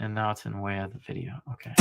And now it's in the way of the video. Okay.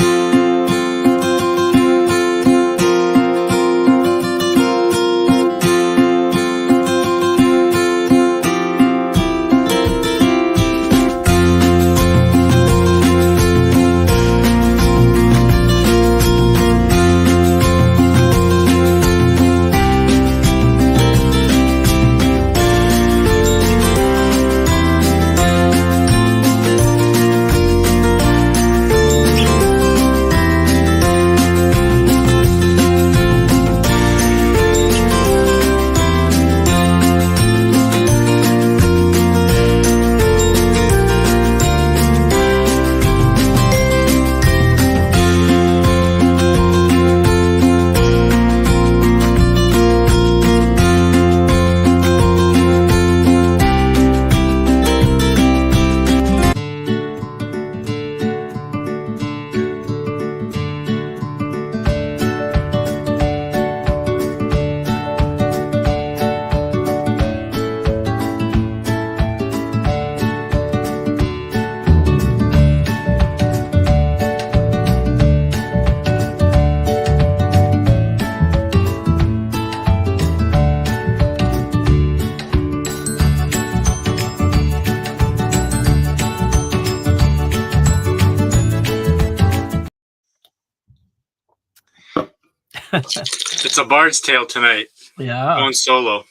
It's a Bard's Tale tonight. Yeah. Going solo.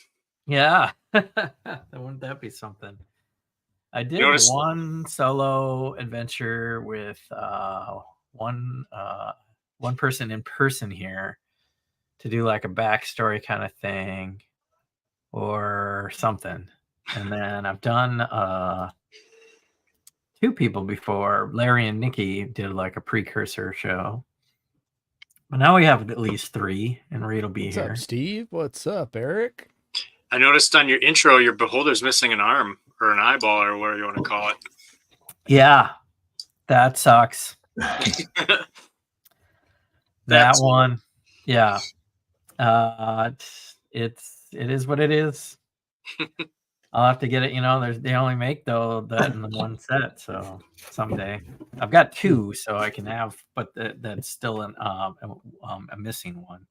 Yeah. Wouldn't that be something? I did one solo adventure with one person in person here to do like a backstory kind of thing or something. And then I've done 2 people before. Larry and Nikki did like a precursor show. But now we have at least 3, and Reed will be here. What's up, Steve? What's up, Eric? I noticed on your intro, your beholder's missing an arm or an eyeball or whatever you want to call it. Yeah, that sucks. That one, yeah. It is what it is. I'll have to get it. You know, they only make that in the one set. So someday I've got 2, so I can have, but that's still a missing one.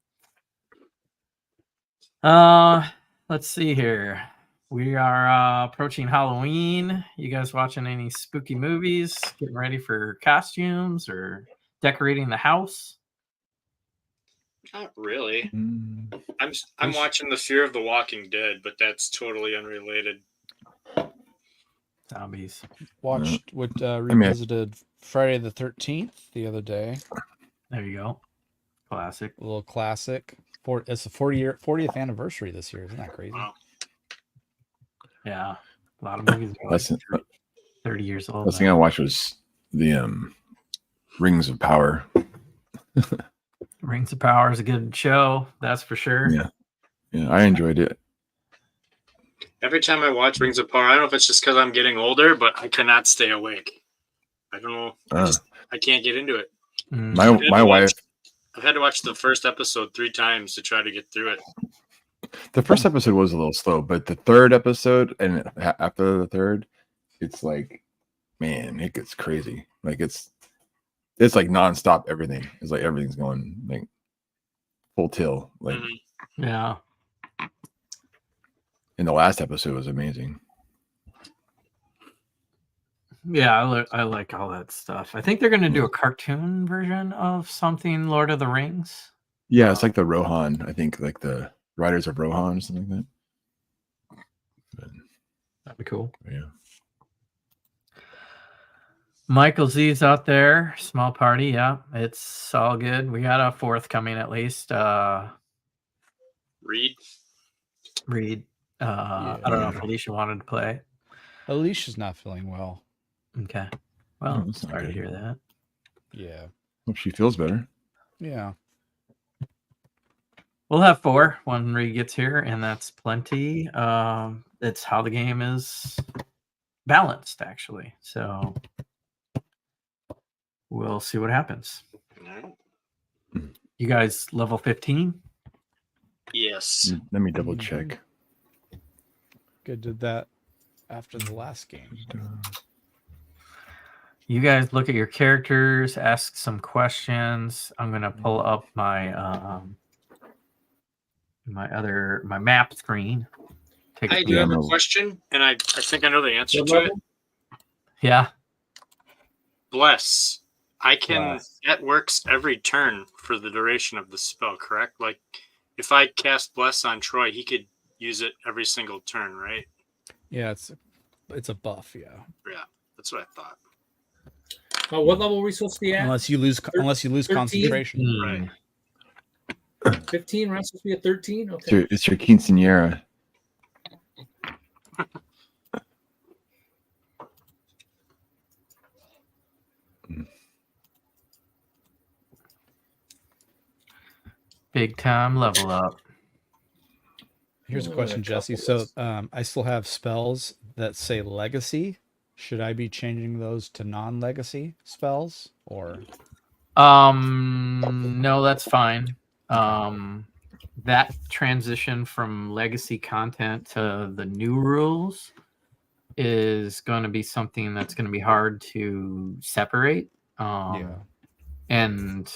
Let's see here. We are approaching Halloween. You guys watching any spooky movies? Getting ready for costumes or decorating the house? Not really. I'm watching The Fear of the Walking Dead, but that's totally unrelated. Zombies. Revisited Friday the 13th the other day. There you go. Classic. A little classic. It's the 40th anniversary this year. Isn't that crazy? Wow. Yeah. A lot of movies are 30 years old. Last thing I watched was the Rings of Power. Rings of Power is a good show, that's for sure. Yeah, I enjoyed it. Every time I watch Rings of Power, I don't know if it's just because I'm getting older, but I cannot stay awake. I don't know. I can't get into it. My wife. I've had to watch the first episode 3 times to try to get through it. The first episode was a little slow, but the third episode and after the third, it's like, man, it gets crazy. Like it's like nonstop. Everything is like everything's going like full tilt. Like yeah. And the last episode was amazing. Yeah, I like all that stuff. I think they're going to do a cartoon version of something Lord of the Rings. Yeah, it's like the Rohan. I think like the Riders of Rohan or something like that. But, that'd be cool. Yeah. Michael Z's out there. Small party. Yeah, it's all good. We got a 4th coming at least. Reed. I don't know if Alicia wanted to play. Alicia's not feeling well. Okay. Well, sorry to hear that. Yeah. Hope she feels better. Yeah. We'll have 4 when Reed gets here, and that's plenty. It's how the game is balanced, actually. So we'll see what happens. You guys level 15? Yes. Let me double check. Good, did that after the last game. you guys look at your characters, ask some questions. I'm gonna pull up my my map screen. Take I a do have a no. question, and I think I know the answer What to it. level? Yeah. Bless. I can. Bless. That works every turn for the duration of the spell, correct? Like, if I cast Bless on Troy, he could use it every single turn, right? Yeah, it's a buff. Yeah, Yeah, that's what I thought. What level are we supposed to be at? unless you lose 13? concentration. Right. 15. We're not supposed to be at 13. Okay. It's your quinceanera. Big time level up. Here's a Oh, question, a Jesse. couple So I still have spells that say legacy. Should I be changing those to non-legacy spells, or No, that's fine. That transition from legacy content to the new rules is going to be something that's going to be hard to separate. And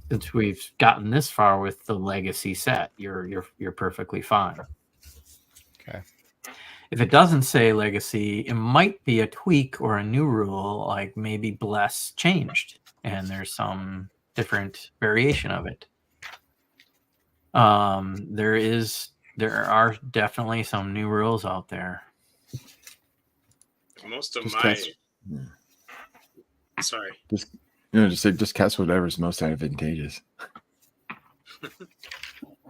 since we've gotten this far with the legacy set, you're perfectly fine. Okay. If it doesn't say legacy, it might be a tweak or a new rule, like maybe bless changed and there's some different variation of it. There are definitely some new rules out there. Most of Just my. cast- Sorry. Just cast whatever's most advantageous.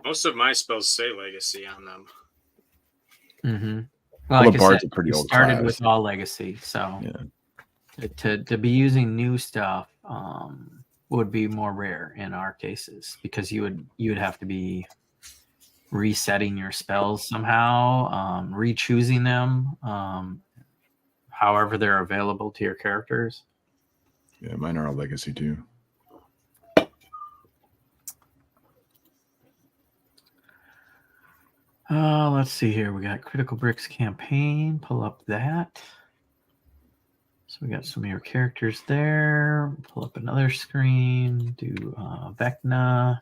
Most of my spells say legacy on them. Mm-hmm. Well, Like the I bard's said, a pretty we old started class. with all legacy, so Yeah. to be using new stuff would be more rare in our cases because you would have to be resetting your spells somehow, re-choosing them, however they're available to your characters. Yeah, mine are all legacy too. Let's see here. We got Critcal Bricks campaign. Pull up that. So we got some of your characters there. Pull up another screen. Do Vecna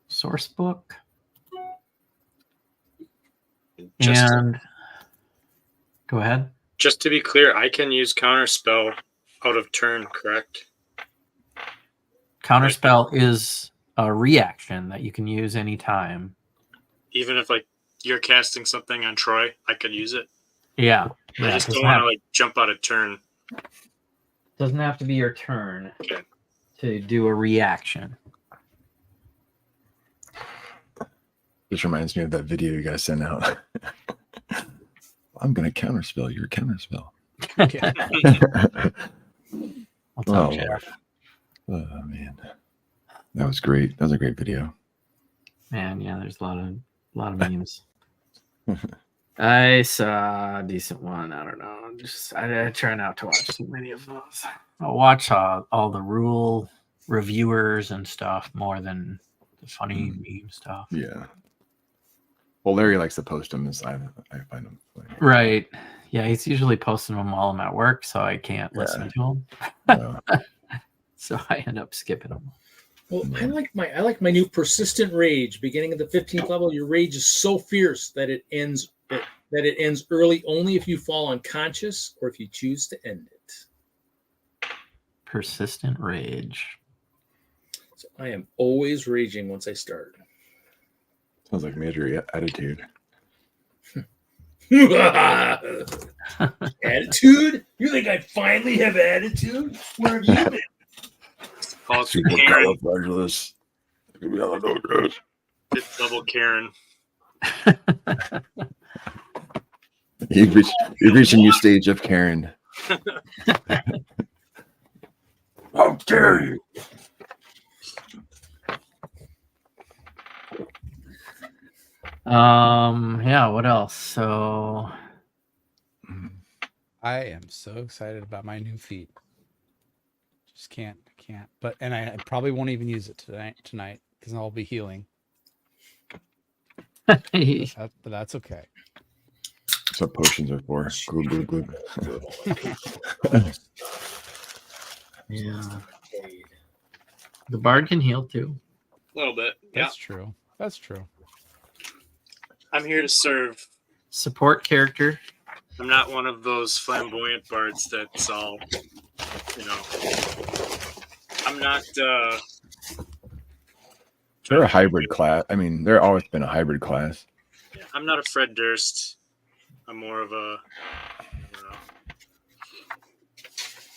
source book. And go ahead. Just to be clear, I can use counterspell out of turn, correct? Counterspell is a reaction that you can use anytime. Even if like you're casting something on Troy, I could use it. Yeah. I just don't want to like jump out of turn. Doesn't have to be your turn Okay. to do a reaction. This reminds me of that video you guys sent out. I'm gonna counterspell your counterspell. What's up, Jeff? Oh man, that was great. That was a great video. Man, yeah, there's a lot of memes. I saw a decent one. I don't know. I try not to watch too many of those. I'll watch all the rule reviewers and stuff more than the funny meme stuff. Yeah. Well, Larry likes to post them. I find them funny. Right. Yeah, he's usually posting them while I'm at work, so I can't listen to them. So I end up skipping them. Well, I like my new persistent rage. Beginning at the 15th level, your rage is so fierce that it ends early only if you fall unconscious or if you choose to end it. Persistent rage. So I am always raging once I start. Sounds like major attitude. Attitude? You think I finally have attitude? Where have you been? Supercalifragilistic. It's double Karen. You've reached a new stage of Karen. How dare you? Yeah, what else? So I am so excited about my new feat. Just can't. But I probably won't even use it tonight because I'll be healing. But that's okay. That's what potions are for. Glue, glue, glue. Yeah. The bard can heal too. A little bit. Yeah. That's true. That's true. I'm here to serve. Support character. I'm not one of those flamboyant bards that's all, you know. I'm not. They're a hybrid class. I mean, they're always been a hybrid class. Yeah, I'm not a Fred Durst. I'm more of a. You know,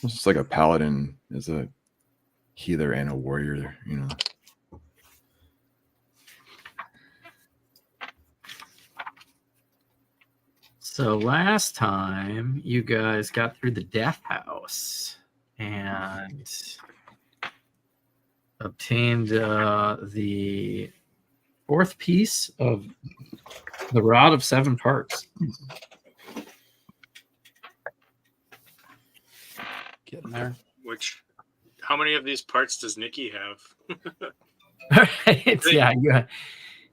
It's just like a paladin is a healer and a warrior, you know. So last time you guys got through the death house and obtained the fourth piece of the rod of 7 parts. Getting there. how many of these parts does Nikki have? Right? Yeah, yeah.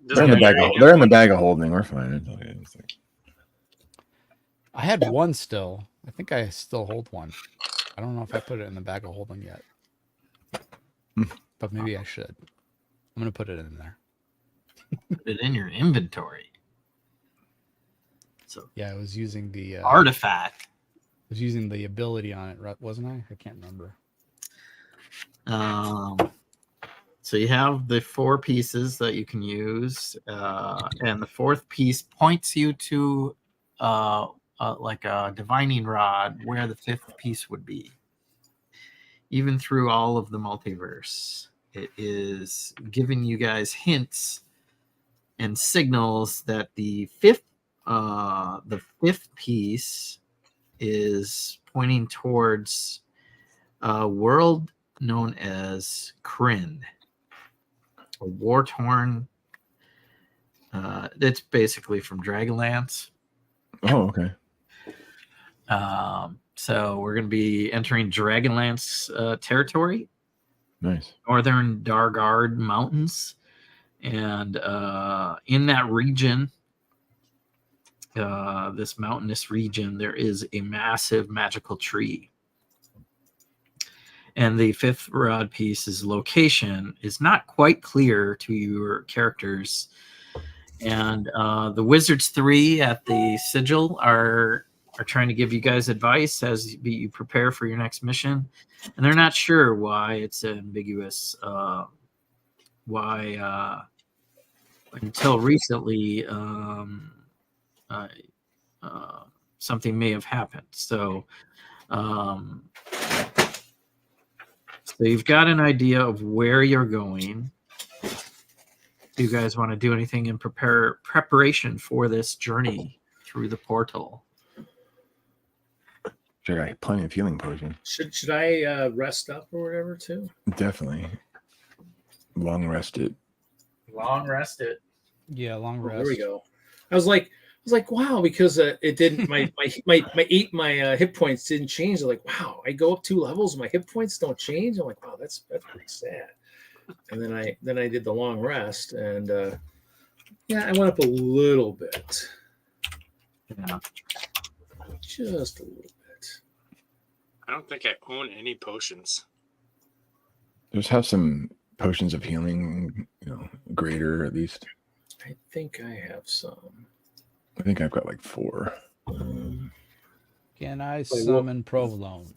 They're in the bag. They're in the bag of holding. We're fine. It's like, I had one still. I think I still hold one. I don't know if I put it in the bag of holding yet. But maybe I should. I'm going to put it in there. Put it in your inventory. So Yeah, I was using the artifact. I was using the ability on it, wasn't I? I can't remember. So you have the 4 pieces that you can use, and the 4th piece points you to like a divining rod where the 5th piece would be. Even through all of the multiverse, it is giving you guys hints and signals that the fifth piece is pointing towards a world known as Kryn, a war-torn. It's basically from Dragonlance. oh, okay. So we're going to be entering Dragonlance territory, Nice. northern Dargard Mountains, and in that region, this mountainous region, there is a massive magical tree. And the 5th rod piece's location is not quite clear to your characters. And the Wizards 3 at the sigil are trying to give you guys advice as you prepare for your next mission. And they're not sure why it's ambiguous. Why until recently something may have happened. So so you've got an idea of where you're going. Do you guys want to do anything in preparation for this journey through the portal? Sure, I got plenty of healing potion. Should I rest up or whatever too? Definitely. Long rested. Long rested. Yeah, long rest. There we go. I was like, wow, because it didn't. My hit points didn't change. I'm like, wow, I go up 2 levels, my hit points don't change. I'm like, wow, that's pretty sad. And then I did the long rest, and yeah, I went up a little bit. Yeah. Just a little bit. I don't think I own any potions. Just have some potions of healing, greater at least. I think I have some. I think I've got like 4. Can I summon provolone?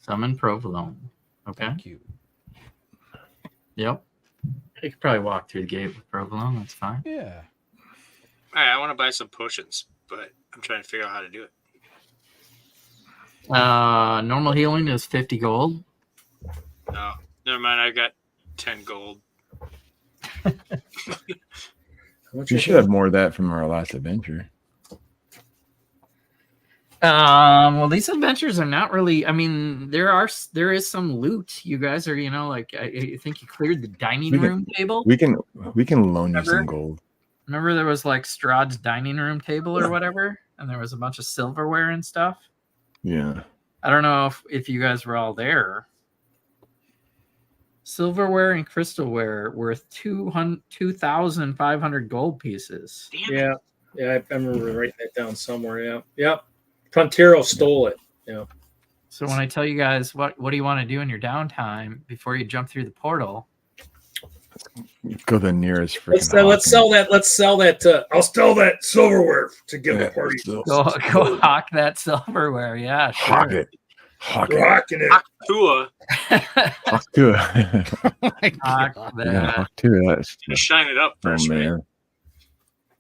Summon provolone. Okay. Thank you. Yep. You could probably walk through the gate with provolone. That's fine. Yeah. All right, I want to buy some potions, but I'm trying to figure out how to do it. Normal healing is 50 gold. No, never mind. I got 10 gold. You should have more of that from our last adventure. Well, these adventures are not really. I mean, there is some loot. You guys are, like I think you cleared the dining room table. We can loan you some gold. Remember there was like Strahd's dining room table or whatever, and there was a bunch of silverware and stuff. Yeah. I don't know if you guys were all there. Silverware and crystalware worth 2,500 gold pieces. Yeah, I remember writing that down somewhere. Yeah, yep. Frontero stole it. Yeah. So when I tell you guys what do you want to do in your downtime before you jump through the portal? Go the nearest freaking. Let's sell that. I'll sell that silverware to give a party. Go hawk that silverware. Yeah, sure. Hawk it. Hawk We're it. hawking it. Tua, Hawk to it. Oh my Hawk God. Yeah, hawk to it. to shine it up Oh first, right? man.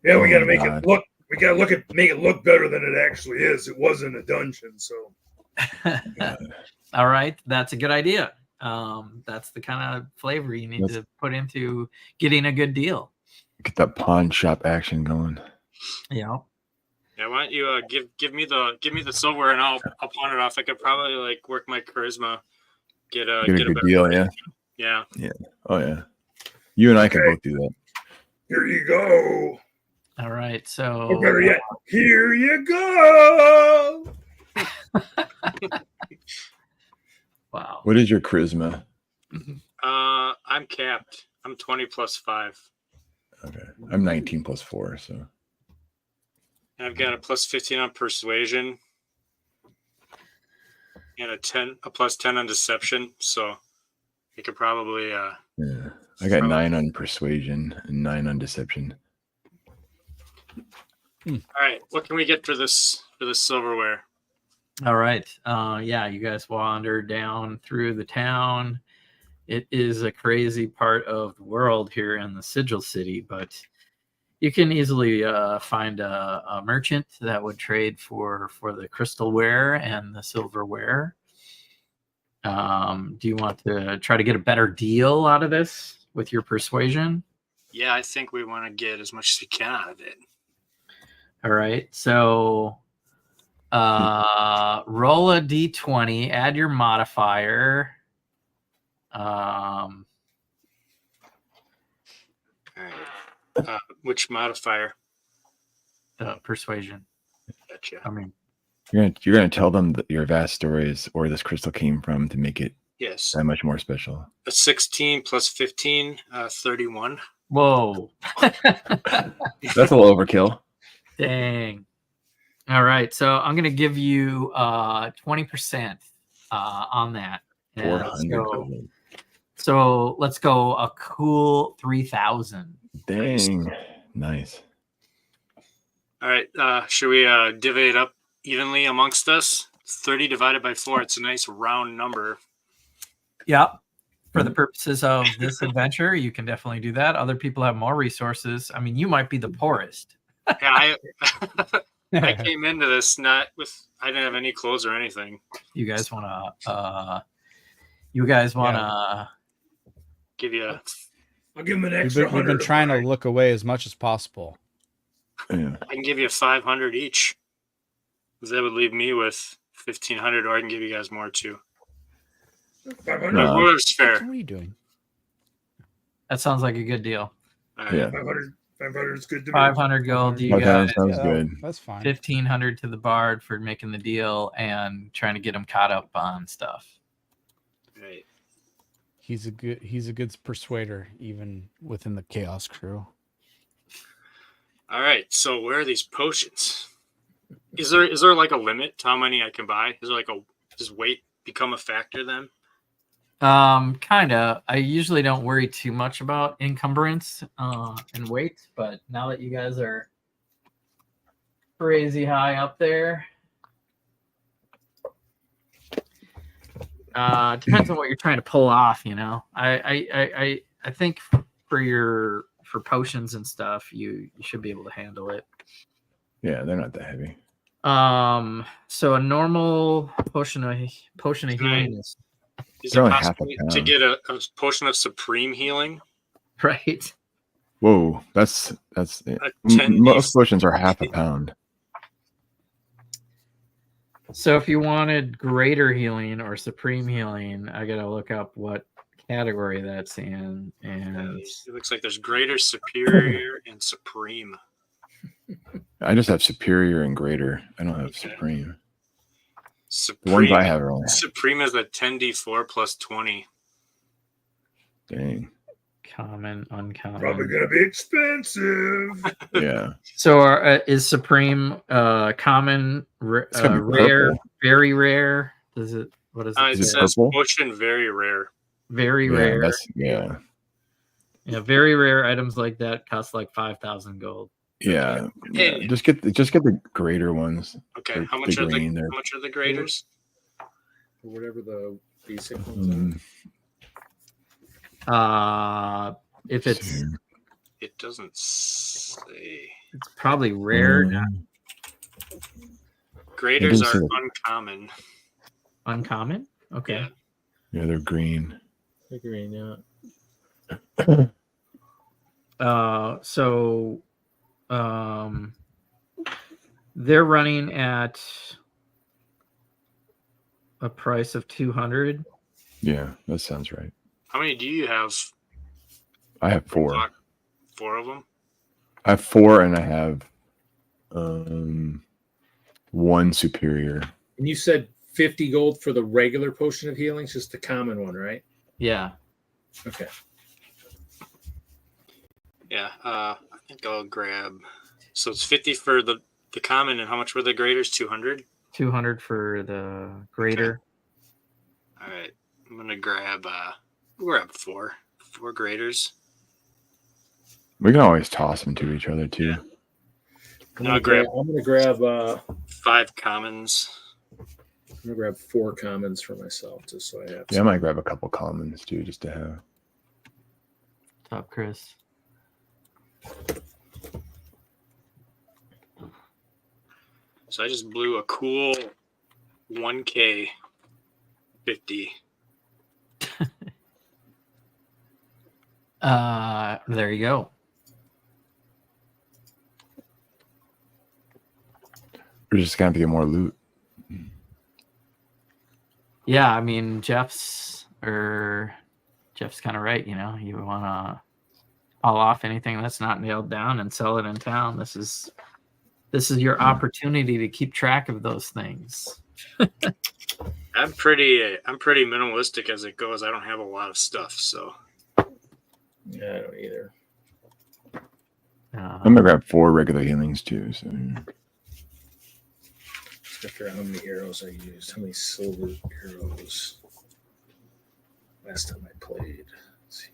Yeah, we Oh got to my make God. it look. We got to make it look better than it actually is. It was in a dungeon, so. All right, that's a good idea. That's the kind of flavor you need to put into getting a good deal. Get that pawn shop action going. Yeah. Yeah, why don't you give me the silver and I'll pawn it off. I could probably like work my charisma, get a Get a good better deal, price. yeah. Yeah. Oh yeah. You and I can both do that. Here you go. All right, so Or better yet, here you go. wow. What is your charisma? I'm capped. I'm 20 plus 5. Okay. I'm 19 plus 4, so And I've got a plus 15 on persuasion. And a plus 10 on deception. So you could probably yeah. I got 9 on persuasion and 9 on deception. all right. What can we get for this silverware? All right. Yeah, you guys wander down through the town. It is a crazy part of the world here in the Sigil City, but you can easily find a merchant that would trade for the crystalware and the silverware. Do you want to try to get a better deal out of this with your persuasion? Yeah, I think we want to get as much as we can out of it. All right. So roll a d20, add your modifier. All right. Which modifier? Persuasion. Gotcha. I mean, You're gonna tell them that your vast stories where this crystal came from to make it Yes. that much more special. A 16 plus 15, 31. whoa. That's a little overkill. Dang. All right. So I'm going to give you 20% on that. And 400. so let's go a cool 3,000. Dang. Nice. All right. Should we divvy it up evenly amongst us? 30 divided by 4. It's a nice round number. Yep. For the purposes of this adventure, you can definitely do that. Other people have more resources. I mean, you might be the poorest. Yeah, I came into this I didn't have any clothes or anything. You guys want to Give you I'll give him an extra. We've been trying to look away as much as possible. Yeah. I can give you 500 each. That would leave me with 1,500, or I can give you guys more too. 500. No. Whatever's fair. What are you doing? that sounds like a good deal. All right. Yeah. 500 is good to me. 500 gold to you Okay, guys. sounds good. That's fine. 1,500 to the bard for making the deal and trying to get him caught up on stuff. Right. He's a good persuader, even within the Chaos crew. All right. So where are these potions? Is there like a limit to how many I can buy? Is there like does weight become a factor then? Kinda. I usually don't worry too much about encumbrance and weight, but now that you guys are crazy high up there, depends on what you're trying to pull off. You know, I think for potions and stuff, you should be able to handle it. Yeah, they're not that heavy. So a normal potion of healing is Is They're it only half a possible to pound. get a potion of supreme healing? right. Whoa, that's A 10 most potions are half a pound. So if you wanted greater healing or supreme healing, I gotta look up what category that's in. And It looks like there's greater, superior, and supreme. I just have superior and greater. I don't have Okay. supreme. The Supreme, ones I have are only supreme is a 10d4 plus 20. dang. common, uncommon. Probably gonna be expensive. Yeah. So is supreme common, It's gotta be rare, purple. very rare, Does it? What does It it Is say? it says purple? potion very rare. Very Yeah, rare. yeah. Yeah, very rare items like that cost like 5,000 gold. Yeah. Opinion. Just get the greater ones. Okay, They're- how much the are green, the they're- how much are the graders? Or whatever the basic ones are. If it's It doesn't say. it's probably rare, Graders didn't say are that. uncommon. uncommon. Okay. Yeah. Yeah, they're green. The green, yeah. So they're running at a price of 200. Yeah, that sounds right. How many do you have? I have 4. 4 of them. I have 4, and I have 1 superior. And you said 50 gold for the regular potion of healing, it's just the common one, right? Yeah. Okay. Yeah. I think I'll grab. So it's 50 for the common, and how much were the graders? 200. 200 for the greater. All right. I'm gonna grab. We'll grab 4 graders. We can always toss them to each other too. Yeah. I'm I'll gonna grab 5 commons. I'm gonna grab 4 commons for myself, just so I have. Yeah, I might grab a couple commons too, just to have. Top Chris. So I just blew a cool 1K 50. There you go. We're just gonna have to get more loot. Yeah, I mean Jeff's kind of right. You know, you want to haul off anything that's not nailed down and sell it in town. This is your opportunity to keep track of those things. I'm pretty minimalistic as it goes. I don't have a lot of stuff, so Yeah, I don't either. I'm gonna grab 4 regular healings too. So Just figure out how many arrows I used, how many silver arrows last time I played. Let's see.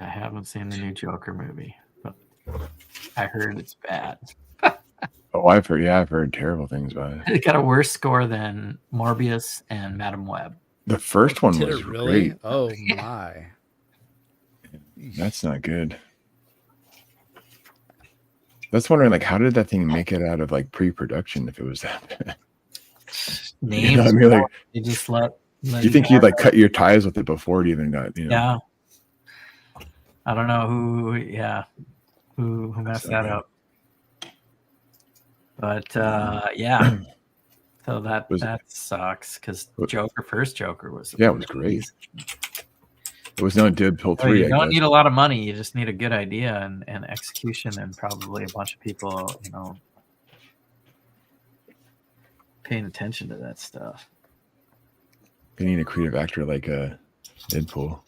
I haven't seen the new Joker movie, but I heard it's bad. oh, I've heard terrible things about it. It got a worse score than Morbius and Madam Web. The first one Did was it really? great. Oh my. That's not good. That's wondering, like, how did that thing make it out of like pre-production if it was that bad? Names. You know what I mean? Like, You just let you think you'd like cut your ties with it before it even got, you know? Yeah. I don't know who messed that up. But yeah. So that sucks because first Joker was Yeah, it was great. It was no dib till 3. You I don't guess. need a lot of money. You just need a good idea and execution and probably a bunch of people, you know, paying attention to that stuff. They need a creative actor like Deadpool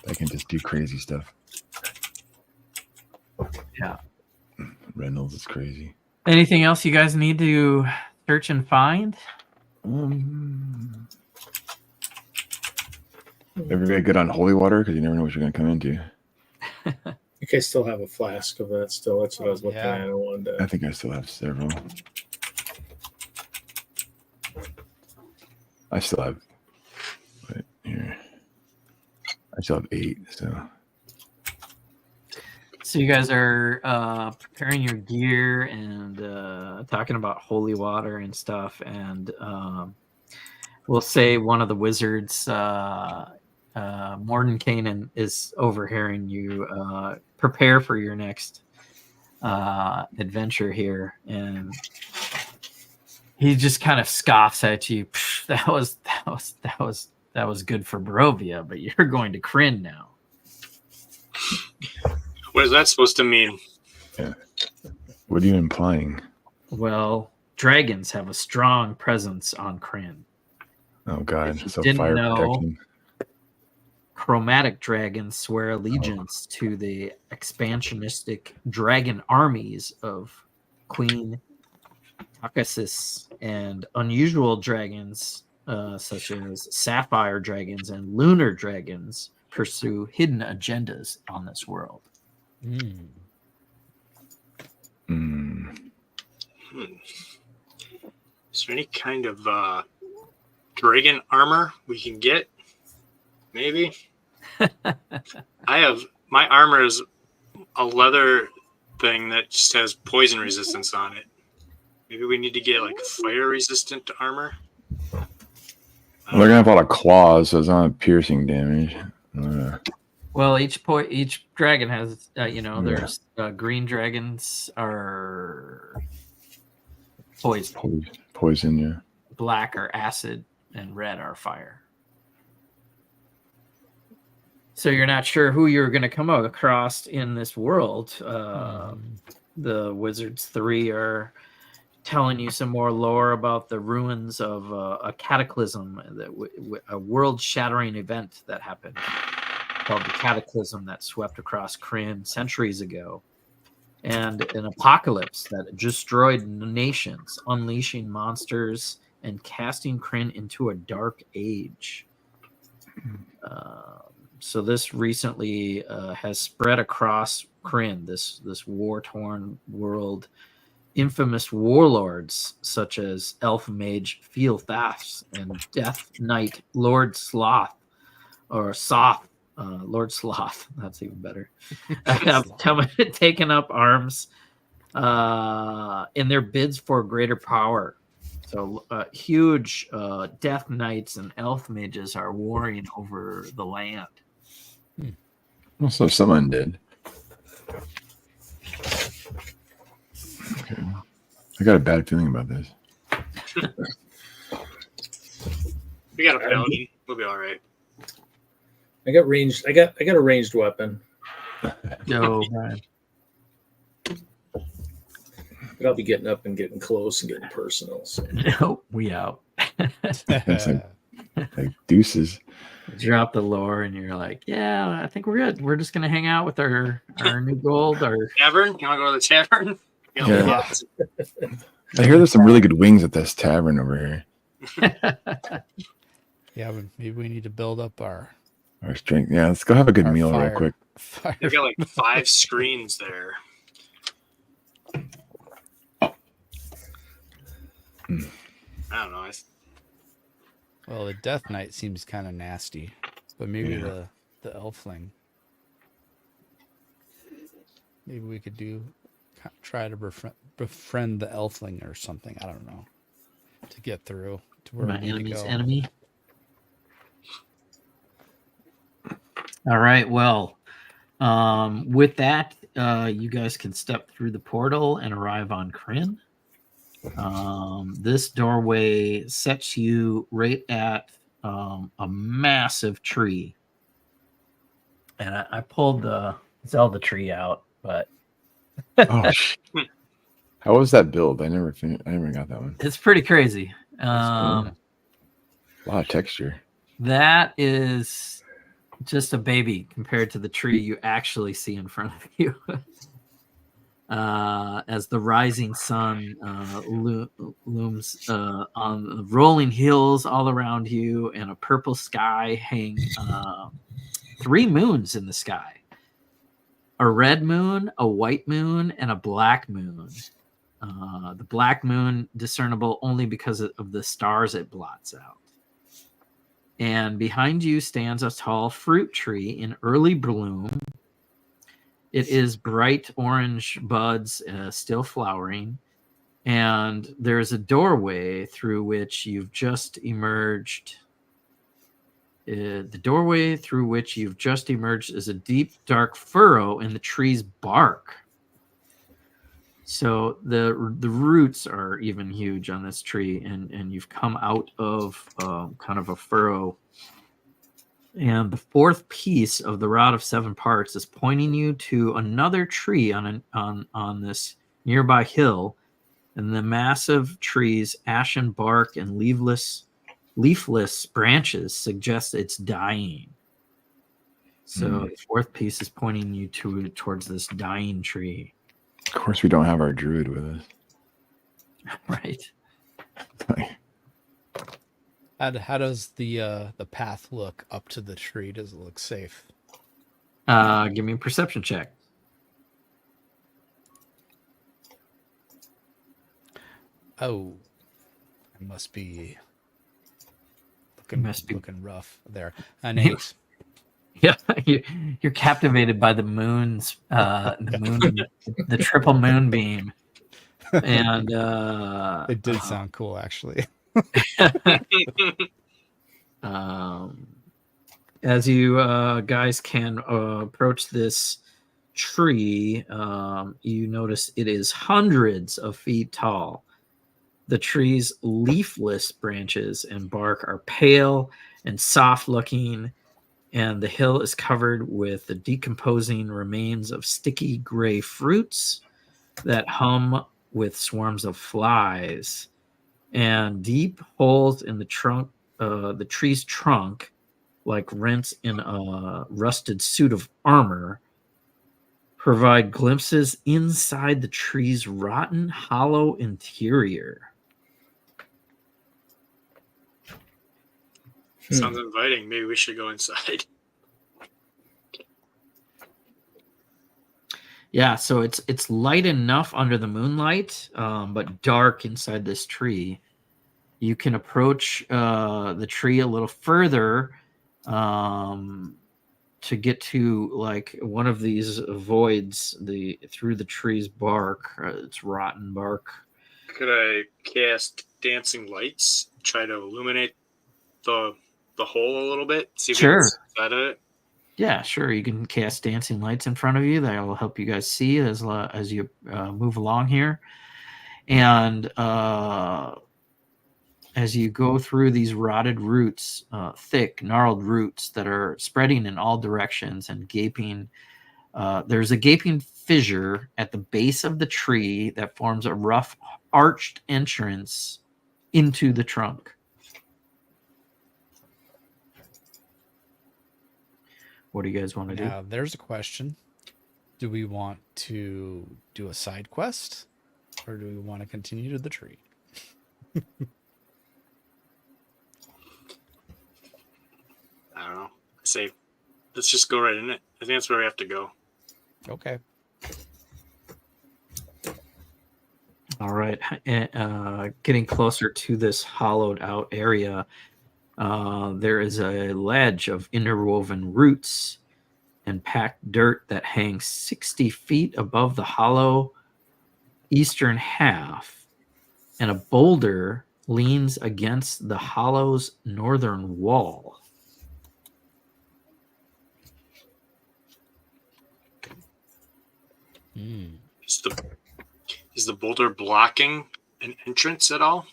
that can just do crazy stuff. Yeah. Reynolds is crazy. Anything else you guys need to search and find? Everybody good on holy water because you never know what you're going to come into. I think I still have a flask of that still. That's what I was looking Yeah. at. I wanted I to. think I still have several. I still have. Wait, here. I still have 8. So you guys are preparing your gear and talking about holy water and stuff, and we'll say one of the wizards, Mordenkainen, is overhearing you prepare for your next adventure here, and he just kind of scoffs at you. That was good for Barovia, but you're going to Kryn now. what is that supposed to mean? What are you implying? Well, dragons have a strong presence on Kryn. Oh God! If you So didn't fire know, protection. Chromatic dragons swear allegiance to the expansionistic dragon armies of Queen Caucasus, and unusual dragons such as sapphire dragons and lunar dragons pursue hidden agendas on this world. Mm. Is there any kind of dragon armor we can get? Maybe. My armor is a leather thing that just has poison resistance on it. Maybe we need to get like fire resistant armor. Well, they're gonna have a lot of claws, so it's not piercing damage. Well, each dragon has, there's green dragons are poison. Poison, yeah. Black are acid, and red are fire. So you're not sure who you're going to come across in this world. The Wizards 3 are telling you some more lore about the ruins of a cataclysm, a world-shattering event that happened called the Cataclysm that swept across Kryn centuries ago, and an apocalypse that destroyed nations, unleashing monsters and casting Kryn into a dark age. So this recently has spread across Kryn, this war-torn world. Infamous warlords such as Elf Mage Feelthafs and Death Knight Lord Sloth, or Soth, Lord Sloth, that's even better, have taken up arms in their bids for greater power. So huge Death Knights and Elf Mages are warring over the land. Well, so someone did. Okay. I got a bad feeling about this. We got a paladin. We'll be all right. I got ranged. I got a ranged weapon. Yo, man. But I'll be getting up and getting close and getting personal. So. Nope, we out. It's like deuces. Drop the lore and you're like, yeah, I think we're good. We're just gonna hang out with our new gold. Our tavern. You want to go to the tavern? Yeah. I hear there's some really good wings at this tavern over here. Yeah, maybe we need to build up our strength. Yeah, let's go have a good meal real quick. They got like 5 screens there. I don't know. Well, the Death Knight seems kind of nasty, but maybe the Elfling. Maybe we could try to befriend the Elfling or something. I don't know, to get through to where my we need enemy's to go. enemy. All right. Well, with that, you guys can step through the portal and arrive on Kryn. This doorway sets you right at a massive tree. And I pulled the Zelda tree out, but Oh, how was that build? I never got that one. it's pretty crazy. Cool. A lot of texture. That is just a baby compared to the tree you actually see in front of you. As the rising sun looms on the rolling hills all around you, and a purple sky hang 3 moons in the sky. A red moon, a white moon, and a black moon. The black moon discernible only because of the stars it blots out. And behind you stands a tall fruit tree in early bloom. It is bright orange buds, still flowering, and there's a doorway through which you've just emerged. The doorway through which you've just emerged is a deep, dark furrow in the tree's bark. So the roots are even huge on this tree, and you've come out of kind of a furrow. And the 4th piece of the rod of 7 parts is pointing you to another tree on this nearby hill, and the massive tree's ashen bark and leafless branches suggest it's dying. So the 4th piece is pointing you towards this dying tree. Of course, we don't have our druid with us. Right. How does the path look up to the tree? Does it look safe? Give me a perception check. Oh, it must be looking rough there. An 8. Yeah, you're captivated by the moon's the triple moonbeam, and It did sound cool, actually. As you guys can approach this tree, you notice it is hundreds of feet tall. The tree's leafless branches and bark are pale and soft looking, and the hill is covered with the decomposing remains of sticky gray fruits that hum with swarms of flies. And deep holes in the trunk, the tree's trunk, like rents in a rusted suit of armor, provide glimpses inside the tree's rotten, hollow interior. Sounds inviting. Maybe we should go inside. Yeah, so it's light enough under the moonlight, but dark inside this tree. You can approach the tree a little further to get to like one of these voids through the tree's bark. It's rotten bark. Could I cast dancing lights, try to illuminate the hole a little bit? See if Sure. we can see inside of it? Yeah, sure. You can cast dancing lights in front of you. That will help you guys see as you move along here. And as you go through these rotted roots, thick, gnarled roots that are spreading in all directions and gaping, there's a gaping fissure at the base of the tree that forms a rough, arched entrance into the trunk. What do you guys want to do? Now, there's a question. Do we want to do a side quest, or do we want to continue to the tree? I don't know. I say, let's just go right in it. I think that's where we have to go. Okay. All right. Getting closer to this hollowed out area, there is a ledge of interwoven roots and packed dirt that hangs 60 feet above the hollow eastern half, and a boulder leans against the hollow's northern wall. Is the boulder blocking an entrance at all?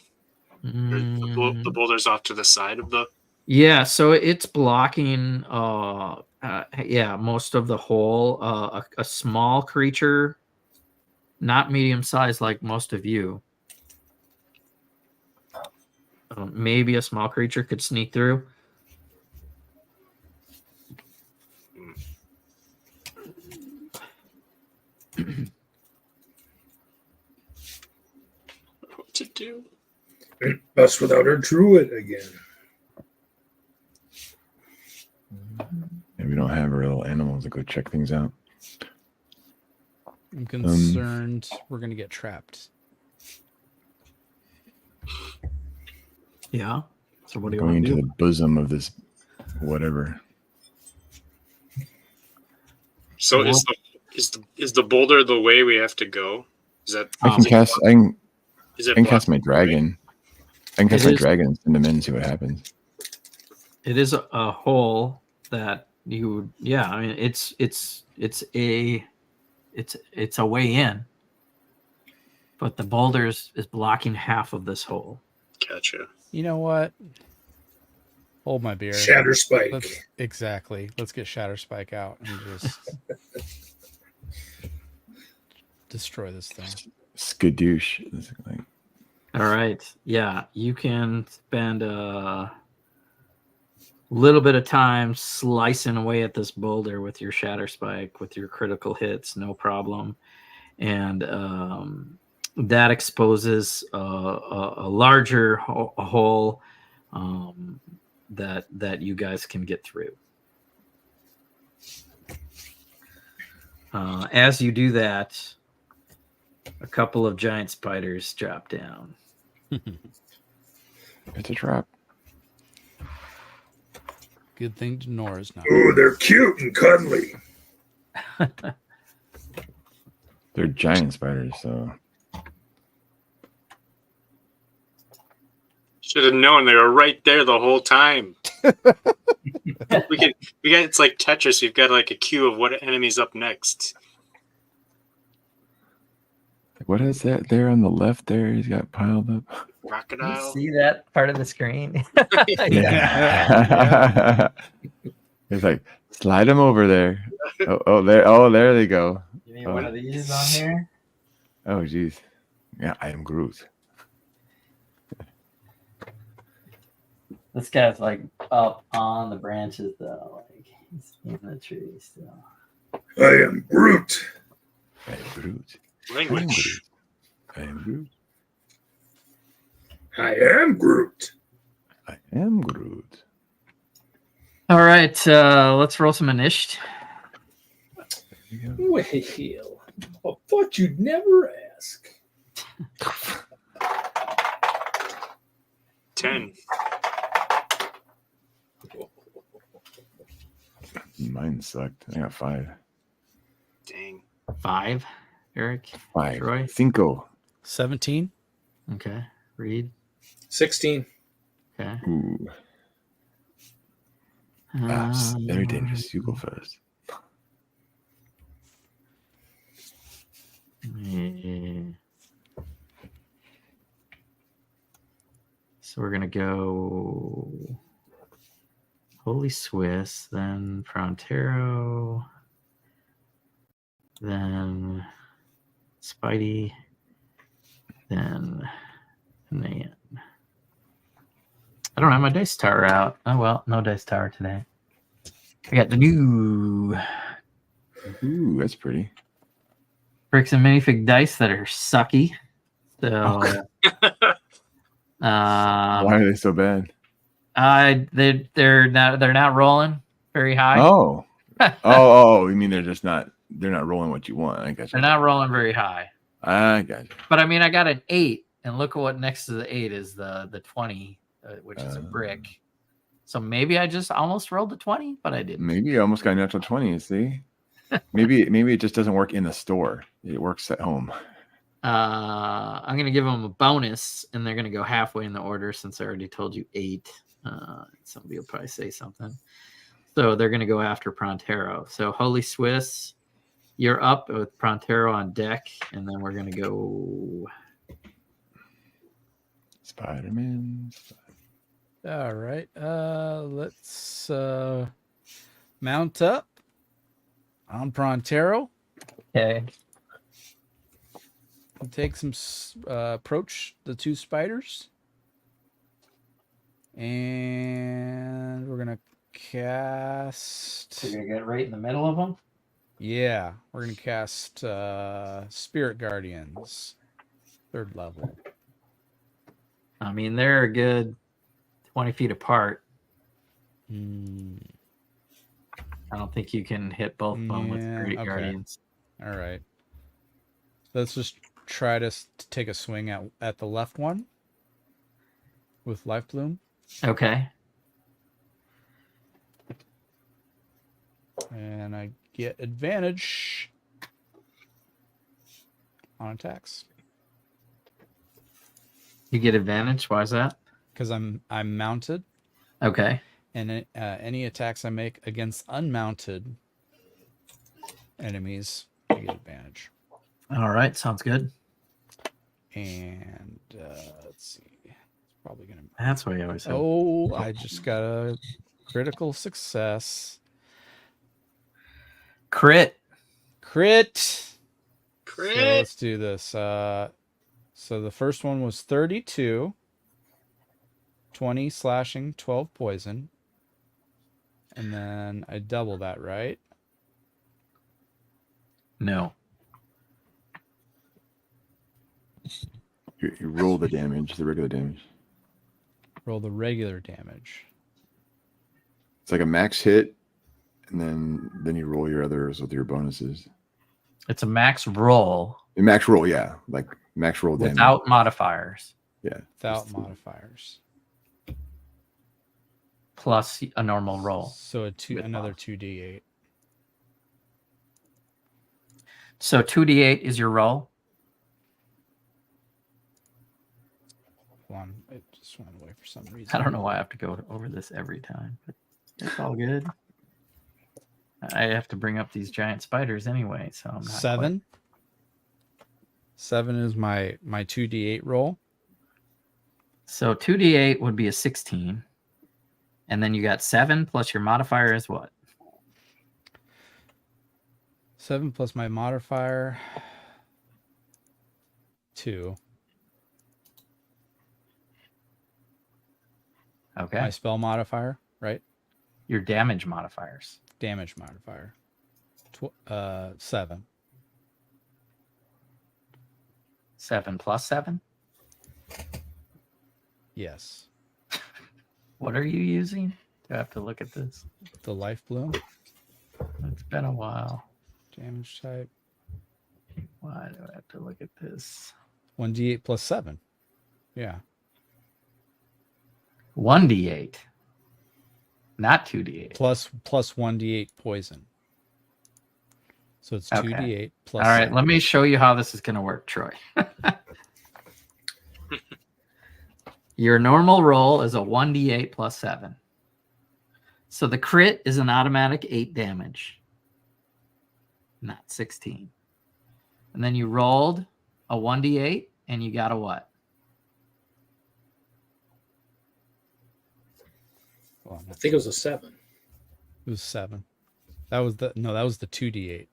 Or the boulder's off to the side of the... Yeah, so it's blocking most of the hole. A small creature, not medium sized like most of you. Maybe a small creature could sneak through. What to do? Bust without our druid again. And we don't have real animals to go check things out. I'm concerned we're going to get trapped. Yeah. So what do you Going want to into do? the bosom of this whatever. So is the boulder the way we have to go? Is that I can cast. I can cast my dragon. I can cast my dragon and send them in and see what happens. It is a hole that you. Yeah, I mean it's a way in, but the boulder is blocking half of this hole. Gotcha. You know what? Hold my beer. Shatter Spike. Exactly. Let's get Shatter Spike out and just destroy this thing. Skadoosh. All right. Yeah, you can spend a little bit of time slicing away at this boulder with your Shatter Spike, with your critical hits, no problem. And that exposes a larger hole that you guys can get through. As you do that, a couple of giant spiders drop down. It's a trap. Good thing Nora's not. Oh, they're cute and cuddly. They're giant spiders, so Should have known they were right there the whole time. we got it's like Tetris. We've got like a queue of what enemy's up next. what is that there on the left there? He's got piled up. Crocodile. See that part of the screen? Yeah. It's like slide them over there. There they go. You need one of these on here? Oh geez. Yeah, I am Groot. This guy's like up on the branches though. Like he's in the tree still. I am Groot. I am Groot. Language. I am Groot. I am Groot. I am Groot. All right, let's roll some initiative. There you Well, I thought you'd never ask. 10. Mine sucked. I got 5. Dang. 5, Eric. 5. Troy? 5. 17. Okay, Reed. 16. Okay. Ooh. That's very dangerous. You go first. Yeah. So we're gonna go Holy Swiss, then Frontero, then Spidey, then Nan. I don't have my dice tower out. Oh well, no dice tower today. I got the new Ooh, that's pretty. bricks and minifig dice that are sucky. So Why are they so bad? they're not rolling very high. Oh. Oh, you mean they're not rolling what you want. I got you. They're not rolling very high. I got you. But I mean, I got an 8, and look at what next to the 8 is the 20, which is a brick. So maybe I just almost rolled a 20, but I didn't. Maybe you almost got a natural 20, see? Maybe it just doesn't work in the store. It works at home. I'm gonna give them a bonus, and they're gonna go halfway in the order since I already told you 8. Somebody will probably say something. So they're gonna go after Prontero. So Holy Swiss, you're up with Prontero on deck, and then we're gonna go Spider-Man. All right. Let's mount up on Prontero. okay. And take some approach the 2 spiders. And we're gonna cast. So you're gonna get right in the middle of them. Yeah, we're gonna cast Spirit Guardians, 3rd level. I mean, they're a good 20 feet apart. Hmm. I don't think you can hit both of them with Yeah, Spirit okay. Guardians. All right. Let's just try to take a swing at the left one with Life Bloom. Okay. And I get advantage on attacks You get advantage. Why is that? because I'm mounted, Okay. and any attacks I make against unmounted enemies, I get advantage. All right. Sounds good. And let's see, it's probably gonna. That's what you always say. Oh, I just got a critical success. Crit. Crit. So Crit. let's do this. So the first one was 32, 20 slashing, 12 poison. And then I double that, right? No. You roll the damage, the regular damage. Roll the regular damage. It's like a max hit, and then you roll your others with your bonuses. It's a max roll A max roll, yeah, like max roll damage. without modifiers Yeah, Without modifiers. plus a normal roll. So With another mod. 2d8. So 2d8 is your roll. One. It just went away for some reason. I don't know why I have to go over this every time, but it's all good. I have to bring up these giant spiders anyway, so I'm not 7. 7 is my 2d8 roll. So 2d8 would be a 16. And then you got 7 plus your modifier is what? 7 plus my modifier. 2. Okay. My spell modifier, right? Your damage modifiers. Damage modifier. 7. 7 plus 7? Yes. What are you using? Do I have to look at this? The life bloom. It's been a while. Damage type. Why do I have to look at this? 1d8 plus 7. Yeah. 1d8. Not 2d8. Plus 1d8 poison. So it's Okay. 2d8 plus All right, 7. let me show you how this is going to work, Troy. Your normal roll is a 1d8 plus 7. So the crit is an automatic 8 damage, not 16. And then you rolled a 1d8 and you got a what? Hold on, I think it was a 7. It was 7. That was the 2d8.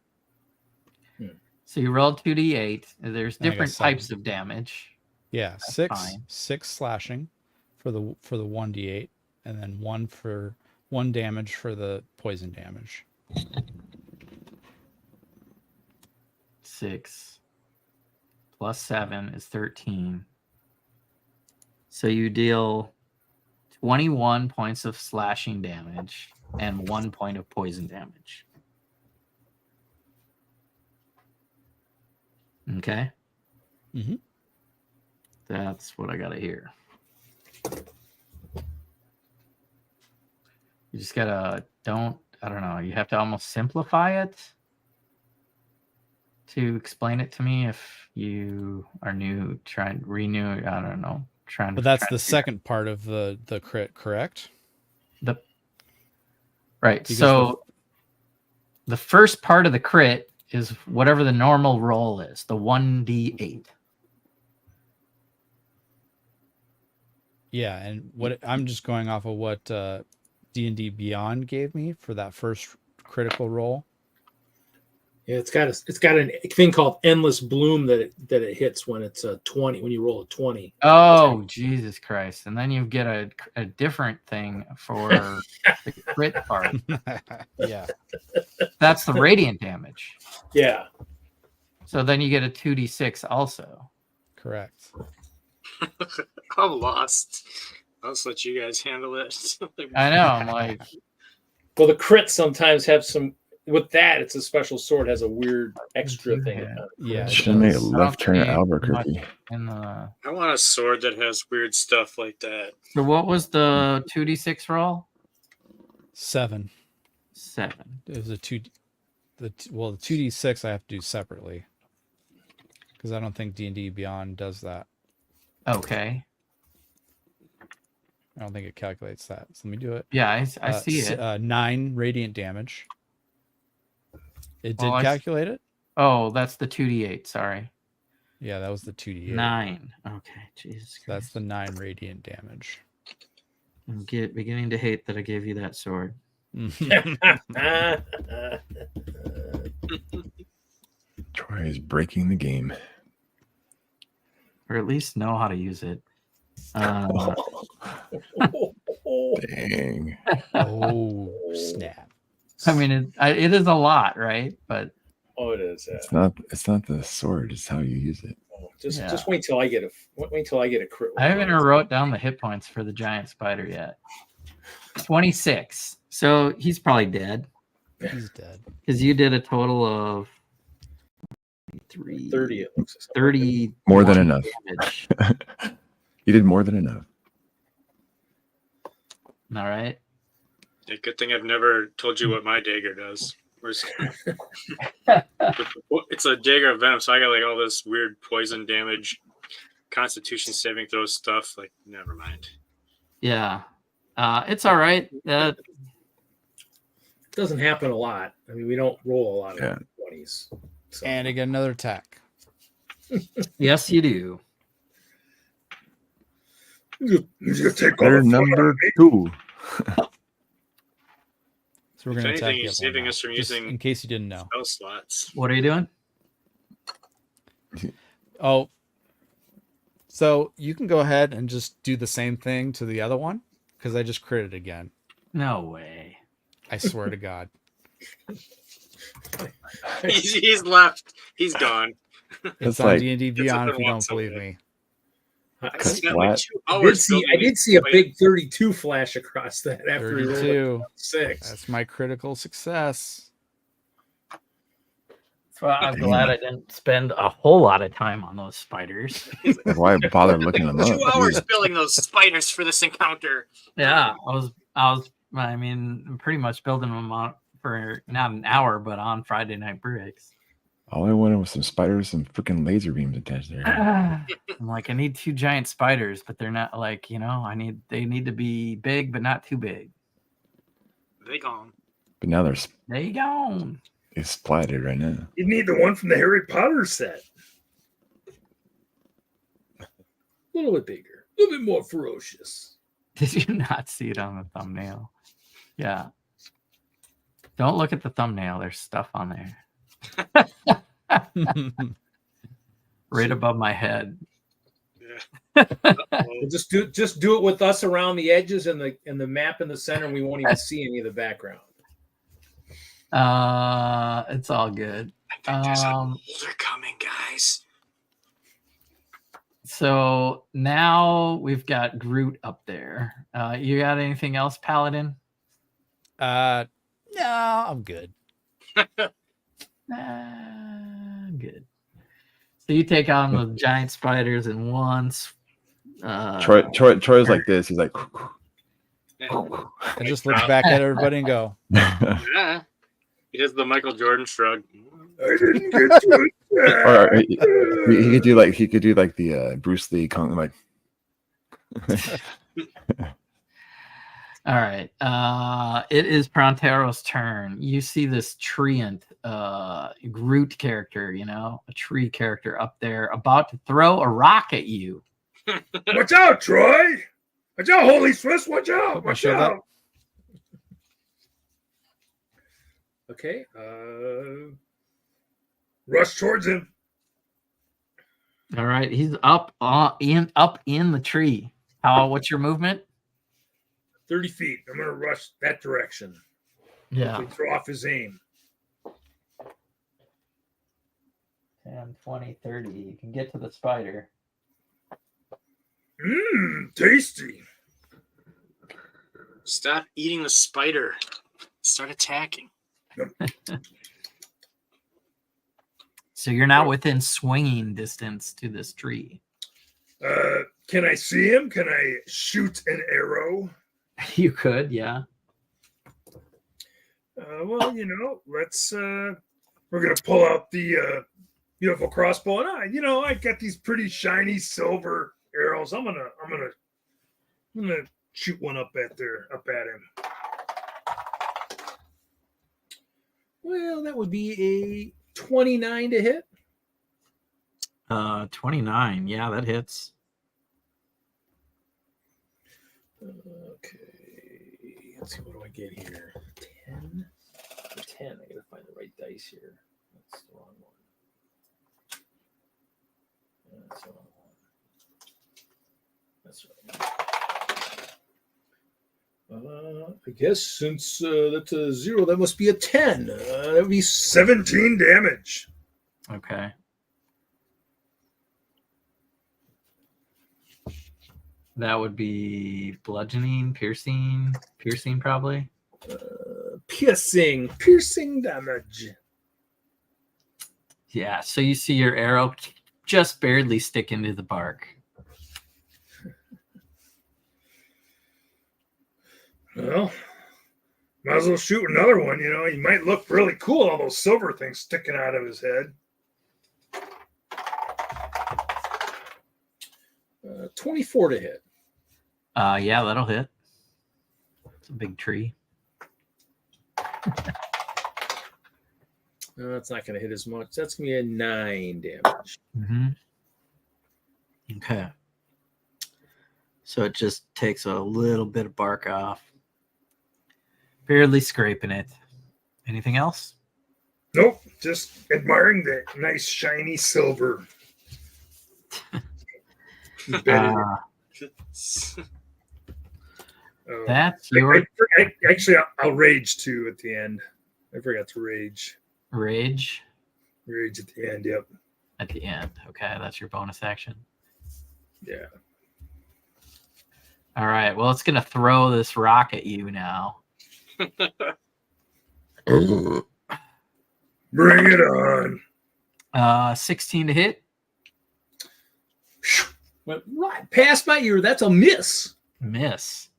So you rolled 2d8. There's And I got different 7. types of damage. Yeah, That's 6 fine. 6 slashing for the 1d8, and then 1 damage for the poison damage. 6 plus 7 is 13. So you deal 21 points of slashing damage and 1 point of poison damage. Okay? Mm-hmm. That's what I got to hear. You just got to I don't know, you have to almost simplify it to explain it to me if you are new, I don't know. But that's the second part of the crit, correct? Right. Because so the first part of the crit is whatever the normal roll is, the 1d8. Yeah, and what I'm just going off of what D&D Beyond gave me for that first critical roll. Yeah, it's got a thing called endless bloom that it hits when it's a 20, when you roll a 20. Oh, Jesus Christ. And then you get a different thing for the crit part. Yeah. That's the radiant damage. Yeah. So then you get a 2d6 also. Correct. I'm lost. I'll just let you guys handle it. I know. I'm like, Well, the crits sometimes have some. With that, it's a special sword, has a weird extra thing. Yeah. Yeah. it Should have made a does. left turn at I don't think Albuquerque. in the... I want a sword that has weird stuff like that. So what was the 2d6 roll? 7. 7. It was a 2. The 2d6 I have to do separately because I don't think D&D Beyond does that. Okay. I don't think it calculates that. So let me do it. Yeah, I see it. 9 radiant damage. It did Well, calculate it? Oh, that's the 2d8. Sorry. Yeah, that was the 2d8. 9. Okay, Jesus So that's Christ. the 9 radiant damage. I'm beginning to hate that I gave you that sword. Troy is breaking the game. Or at least know how to use it. Dang. Oh, snap. I mean, it is a lot, right? But Oh, it is. Yeah. It's not the sword, it's how you use it. Just wait till I get a crit. I haven't wrote down the hit points for the giant spider yet. 26. So he's probably dead. He's dead. Because you did a total of 30. It looks like 30. More than enough. Damage. You did more than enough. All right. Yeah, good thing I've never told you what my dagger does. It's a dagger of venom, so I got like all this weird poison damage, constitution saving throw stuff. Like, never mind. Yeah. It's all right. It doesn't happen a lot. I mean, we don't roll a lot of 20s. So. And I get another attack. Yes, you do. He's gonna take Better number 2. So we're If going to attack anything, you. he's saving us from Just using in case you didn't know. spell slots. What are you doing? Oh, so you can go ahead and just do the same thing to the other one because I just critted again. No way. I swear to God. He's left. He's gone. It's That's on like- D&D It's Beyond up if you and don't walks believe over. me. I That's spent like flat. 2 I hours. did see a big 32 flash across that after he rolled 32. 6. That's my critical success. So I'm glad I didn't spend a whole lot of time on those spiders. Why bother looking them up? 2 hours building those spiders for this encounter. Yeah, I mean, pretty much building them on for not an hour, but on Friday Night Bricks. All I wanted was some spiders and freaking laser beams attached there. I'm like, I need 2 giant spiders, but they're not like, they need to be big, but not too big. They gone. But now they're They gone. it's splattered right now. You need the one from the Harry Potter set. A little bit bigger, a little bit more ferocious. Did you not see it on the thumbnail? Yeah. Don't look at the thumbnail. There's stuff on there. Right above my head. Yeah. We'll just do it with us around the edges and the map in the center, and we won't even see any of the background. It's all good. I think there's a boulder coming, guys. So now we've got Groot up there. You got anything else, Paladin? No, I'm good. Good. So you take on the giant spiders in once. Troy's like this. He's like, I just look back at everybody and go, Yeah. He does the Michael Jordan shrug. I didn't get to it. or he could do like the Bruce Lee like. All right. It is Prontero's turn. You see this treant Groot character, a tree character up there about to throw a rock at you. Watch out, Troy! Watch out, Holy Swiss! Watch out! Put my Watch shield out! up. Okay. Rush towards him. All right. He's up in the tree. What's your movement? 30 feet. I'm going to rush that direction. Yeah. Hopefully throw off his aim. 10, 20, 30. You can get to the spider. Tasty. Stop eating the spider. Start attacking. So you're now within swinging distance to this tree. Can I see him? Can I shoot an arrow? You could, yeah. Well, let's. We're gonna pull out the beautiful crossbow, and I got these pretty shiny silver arrows. I'm gonna shoot one up at him. Well, that would be a 29 to hit. 29. Yeah, that hits. Okay. Let's see, what do I get here? 10? 10. I gotta find the right dice here. That's the wrong one. That's the wrong one. That's right. I guess since that's a 0, that must be a 10. That would be 17 damage. Okay. That would be bludgeoning, piercing probably. Piercing damage. Yeah, so you see your arrow just barely stick into the bark. Well, might as well shoot another one. You know, he might look really cool, all those silver things sticking out of his head. 24 to hit. Yeah, that'll hit. It's a big tree. No, that's not going to hit as much. That's going to be a 9 damage. Mm-hmm. Okay. So it just takes a little bit of bark off. Barely scraping it. Anything else? Nope, just admiring the nice shiny silver. That's your actually, I'll rage too at the end. I forgot to rage. rage Rage at the end. Yep. at the end. Okay, that's your bonus action. Yeah. All right. Well, it's gonna throw this rock at you now. Bring it on. 16 to hit. Went right past my ear. That's a miss. Miss.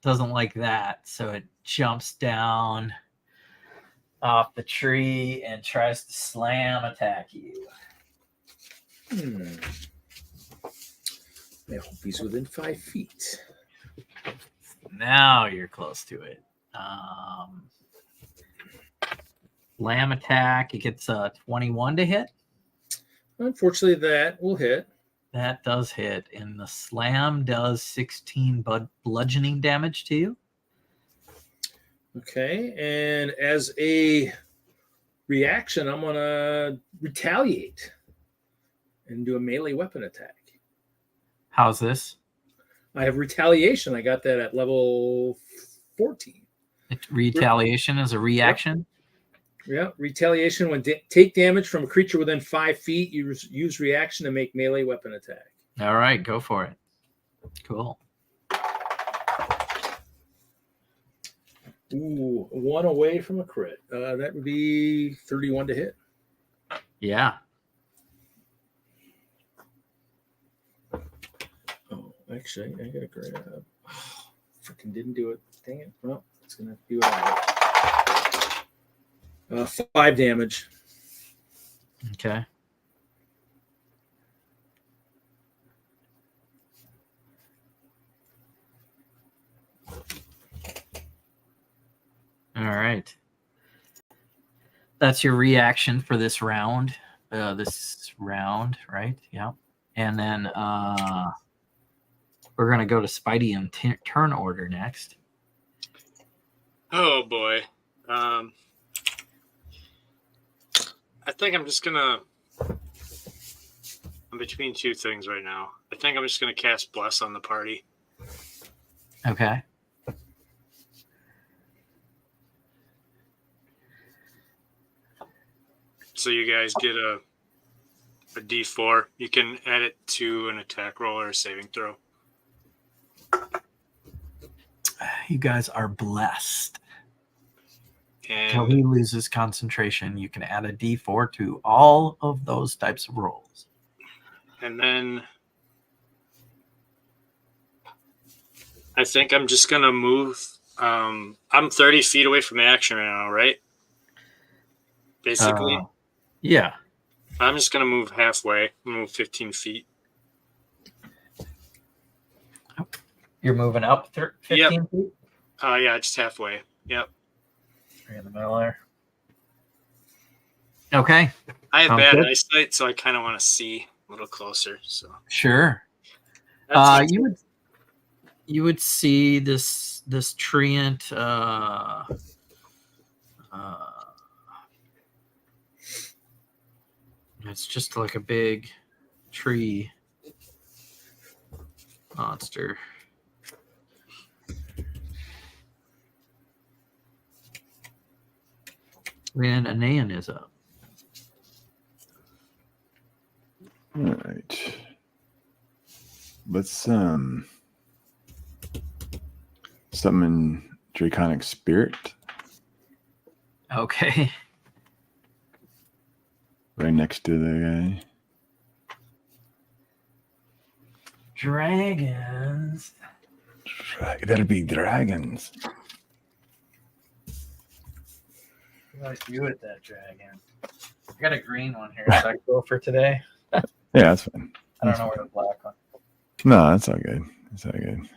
Doesn't like that, so it jumps down off the tree and tries to slam attack you. I hope he's within 5 feet. Now you're close to it. Slam attack. It gets 21 to hit. Unfortunately, that will hit. That does hit, and the slam does 16 bludgeoning damage to you. Okay, and as a reaction, I'm going to retaliate and do a melee weapon attack. How's this? I have retaliation. I got that at level 14. Retaliation is a reaction? Yeah, retaliation. When take damage from a creature within 5 feet, you use reaction to make melee weapon attack. All right, go for it. Cool. Ooh, 1 away from a crit. That would be 31 to hit. Yeah. Oh, actually, I got to grab. Oh, freaking didn't do it. Dang it. Well, it's going to do it. 5 damage. Okay. All right. That's your reaction for this round. Right? Yeah. And then we're going to go to Spidey in turn order next. Oh, boy. I think I'm just gonna. I'm between two things right now. I think I'm just gonna cast Bless on the party. Okay. So you guys get a D4. You can add it to an attack roll or a saving throw. You guys are blessed. And Until he loses concentration, you can add a D4 to all of those types of rolls. And then I think I'm just going to move. I'm 30 feet away from the action right now, right? Basically. Yeah. I'm just going to move halfway. Move 15 feet. You're moving up 15 feet? Yeah, just halfway. Yep. Right in the middle there. Okay. I have Sounds bad good. eyesight, so I kind of want to see a little closer. So Sure. that's You would see this treant it's just like a big tree monster. And Anayan is up. right. Let's summon Draconic Spirit Okay. right next to the guy. Dragons. That'll be dragons. What do I do with that dragon? I got a green one here. Is that cool for today? Yeah, that's fine. I don't know where the black one. No, that's all good. That's all good.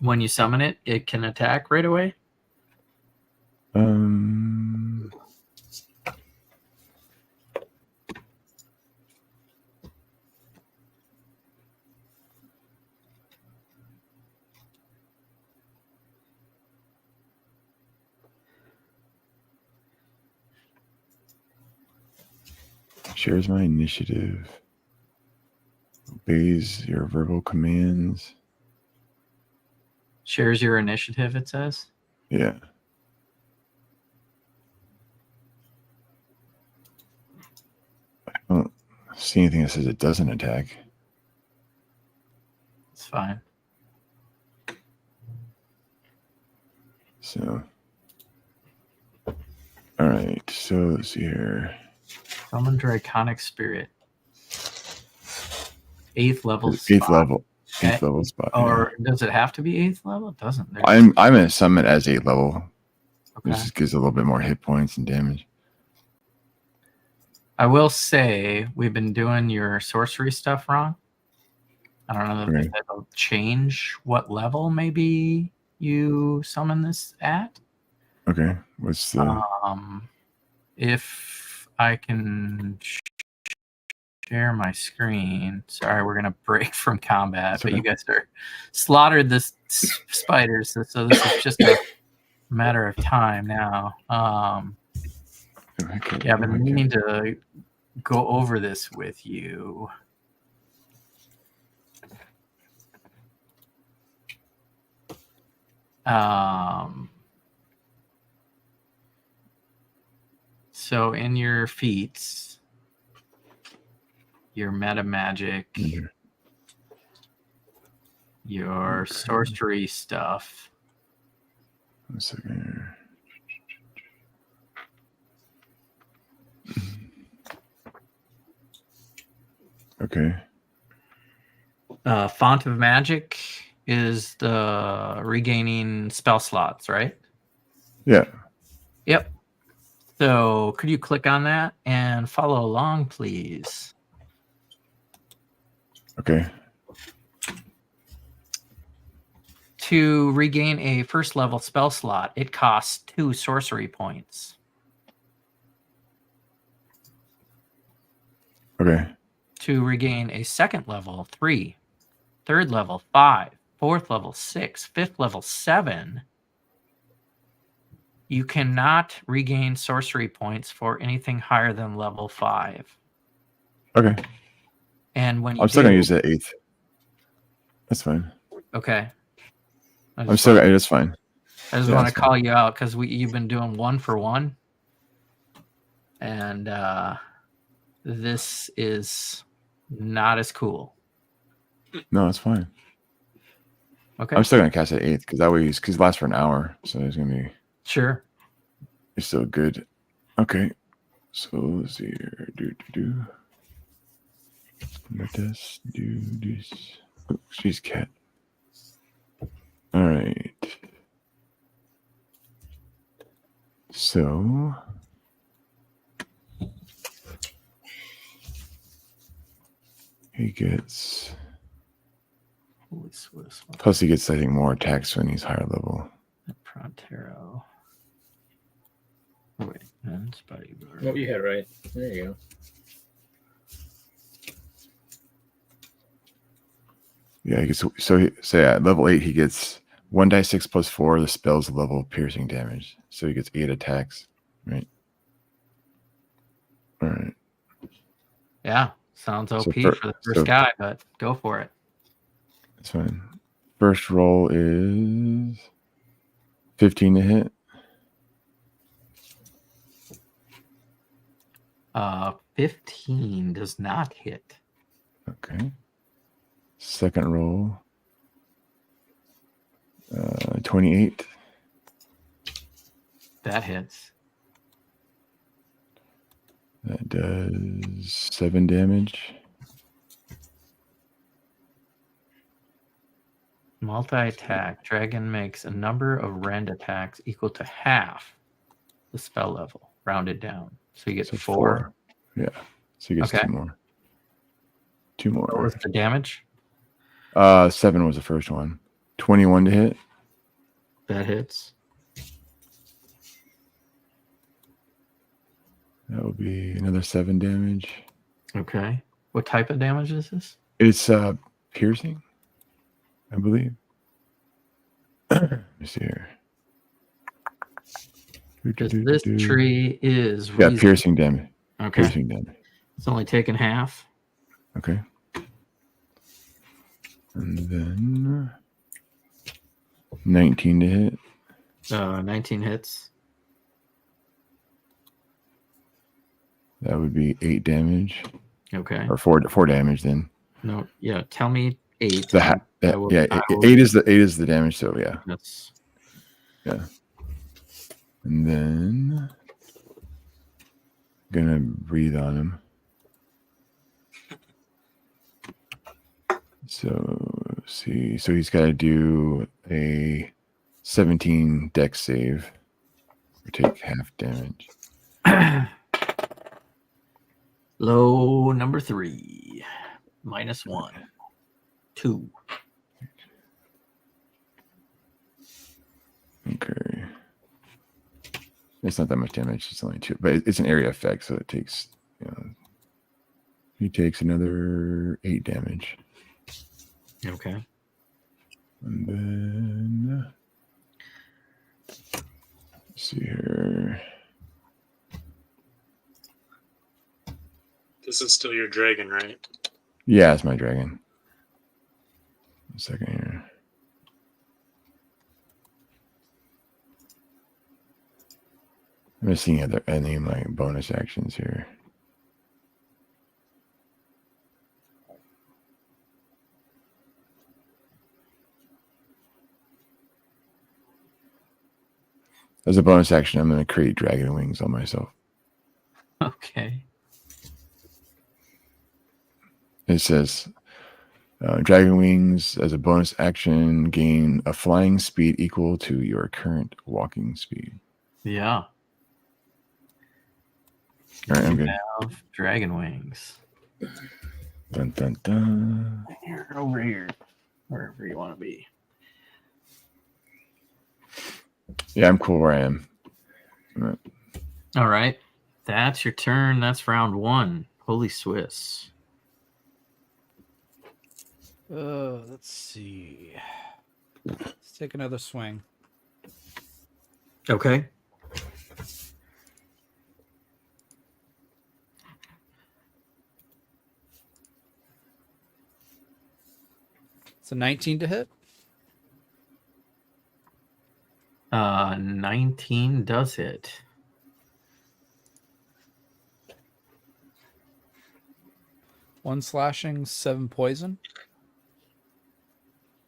When you summon it, it can attack right away. Shares my initiative. Obeys your verbal commands. Shares your initiative, it says. Yeah. I don't see anything that says it doesn't attack. It's fine. So, all right. So let's see here. Summon Draconic Spirit. 8th level. Eighth level. Okay. 8th level spot. Or does it have to be 8th level? It doesn't. There's- I'm gonna summon it as 8th level. okay. This just gives a little bit more hit points and damage. I will say we've been doing your sorcery stuff wrong. I don't know if that'll change what level maybe you summon this at. Okay. What's the If I can share my screen. Sorry, we're gonna break from combat, That's but okay. you guys are slaughtered this spiders, so this is just a matter of time now. Yeah, I've been meaning to go over this with you. So in your feats, your meta magic, your sorcery stuff. 1 second here. Okay. Font of Magic is the regaining spell slots, right? Yeah. Yep. So could you click on that and follow along, please? Okay. To regain a first level spell slot, it costs 2 sorcery points. Okay. To regain a second level, 3. Third level, 5. Fourth level, 6. Fifth level, 7. You cannot regain sorcery points for anything higher than level 5. Okay. And when you I'm still gonna use the 8th. That's fine. Okay. I'm still. That's fine. I just want to call you out because you've been doing 1 for 1, and this is not as cool. No, it's fine. Okay. I'm still gonna cast at 8th because that way because it lasts for an hour, so it's gonna be sure. It's still good. Okay. So let's see here. Let us do this. Oh, she's cat. All right. So he gets plus he gets I think more attacks when he's higher level. Prontero. Wait, and Spidey Bird. Oh, you had it right. There you go. Yeah, he gets so at level 8 he gets 1d6 plus 4 the spell's level piercing damage. So he gets 8 attacks, right? All right. Yeah, sounds OP So for the first guy, but go for it. That's fine. First roll is 15 to hit. 15 does not hit. Okay. Second roll, 28. That hits. That does 7 damage. Multi-attack. Dragon makes a number of rend attacks equal to half the spell level, rounded down. So you get So 4. Yeah. So he gets Okay. 2 more. 2 more. What was the damage? 7 was the first one. 21 to hit. That hits. That will be another 7 damage. Okay. What type of damage is this? It's piercing, I believe. Let me see here. Because this tree is Yeah, piercing damage. Okay. Piercing damage. It's only taken half. Okay. And then 19 to hit. 19 hits. That would be 8 damage. Okay. Or 4 damage then. No, yeah. Tell me 8. Yeah, I will- 8 is the damage, so yeah. That's Yeah. And then gonna breathe on him. So let's see. So he's gotta do a 17 dex save. Or take half damage. low number 3. -1. 2. Okay. It's not that much damage, it's only 2. But it's an area effect, so it takes he takes another 8 damage. Okay. And then let's see here. This is still your dragon, right? Yeah, it's my dragon. A second here. I'm just seeing any of my bonus actions here. As a bonus action, I'm going to create dragon wings on myself. Okay. It says, dragon wings, as a bonus action, gain a flying speed equal to your current walking speed. Yeah. All right, I'm You good. have dragon wings. Dun, dun, dun. Here, over here. Wherever you want to be. Yeah, I'm cool where I am. All right. All right. That's your turn. That's round 1. Holy Swiss. Let's see. Let's take another swing. Okay. It's a 19 to hit. 19 does hit. One slashing, 7 poison.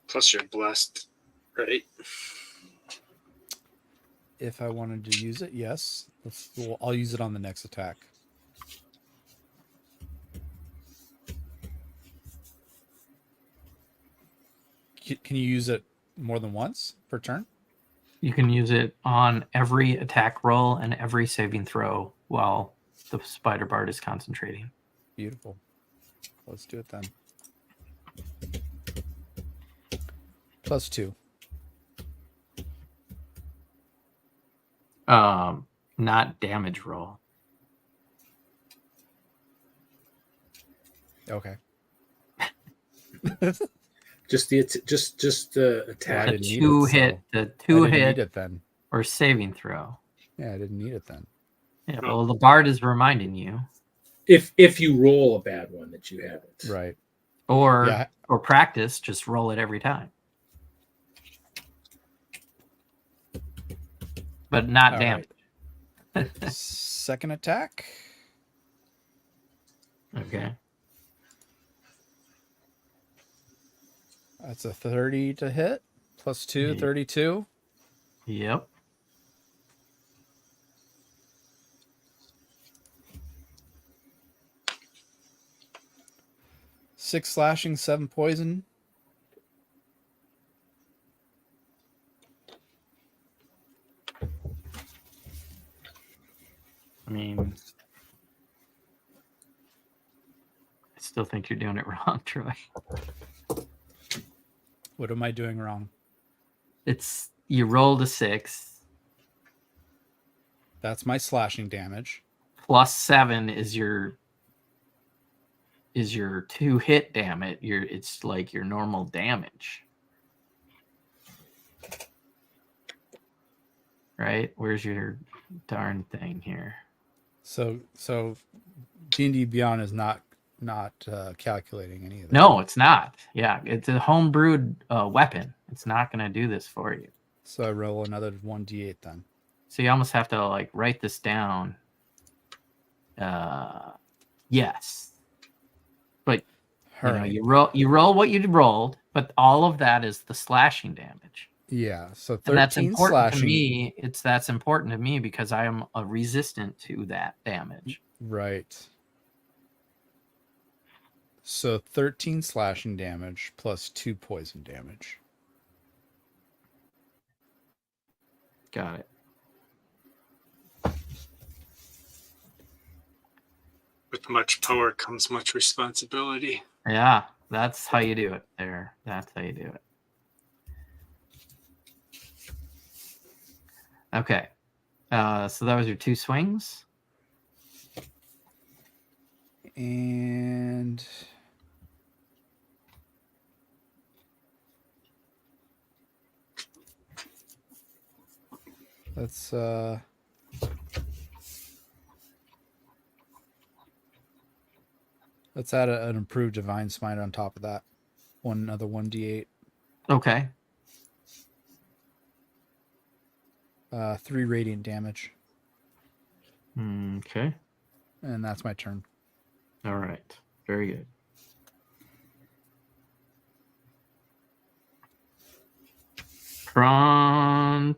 Plus you're blessed, right? If I wanted to use it, yes. I'll use it on the next attack. Can you use it more than once per turn? You can use it on every attack roll and every saving throw while the spider bard is concentrating. Beautiful. Let's do it then. +2. Not damage roll. Okay. Just the attack. I The didn't need two it, so hit, the I two didn't hit need it then. or saving throw. Yeah, I didn't need it then. Yeah, well, the bard is reminding you. If you roll a bad one that you haven't. Right. or practice, just roll it every time, but not All damage. right. Second attack. Okay. That's a 30 to hit. Plus 2, 32. Yep. Six slashing, 7 poison. I mean, I still think you're doing it wrong, Troy. What am I doing wrong? It's you rolled a 6. That's my slashing damage. Plus 7 is your 2 hit damage. It's like your normal damage. Right? Where's your darn thing here? So D&D Beyond is not calculating any of that. No, it's not. Yeah, it's a homebrewed weapon. It's not going to do this for you. So I roll another 1d8 then. So you almost have to like write this down. Yes. But you roll what you rolled, but all of that is the slashing damage. Yeah, so 13 and that's important slashing. to me. That's important to me because I am resistant to that damage. Right. So 13 slashing damage plus 2 poison damage. Got it. With much power comes much responsibility. Yeah, that's how you do it there. That's how you do it. Okay. So that was your 2 swings. And let's add an improved divine smite on top of that. Another 1d8. Okay. 3 radiant damage. Okay. And that's my turn. All right. Very good. Frontero.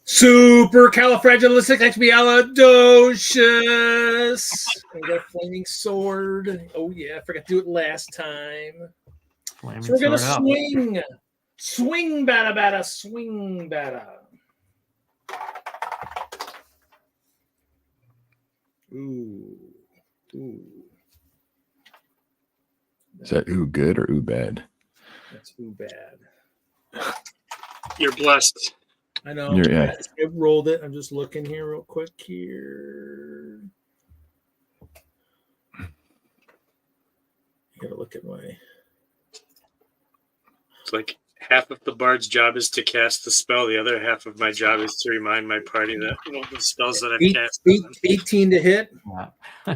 Supercalifragilisticexpialidocious. I got a flaming sword. Oh yeah, I forgot to do it last time. Flaming So we're gonna sword up. swing. Swing bada bada, swing bada. Ooh. Is that ooh good or ooh bad? That's ooh bad. You're blessed. I know. Yeah. I rolled it. I'm just looking here real quick here. I gotta look at my. It's like half of the bard's job is to cast the spell. The other half of my job is to remind my party that the spells that I've cast. 18 to hit. Yeah.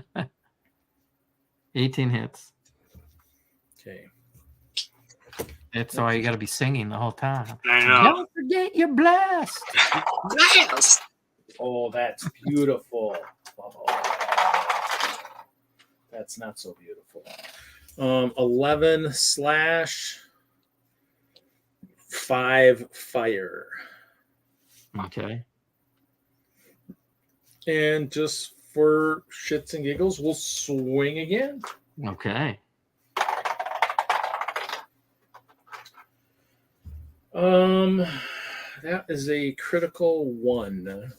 18 hits. Okay. That's why you got to be singing the whole time. I know. Don't forget you're blessed. Yes. Oh, that's beautiful. Oh, that's not so beautiful. 11 slash 5 fire. Okay. And just for shits and giggles, we'll swing again. Okay. That is a critical 1.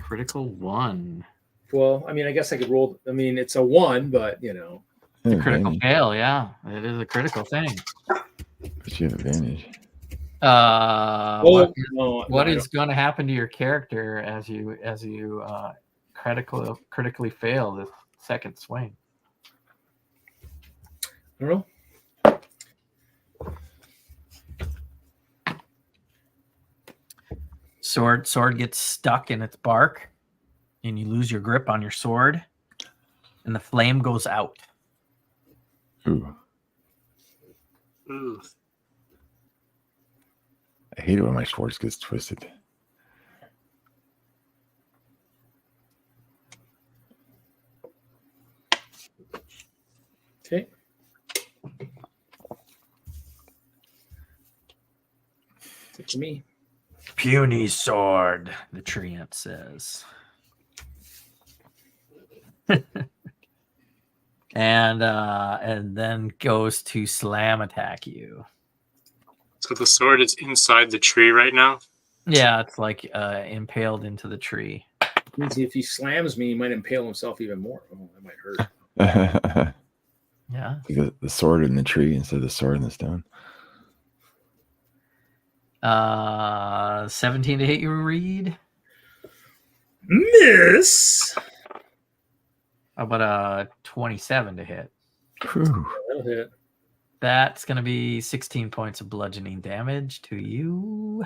Critical 1. Well, I mean, I guess I could roll. I mean, it's a 1, but It's a critical fail, yeah. It is a critical thing. But you have advantage. What is going to happen to your character as you critically fail the second swing? I don't know. Sword gets stuck in its bark, and you lose your grip on your sword. and the flame goes out. Ooh. Ooh. I hate it when my Schwartz gets twisted. Okay. It's me. Puny sword, the treant says. And then goes to slam attack you. So the sword is inside the tree right now. Yeah, it's like impaled into the tree. Means if he slams me, he might impale himself even more. Oh, that might hurt. Yeah. The sword in the tree instead of the sword in the stone. 17 to hit you, Reed. Miss. How about a 27 to hit? Whew. That'll hit. That's going to be 16 points of bludgeoning damage to you.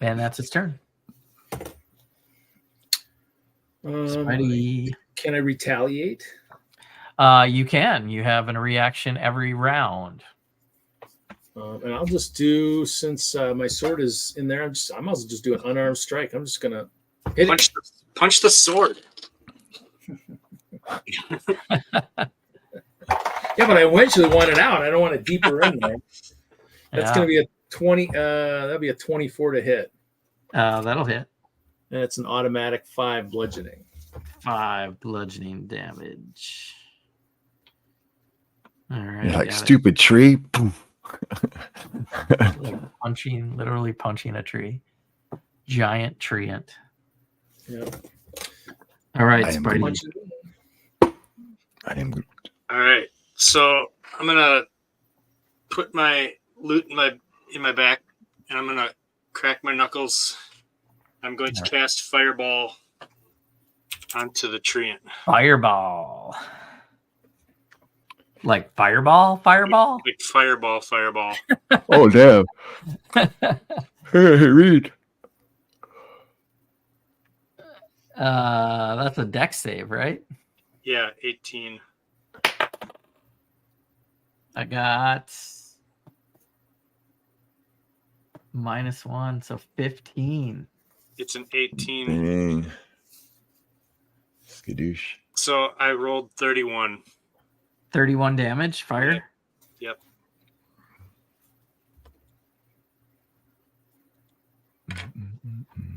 And that's its turn. Spidey. Can I retaliate? You can. You have a reaction every round. And I'll just do, since my sword is in there, I might as well just do an unarmed strike. I'm just gonna hit it. Punch the sword. Yeah, but I eventually want it out. I don't want it deeper in there. That's Yeah. gonna be a 20. That'll be a 24 to hit. That'll hit. And it's an automatic 5 bludgeoning. 5 bludgeoning damage. All right. You're like, stupid tree. Boom. Like literally punching a tree. Giant treant. Yeah. All right, I am Spidey. I am good. All right. So I'm gonna put my loot in my back, and I'm gonna crack my knuckles. I'm going to cast Fireball onto the treant. Fireball. Like fireball? Fireball? Like fireball. Oh, damn. Hey, read. That's a dex save, right? Yeah, 18. I got -1, so 15. It's an 18. Dang. Skadoosh. So I rolled 31. 31 damage, fire. Yep.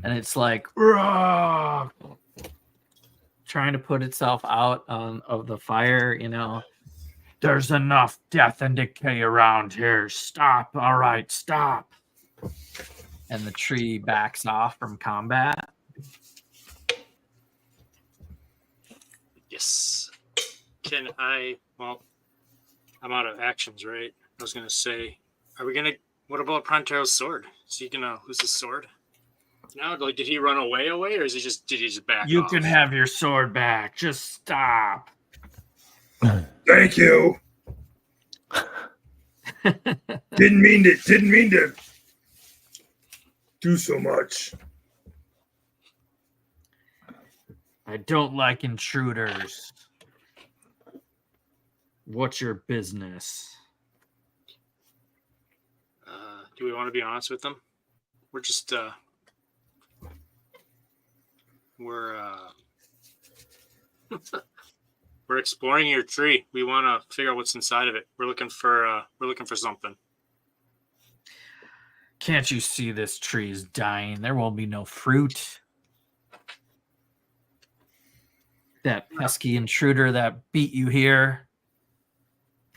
And it's like "Rah!" trying to put itself out of the fire, you know. There's enough death and decay around here. Stop. All right, stop. And the tree backs off from combat. Yes. Can I? Well, I'm out of actions, right? I was gonna say, what about Prontero's sword? Is he gonna lose his sword? No, like, did he run away, or did he just back You off? can have your sword back. Just stop. Thank you. Didn't mean to do so much. I don't like intruders. What's your business? Do we want to be honest with them? We're just we're exploring your tree. We want to figure out what's inside of it. We're looking for something. Can't you see this tree is dying? There will be no fruit. That pesky intruder that beat you here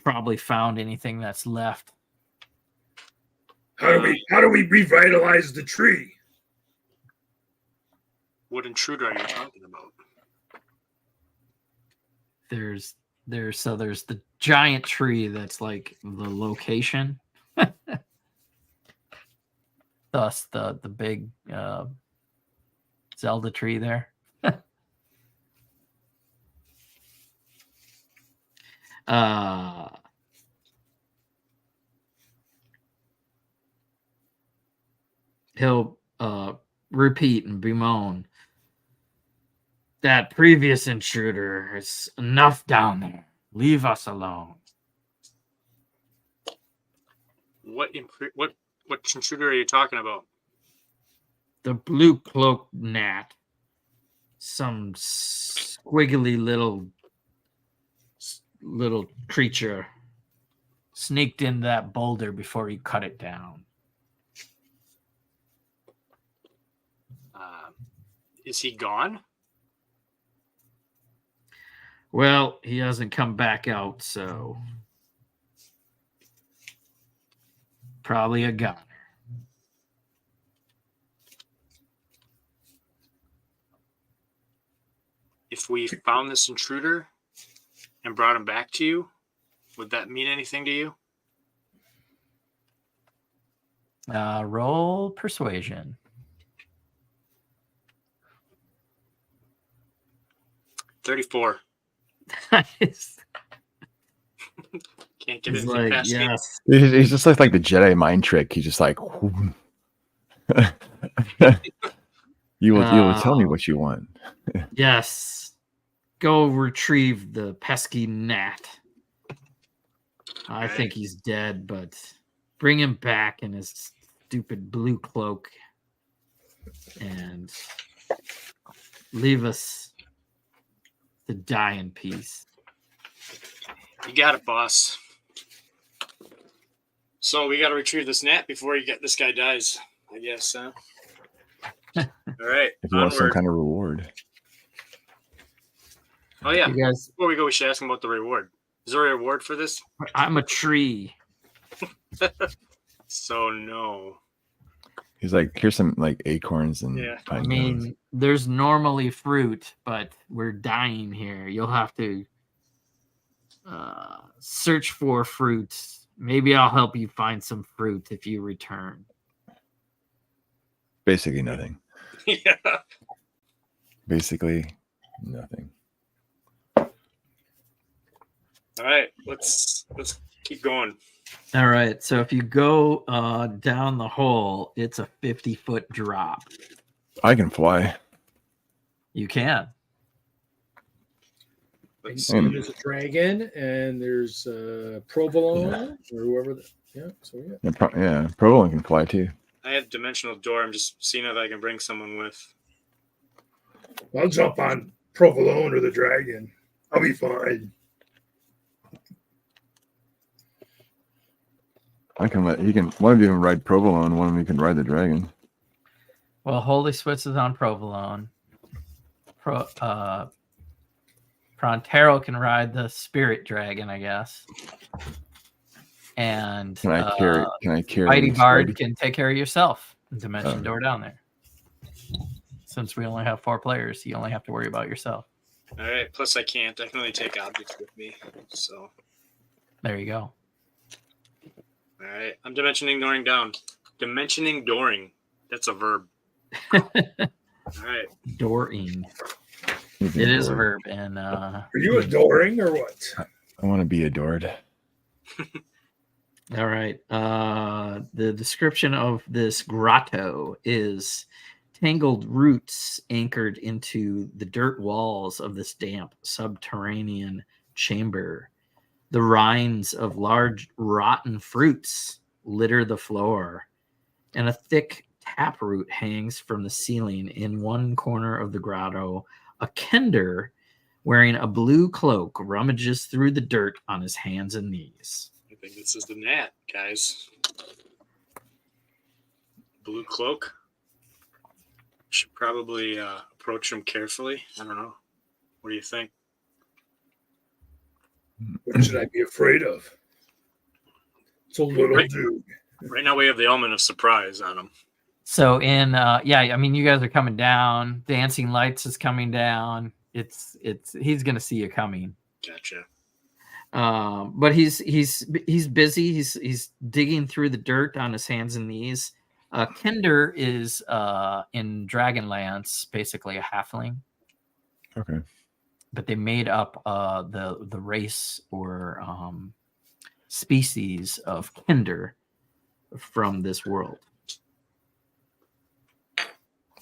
probably found anything that's left. How do we revitalize the tree? What intruder are you talking about? There's the giant tree that's like the location. Thus the big Zelda tree there. He'll repeat and bemoan. That previous intruder is enough down there. Leave us alone. What intruder are you talking about? The blue cloaked gnat. Some squiggly little creature sneaked in that boulder before he cut it down. Is he gone? Well, he hasn't come back out, so probably a goner. If we found this intruder and brought him back to you, would that mean anything to you? Roll persuasion. 34. Nice. Can't get He's anything like, past me. yes. He's just like the Jedi mind trick. He's just like, you will tell me what you want. Yes. Go retrieve the pesky gnat. I think he's dead, but bring him back in his stupid blue cloak and leave us to die in peace. You got it, boss. So we got to retrieve this gnat before this guy dies, I guess. Huh? All right. If you want some Onward. kind of reward. Oh yeah. You guys, Before we go, we should ask him about the reward. Is there a reward for this? I'm a tree. So no. He's like, here's some like acorns and Yeah. I pine cones. mean, there's normally fruit, but we're dying here. You'll have to search for fruits. Maybe I'll help you find some fruit if you return. Basically nothing. Yeah. Basically nothing. All right. Let's keep going. All right. So if you go down the hole, it's a 50-foot drop. I can fly. You can. Let's And see. there's a dragon, and there's provolone or whoever. So yeah. Provolone can fly too. I have dimensional door. I'm just seeing if I can bring someone with. I'll jump on provolone or the dragon. I'll be fine. I can let one of you can ride provolone, one of you can ride the dragon. Well, Holy Switz is on provolone. Prontero can ride the spirit dragon, I guess. And Can I carry? Mighty Bard Spidey? can take care of yourself. Dimension Oh. door down there. Since we only have 4 players, you only have to worry about yourself. All right. Plus, I can't. I can only take objects with me. So, There you go. all right. I'm dimensioning dooring down. Dimensioning dooring. That's a verb. All right. Dooring. You can It is a adore. verb. And Are you adoring or what? I want to be adored. All right. The description of this grotto is tangled roots anchored into the dirt walls of this damp subterranean chamber. The rinds of large rotten fruits litter the floor, and a thick taproot hangs from the ceiling. In one corner of the grotto, a kender wearing a blue cloak rummages through the dirt on his hands and knees. I think this is the gnat, guys. Blue cloak. Should probably approach him carefully. I don't know. What do you think? What should I be afraid of? It's a little Right. dude. Right now, we have the element of surprise on him. so I mean, you guys are coming down. Dancing Lights is coming down. He's gonna see you coming. Gotcha. But he's busy. He's digging through the dirt on his hands and knees. Kender is in Dragonlance, basically a halfling, Okay. but they made up the race or species of Kender from this world.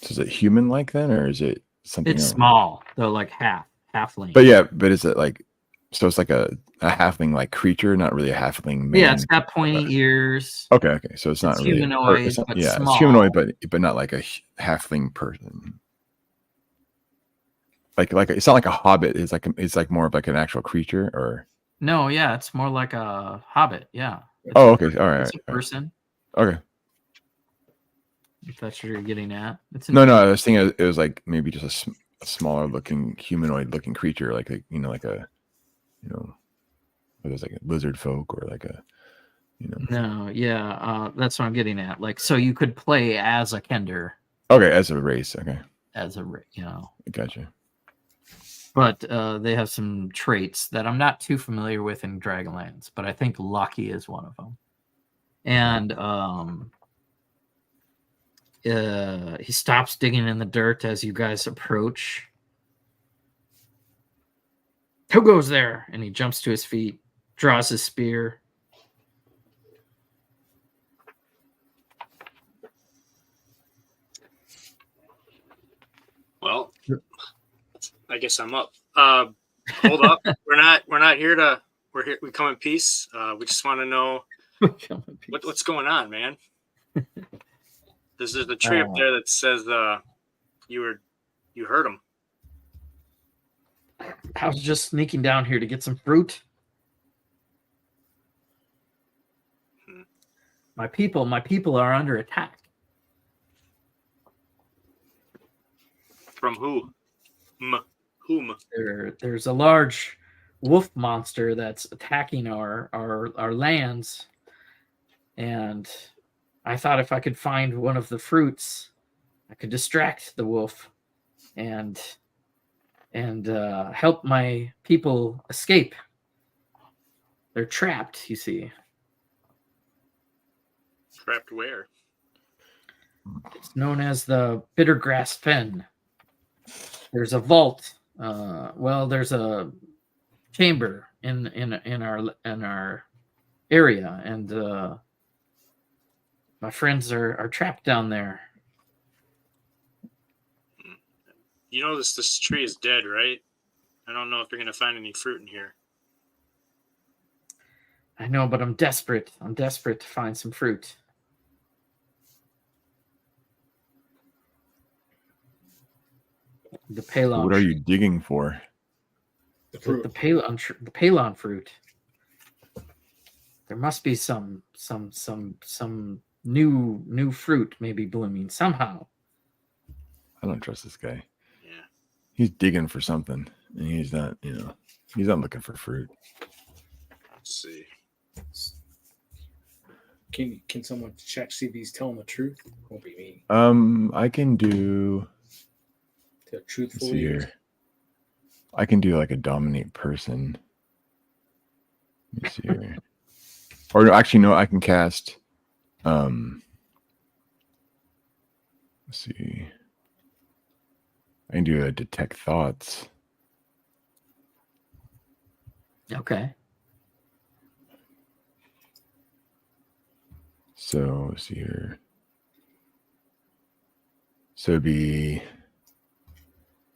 So is it human like then, or is it something It's else? small, though, like halfling. But yeah, but is it like, so it's like a halfling like creature, not really a halfling man? Yeah, it's got pointy ears. Okay. So it's not really humanoid, it's not, but yeah, small. it's humanoid, but not like a halfling person. Like it's not like a hobbit. It's like more of like an actual creature, or No, yeah, it's more like a hobbit. Yeah. oh, okay, all right, It's a person. okay. If that's what you're getting at. It's No, I was thinking it was like maybe just a smaller looking humanoid looking creature, like a, like a, whether it's like a lizard folk or like a, No, yeah, that's what I'm getting at. Like, so you could play as a Kender, Okay, as a race. Okay, as a gotcha. But they have some traits that I'm not too familiar with in Dragonlance, but I think Lucky is one of them. And he stops digging in the dirt as you guys approach. Who goes there? And he jumps to his feet, draws his spear. Well, I guess I'm up. Hold up. We're not here to. We're here. We come in peace. We just want to know what's going on, man. There's a tree up there that says you heard him. I was just sneaking down here to get some fruit. My people are under attack. From who? Whom? There's a large wolf monster that's attacking our lands, and I thought if I could find one of the fruits, I could distract the wolf and help my people escape. They're trapped, you see. Trapped where? It's known as the Bittergrass Fen. There's a vault. There's a chamber in our area, and my friends are trapped down there. You know this tree is dead, right? I don't know if you're gonna find any fruit in here. I know, but I'm desperate. I'm desperate to find some fruit. The Palon. What are you digging for? The fruit. The Palon fruit. There must be some new fruit maybe blooming somehow. I don't trust this guy. Yeah. He's digging for something, and he's not looking for fruit. Let's see. Can someone check see if he's telling the truth? Won't be me. I can do. To truthfully. Let's see here. I can do like a dominate person. Let me see here. Or actually, no, I can cast. Let's see. I can do a detect thoughts. Okay. So let's see here. So it'd be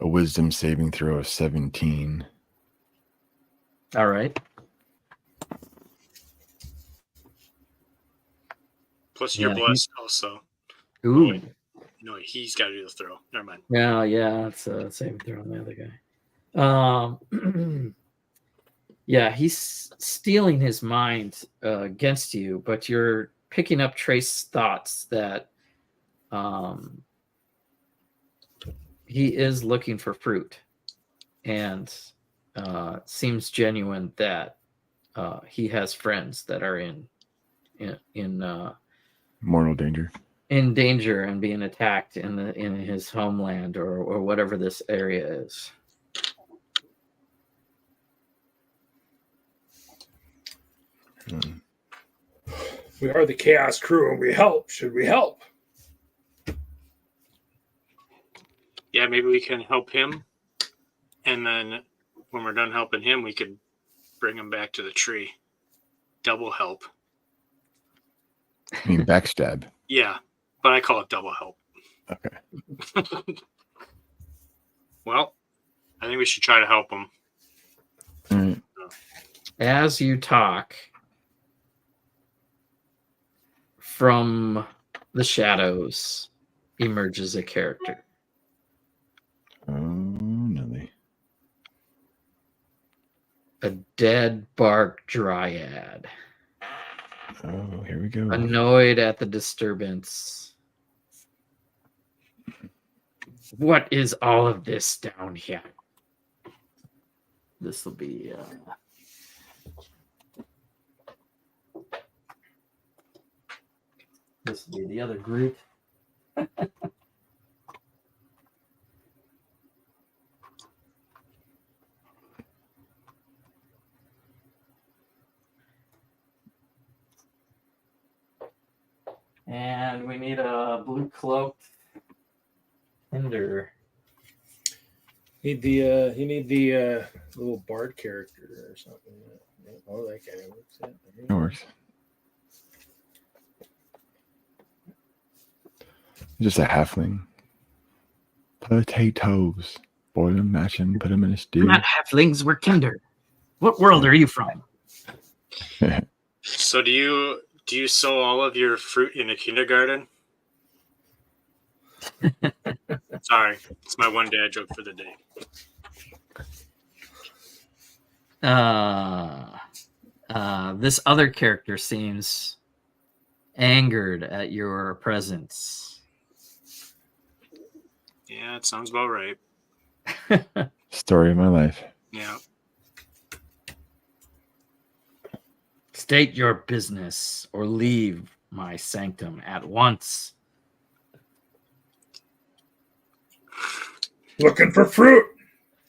a wisdom saving throw of 17. All right. Plus you're blessed also. Ooh. Oh, no, he's got to do the throw. Never mind. Yeah, it's a saving throw on the other guy. Yeah, he's stealing his mind against you, but you're picking up Trace's thoughts that he is looking for fruit, and seems genuine that he has friends that are in Mortal danger. In danger and being attacked in his homeland or whatever this area is. We are the Chaos Crew and we help. Should we help? Yeah, maybe we can help him. And then when we're done helping him, we could bring him back to the tree. Double help. I mean, backstab. Yeah, but I call it double help. Okay. Well, I think we should try to help him. All right. As you talk, from the shadows emerges a character. Oh, Nelly. A dead bark dryad. Oh, here we go. Annoyed at the disturbance. What is all of this down here? This will be the other group. And we need a blue cloaked hinder. You need the little bard character or something. Oh, that kind of works. It works. Just a halfling. Potatoes. Boil them, mash them, put them in a stew. We're not halflings, we're kinder. What world are you from? So do you sow all of your fruit in a kindergarten? Sorry, it's my one dad joke for the day. This other character seems angered at your presence. Yeah, it sounds about right. Story of my life. Yeah. State your business or leave my sanctum at once. Looking for fruit.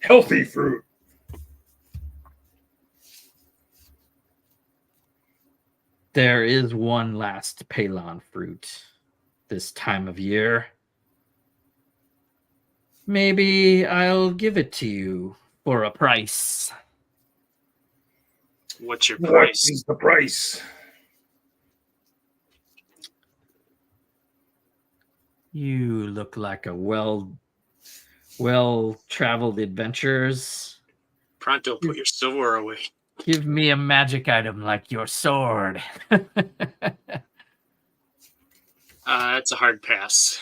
Healthy fruit. There is one last Palon fruit this time of year. Maybe I'll give it to you for a price. What's your What price? is the price? You look like a well-traveled adventurers. Pronto, put your silverware away. Give me a magic item like your sword. That's a hard pass.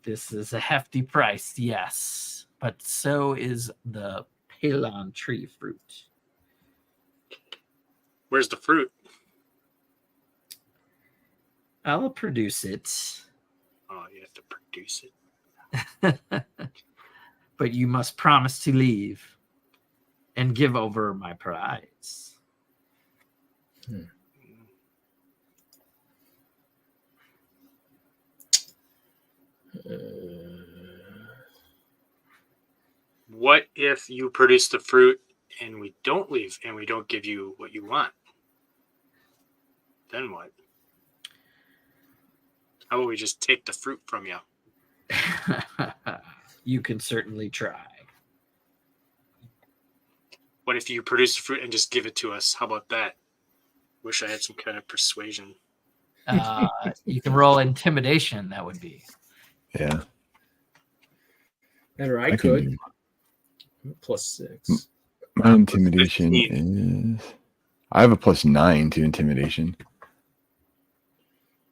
This is a hefty price, yes, but so is the Palon tree fruit. Where's the fruit? I'll produce it. Oh, you have to produce it. But you must promise to leave and give over my prize. What if you produce the fruit and we don't leave and we don't give you what you want? Then what? How about we just take the fruit from you? You can certainly try. What if you produce the fruit and just give it to us? How about that? Wish I had some kind of persuasion. You can roll intimidation, that would be. Yeah. Or I can could. do- +6. My intimidation is. I have a +9 to intimidation.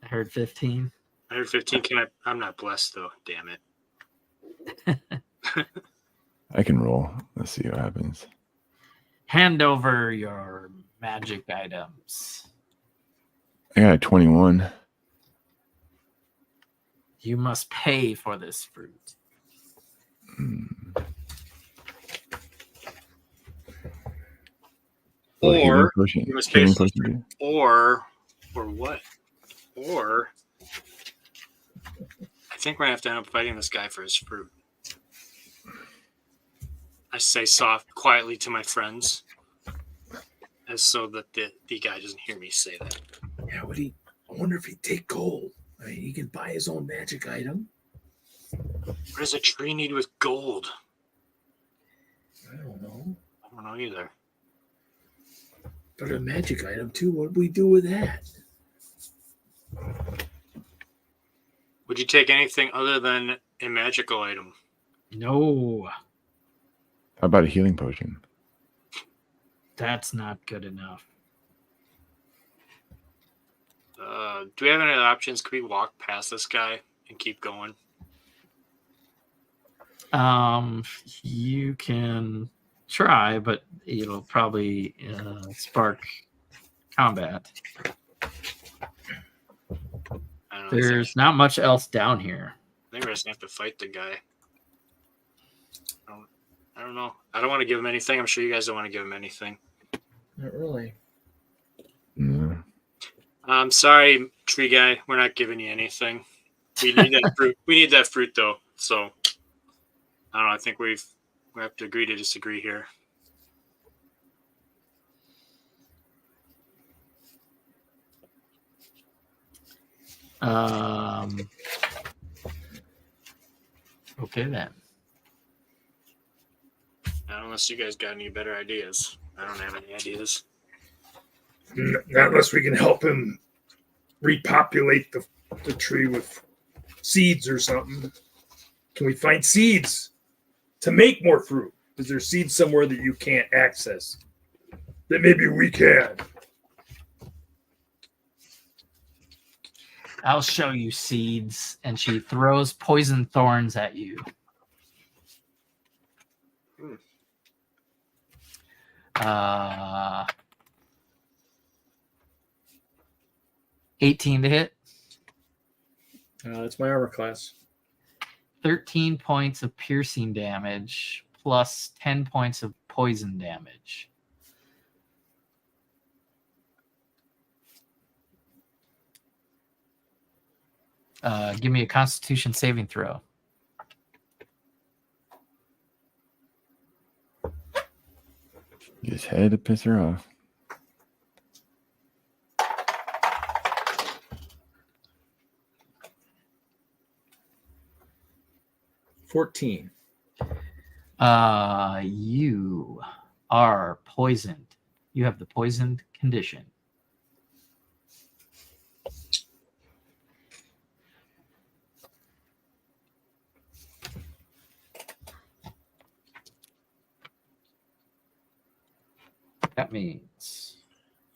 I heard 15. I heard 15. I'm not blessed though. Damn it. I can roll. Let's see what happens. Hand over your magic items. I got a 21. You must pay for this fruit. Will healing Or potion- you must pay healing for the potion do? Or what? Or I think we're gonna have to end up fighting this guy for his fruit. I say soft, quietly to my friends, as so that the guy doesn't hear me say that. Yeah, I wonder if he'd take gold. I mean, he can buy his own magic item. What does a tree need with gold? I don't know. I don't know either. But a magic item too. What do we do with that? Would you take anything other than a magical item? No, How about a healing potion? that's not good enough. Do we have any other options? Could we walk past this guy and keep going? You can try, but it'll probably spark combat. I don't know. There's not much else down here. I think we're just gonna have to fight the guy. I don't know. I don't want to give him anything. I'm sure you guys don't want to give him anything. Not really. No. I'm sorry, tree guy. We're not giving you anything. We need that fruit. We need that fruit though. So I don't know. I think we have to agree to disagree here. Okay then. Unless you guys got any better ideas. I don't have any ideas. Not unless we can help him repopulate the tree with seeds or something. Can we find seeds to make more fruit? Is there seeds somewhere that you can't access? That maybe we can. I'll show you seeds. And she throws poison thorns at you. 18 to hit. That's my armor class. 13 points of piercing damage plus 10 points of poison damage. Give me a Constitution saving throw. Just had to piss her off. $14. You are poisoned. You have the poisoned condition. That means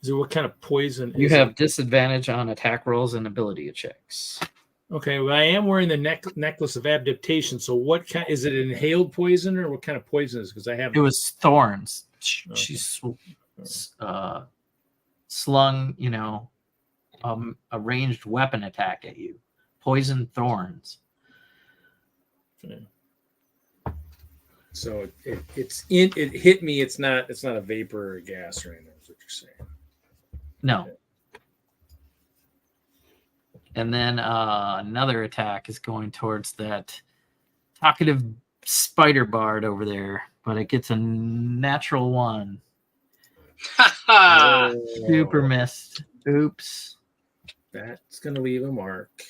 So what kind of poison you is have it? disadvantage on attack rolls and ability checks. Okay, well, I am wearing the necklace of adaptation. So what kind is it? Inhaled poison or what kind of poison is it? Because I have It was thorns. Okay. She slung, a ranged weapon attack at you. Poison thorns. So it hit me. It's not a vapor or a gas or anything. Is what you're saying? No. And then another attack is going towards that talkative spider bard over there, but it gets a natural 1. Super missed. Oops. That's gonna leave a mark.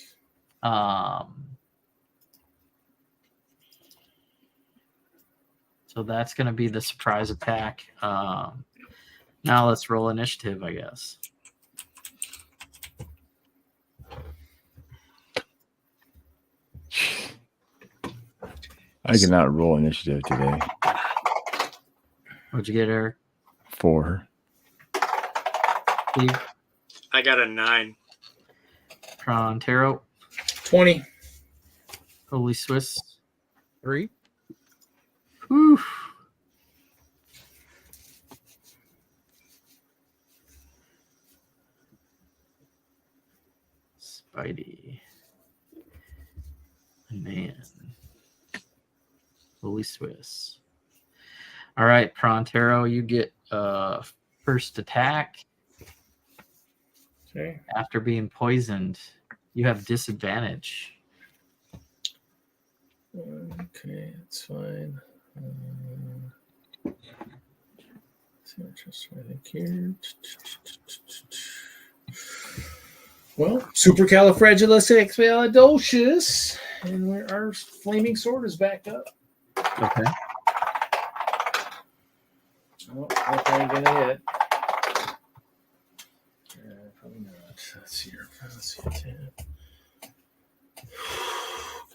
So that's going to be the surprise attack. Now let's roll initiative, I guess. I cannot roll initiative today. What'd you get, Eric? 4. Steve? I got a 9. Prontero? 20. Holy Swiss? 3. Whew. Spidey. Man. Holy Swiss. All right, Prontero, you get first attack. Okay. After being poisoned, you have disadvantage. Okay, that's fine. Just I think here. Well, supercalifragilisticexpialidocious, and our flaming sword is back up. Okay. Oh, that ain't gonna hit. Probably not. Let's see here. Let's see. 10.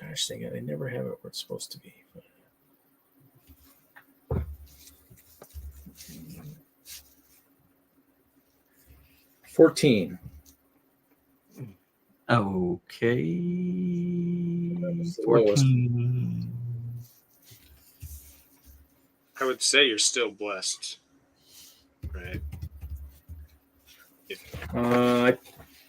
Gosh, they never have it where it's supposed to be. 14. Okay. That was the lowest. 14. I would say you're still blessed, right? I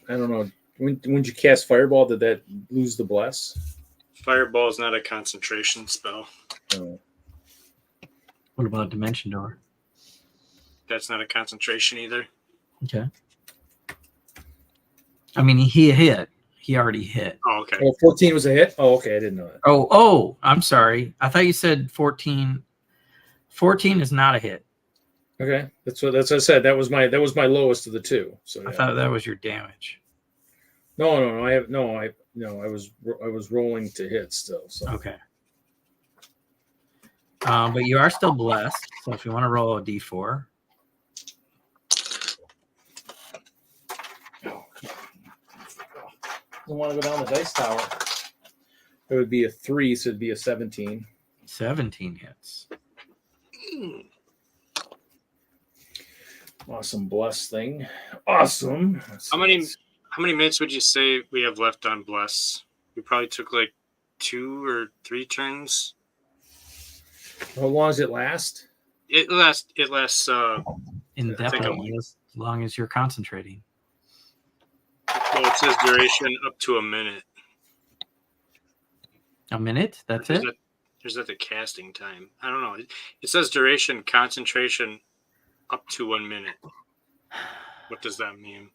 don't know. When you cast Fireball, did that lose the bless? Fireball is not a concentration spell. No. What about Dimension Door? That's not a concentration either. Okay. I mean, he hit. He already hit. Oh, okay. Oh, 14 was a hit? Oh, okay. I didn't know that. Oh, I'm sorry. I thought you said 14. 14 is not a hit. Okay. That's what I said. That was my lowest of the two. So I thought that was your damage. No. I was rolling to hit still. So Okay. But you are still blessed. So if you want to roll a d4. I want to go down the dice tower. It would be a 3, so it'd be a 17. 17 hits. Awesome bless thing. Awesome. How many minutes would you say we have left on bless? We probably took like 2 or 3 turns. How long does it last? It lasts Indefinitely, as long as you're concentrating. well, it says duration up to a minute. A minute? That's it? Or is that the casting time? I don't know. It says duration, concentration up to 1 minute. What does that mean?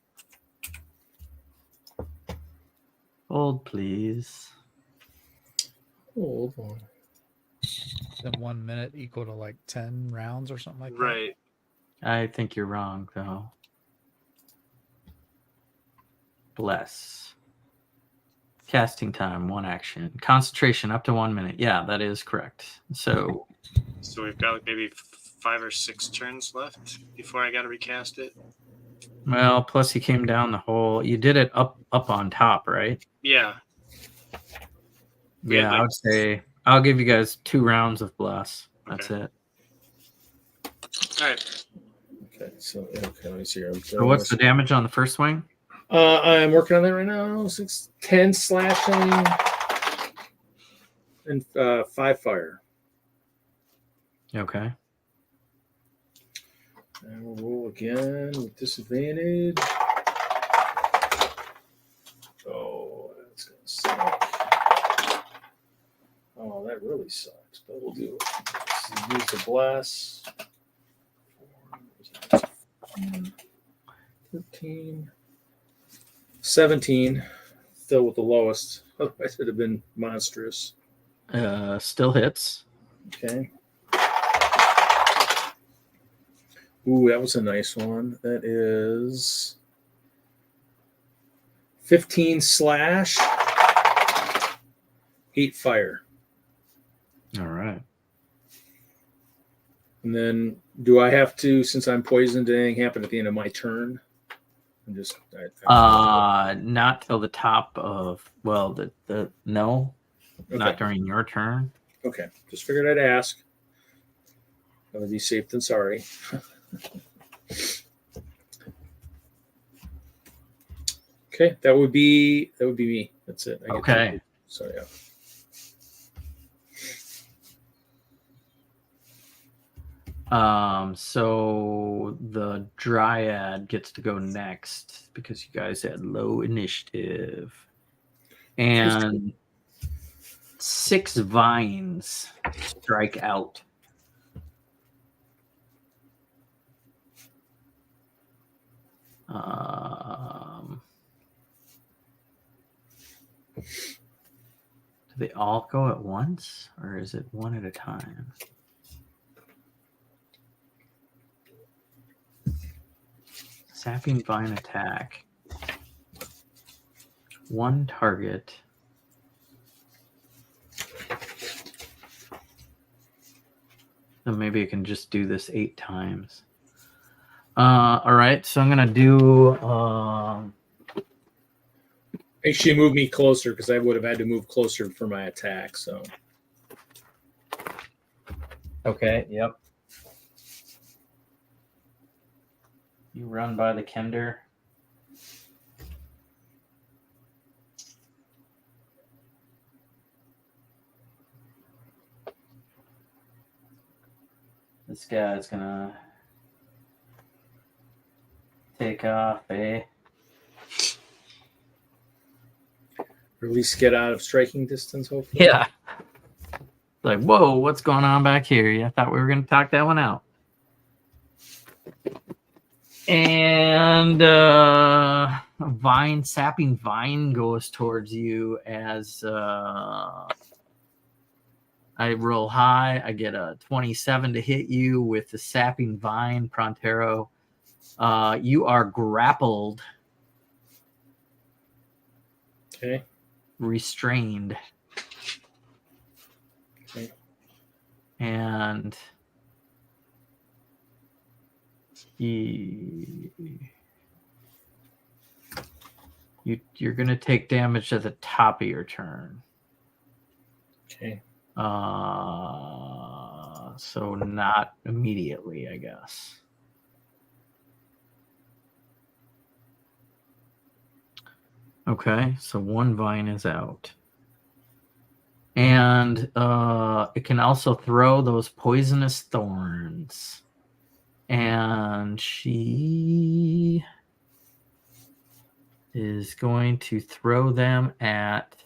Hold, please. Hold on. Then 1 minute equal to like 10 rounds or something like that. Right. I think you're wrong, though. Bless. Casting time, 1 action. Concentration up to 1 minute. Yeah, that is correct. So we've got maybe 5 or 6 turns left before I got to recast it. well, plus you came down the hole. You did it up on top, right? Yeah. Yeah, I would say I'll give you guys 2 rounds of bless. That's Okay. it. All right. Okay, so let me see here. So what's the damage on the first swing? I'm working on that right now. 10 slashing and 5 fire. Okay. And we'll roll again with disadvantage. Oh, that's gonna suck. Oh, that really sucks. But we'll do it. Use the bless. 13. 17. Still with the lowest. Otherwise, it would have been monstrous. Still hits. Okay. Ooh, that was a nice one. That is 15 slash, 8 fire. All right. And then do I have to, since I'm poisoned, did anything happen at the end of my turn? I'm just Not till the top of the no, okay. not during your turn. Okay. Just figured I'd ask. That would be safe than sorry. Okay, that would be me. That's it. Okay. So yeah. So the Dryad gets to go next because you guys had low initiative. And 6 vines strike out. Do they all go at once, or is it one at a time? Sapping vine attack. 1 target. So maybe I can just do this 8 times. All right, so I'm gonna do She moved me closer because I would have had to move closer for my attack. So Okay, yep. You run by the Kender. This guy's gonna take off, eh? or at least get out of striking distance. Hopefully. Yeah. Like, whoa, what's going on back here? Yeah, I thought we were gonna talk that one out. And sapping vine goes towards you as I roll high. I get a 27 to hit you with the sapping vine, Prontero. You are grappled. Okay. Restrained. Okay. And you're going to take damage at the top of your turn. Okay. So not immediately, I guess. Okay, so one vine is out. And it can also throw those poisonous thorns. And she is going to throw them at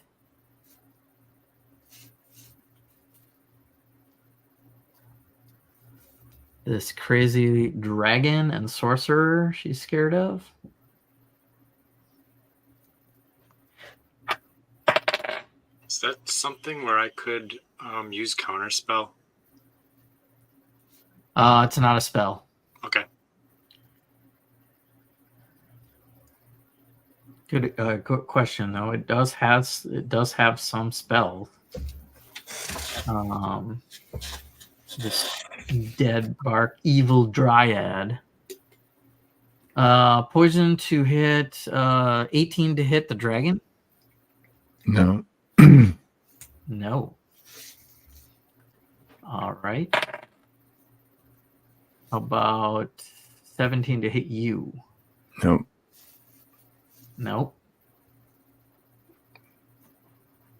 this crazy dragon and sorcerer she's scared of. Is that something where I could use counterspell? It's not a spell. Okay. Good question though. It does have some spells. This dead bark evil dryad. Poison to hit 18 to hit the dragon? No. No. All right. How about 17 to hit you? Nope. Nope.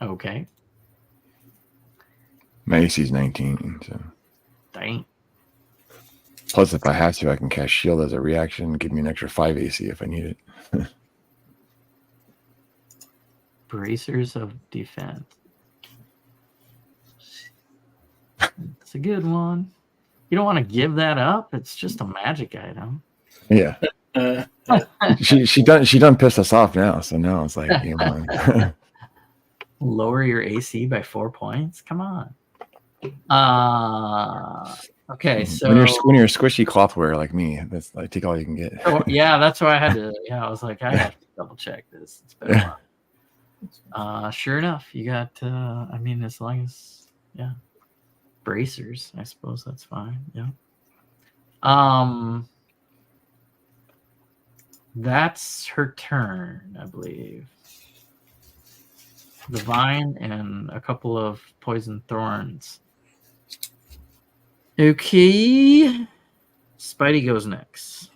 Okay. My AC is 19, so. Dang. Plus, if I have to, I can cast shield as a reaction, give me an extra 5 AC if I need it. Bracers of defense. It's a good one. You don't want to give that up. It's just a magic item. Yeah. She done pissed us off now, so now it's like, you know. Lower your AC by 4 points. Come on. Okay, so when you're squishy clothware like me, that's like take all you can get. Oh, yeah, that's why I had to. Yeah, I was like, I have to double check this. It's been a while. Sure enough, you got. I mean, as long as bracers, I suppose that's fine. Yeah. That's her turn, I believe. The vine and a couple of poison thorns. Okay. Spidey goes next.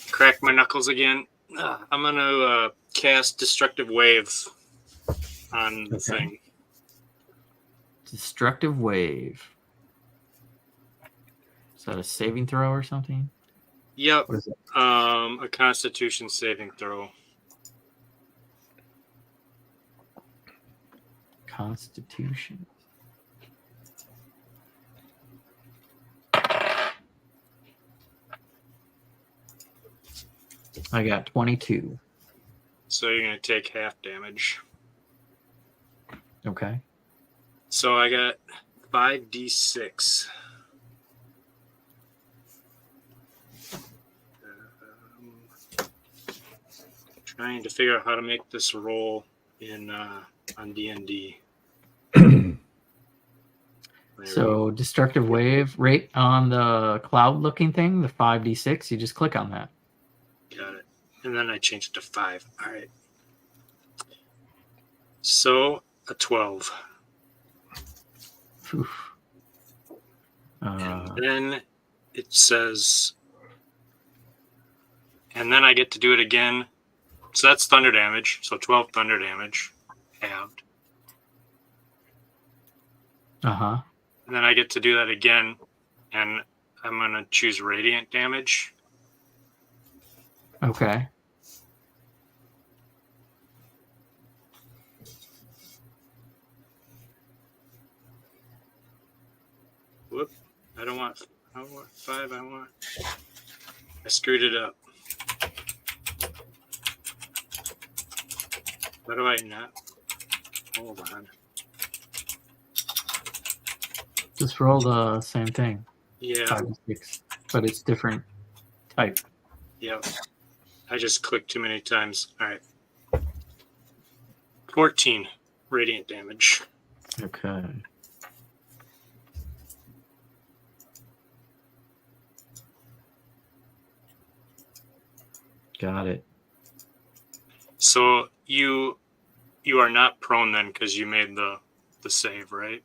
Crack my knuckles again. I'm going to cast Destructive Wave on the thing. Destructive Wave. Is that a saving throw or something? Yep. What is it? A Constitution saving throw. Constitution. I got 22. So you're going to take half damage. Okay. So I got 5d6. Trying to figure out how to make this roll in on D&D. So Destructive Wave, right on the cloud looking thing, the 5d6, you just click on that. and then I changed it to 5. All right. So a 12. Oof. And then it says, and then I get to do it again. So that's thunder damage. So 12 thunder damage halved. Uh-huh. And then I get to do that again. And I'm going to choose radiant damage. Okay. Whoop. I don't want 5. I screwed it up. Why do I not? Hold on. Just roll the same thing. Yeah. 5 and 6, but it's different type. Yep. I just clicked too many times. All right. 14 radiant damage. Okay. Got it. So you are not prone then because you made the save, right?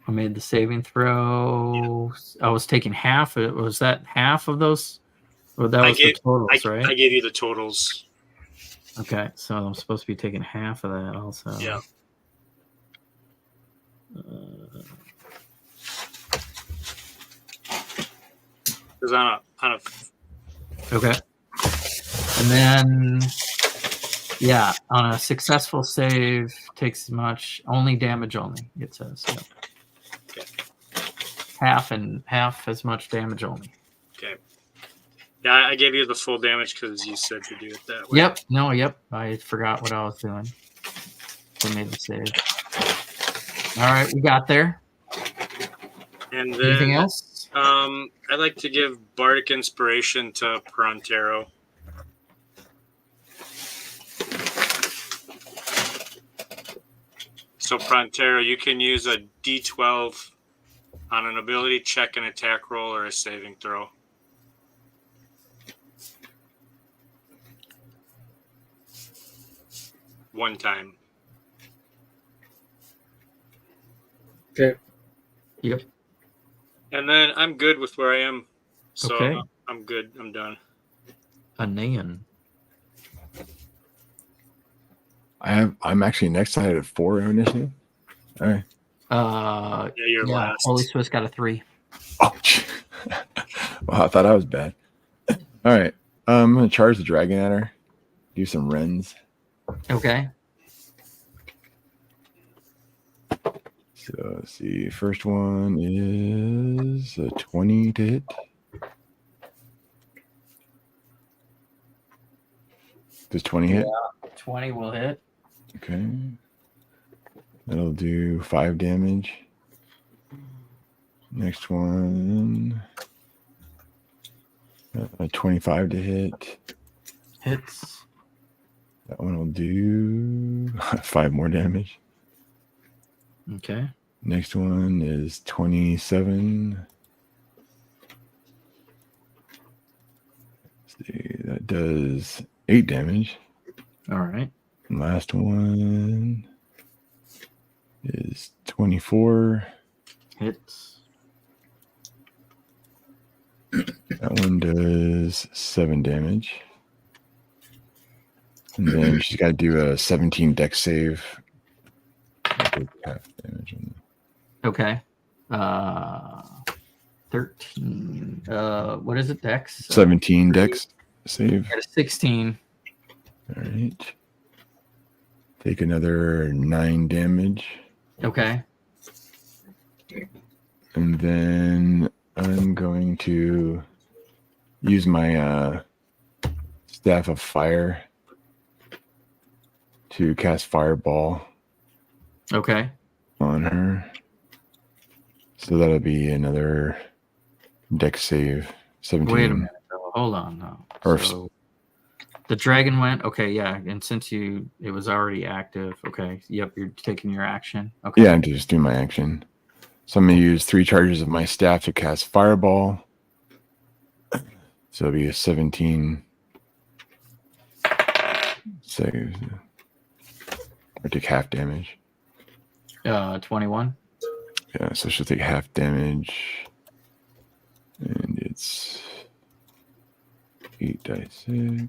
I made the saving throw. I was taking half. Was that half of those? Or that was the totals, right? I gave you the totals. Okay, so I'm supposed to be taking half of that also. Yeah. Because on a Okay. And then, yeah, on a successful save, takes as much, only damage only, it says. Yep. Okay. Half as much damage only. Okay. Yeah, I gave you the full damage because you said to do it that way. Yep. No, yep. I forgot what I was doing. I made the save. All right, we got there. And then Anything else? I'd like to give Bardic Inspiration to Prontero. So Prontero, you can use a D12 on an ability check, an attack roll, or a saving throw. One time. Okay. Yep. And then I'm good with where I am. So Okay. I'm good. I'm done. Anayan. I'm actually next. I had a 4 initiative. All right. Yeah, you're last. Holy Swiss got a 3. Oh, wow, I thought I was bad. All right. I'm gonna charge the dragon at her. Do some rends. Okay. So let's see. First one is a 20 to hit. Does 20 hit? 20 will hit. Okay. That'll do 5 damage. Next one. A 25 to hit. Hits. That one will do 5 more damage. Okay. Next one is 27. Let's see, that does 8 damage. All right. And last one is 24. Hits. That one does 7 damage. And then she's got to do a 17 dex save. Half damage on Okay. 13. What is it, Dex? 17 dex save. Got a 16. All right. Take another 9 damage. Okay. And then I'm going to use my Staff of Fire to cast Fireball Okay. on her. So that'll be another dex save. 17. Wait a minute. Though. Hold on. No. Or So the dragon went. Okay. Yeah. And since it was already active. Okay. Yep. You're taking your action. Okay. Yeah, I'm just doing my action. So I'm going to use 3 charges of my staff to cast Fireball. So it'll be a 17 say or take half damage. 21. Yeah, so she'll take half damage. And it's 8d6.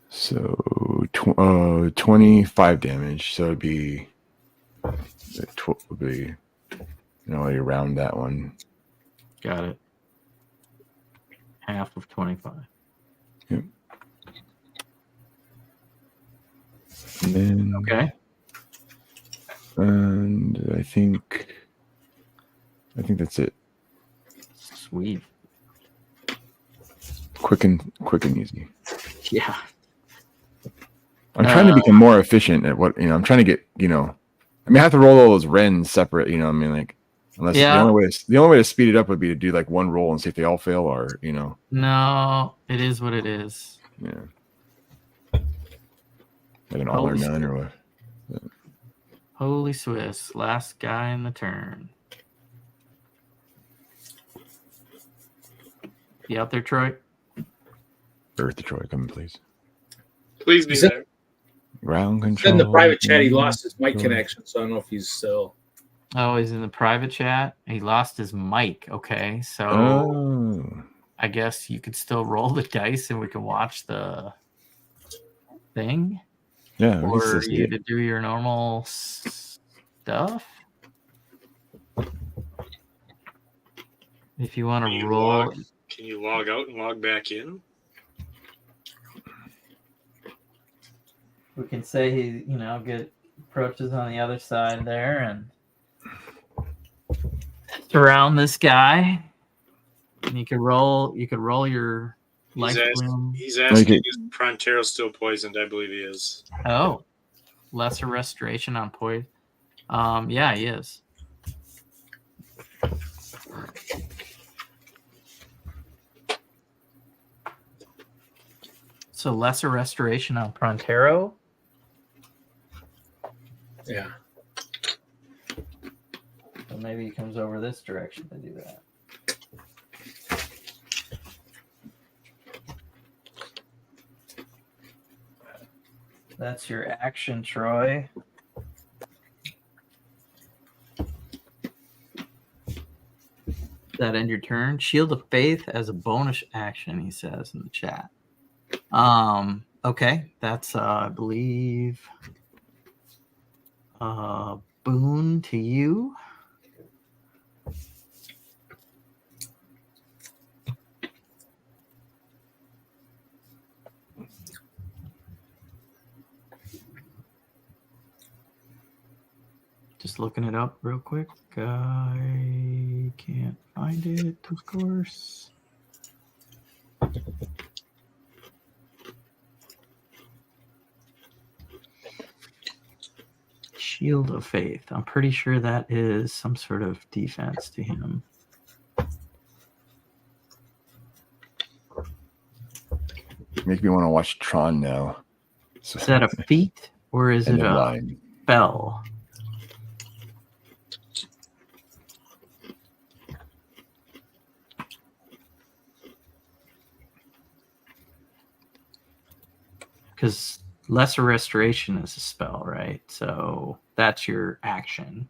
So 25 damage. So it'd be around that one. Got it. Half of 25. Yep. And then Okay. And I think that's it. Sweet. Quick and easy. Yeah. I'm trying to become more efficient at what I'm trying to get. I have to roll all those Rens separate. Unless the only way to speed it up would be to do like one roll and see if they all fail, or No, it is what it is. Yeah. Like an all or none or what. Holy Swiss, last guy in the turn. You out there, Troy? Earth, Troy, come in, please. Please be there. Ground control. Said in the private chat he lost his mic connection, so I don't know if he's still. Oh, he's in the private chat. He lost his mic. Okay, so I guess you could still roll the dice and we can watch the thing. Yeah, or you to do your normal stuff. If you want to roll, can you log out and log back in? We can say he, get approaches on the other side there and surround this guy. And you could roll your life bloom. He's asking, is Prontero still poisoned? I believe he is. Oh, lesser restoration on poison. Yeah, he is. So lesser restoration on Prontero. Yeah. So maybe he comes over this direction to do that. That's your action, Troy. That end your turn. Shield of Faith as a bonus action, he says in the chat. Okay, that's I believe boon to you. Just looking it up real quick. I can't find it, of course. Shield of Faith. I'm pretty sure that is some sort of defense to him. Make me want to watch Tron now. So, is that a feat or is it a spell? Because lesser restoration is a spell, right? So that's your action.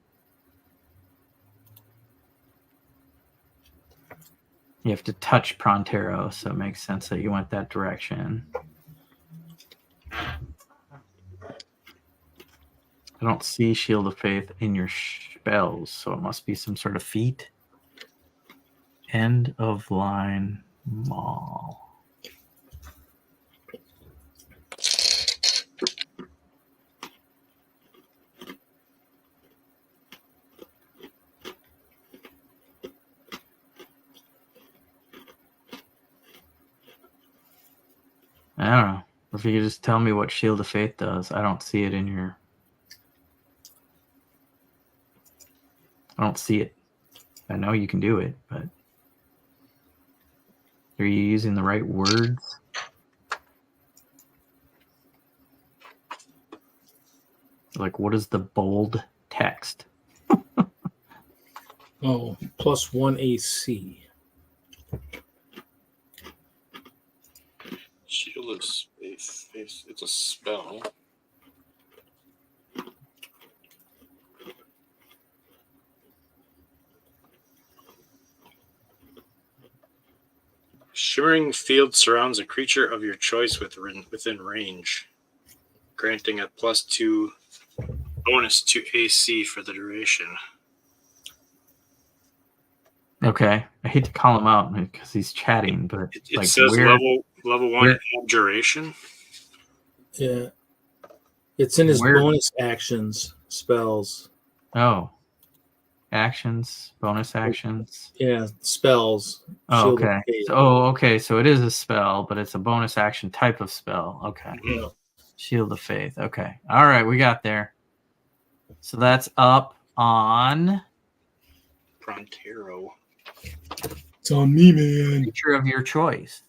You have to touch Prontero, so it makes sense that you went that direction. I don't see Shield of Faith in your spells, so it must be some sort of feat. End of line maul. I don't know. If you could just tell me what Shield of Faith does. I don't see it in your... I don't see it. I know you can do it, but... Are you using the right words? Like, what is the bold text? Oh, +1 AC. Shieldless face. It's a spell. Shimmering field surrounds a creature of your choice within range, granting a +2 bonus to AC for the duration. Okay, I hate to call him out because he's chatting, but It says level 1 duration. Yeah. It's in his Where- bonus actions spells. Oh, actions, bonus actions. Yeah, spells. Oh, Shield of okay. Faith. Okay. So it is a spell, but it's a bonus action type of spell. Okay. Yeah. Shield of Faith. Okay. All right, we got there. So that's up on Prontero. It's on me, man. creature of your choice.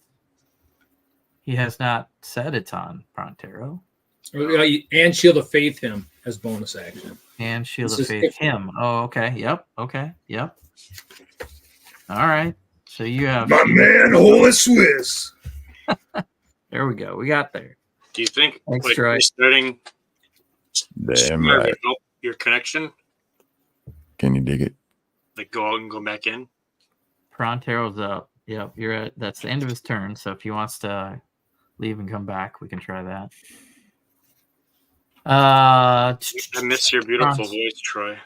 He has not said it's on Prontero. And Shield of Faith him as bonus action. And Shield This of is Faith different. him. Oh, okay. Yep. Okay. Yep. All right. So you have My man, Holy Swiss. There we go. We got there. Do you think Thanks, like Troy. restarting Damn would right. help your connection? Can you dig it? Like go out and go back in? Prontero's up. Yep. You're at. That's the end of his turn. So if he wants to leave and come back, we can try that. I miss your beautiful Pront- voice, Troy.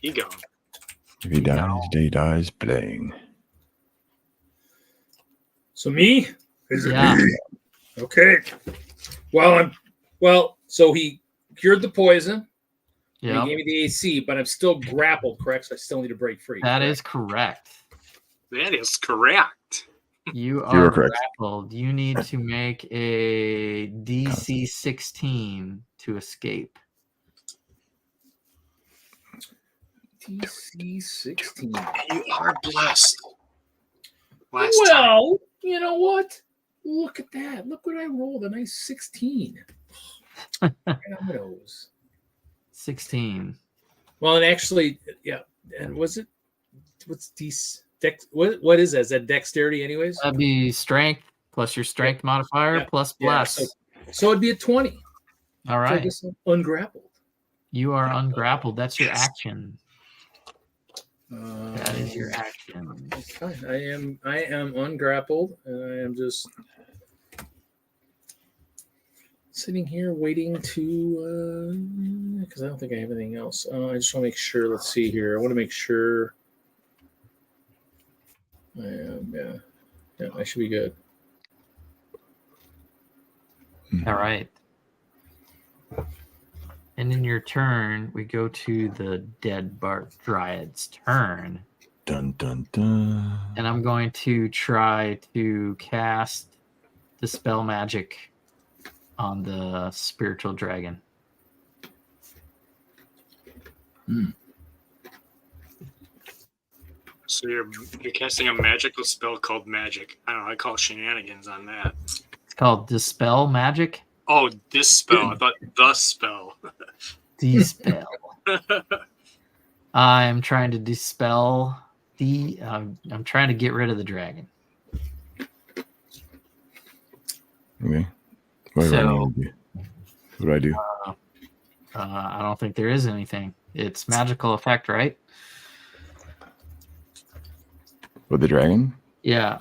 He gone. If he dies, he dies playing. So me? Is it Yeah. me? Okay. So he cured the poison. and Yep. He gave me the AC, but I'm still grappled, correct? So I still need to break free. That correct? is correct. That is correct. You You are are correct. grappled. You need to make a DC 16 to escape. DC 16. You are blessed. Last time. Well, you know what? Look at that. Look what I rolled. A nice 16. Right on the nose. 16. Well, and actually, yeah. And what's what is that? Is that dexterity anyways? That'd be strength plus your strength modifier Yeah. plus Yeah, bless. so it'd be a 20. All So I right. guess I'm ungrappled. You are ungrappled. That's your Yes. action. That is your action. It's fine. I am ungrappled, and I am just sitting here waiting to because I don't think I have anything else. I just want to make sure. Let's see here. I want to make sure. I am. Yeah. I should be good. All right. And in your turn, we go to the dead Bart Dryad's turn. Dun dun dun. And I'm going to try to cast Dispel Magic on the spiritual dragon. So you're casting a magical spell called magic. I don't know. I call shenanigans on that. It's called Dispel Magic. Oh, this spell. I thought the spell. Dispel. I'm trying to dispel I'm trying to get rid of the dragon. Okay. What do I So- need to do? What do I do? I don't think there is anything. It's magical effect, right? With the dragon? Yeah.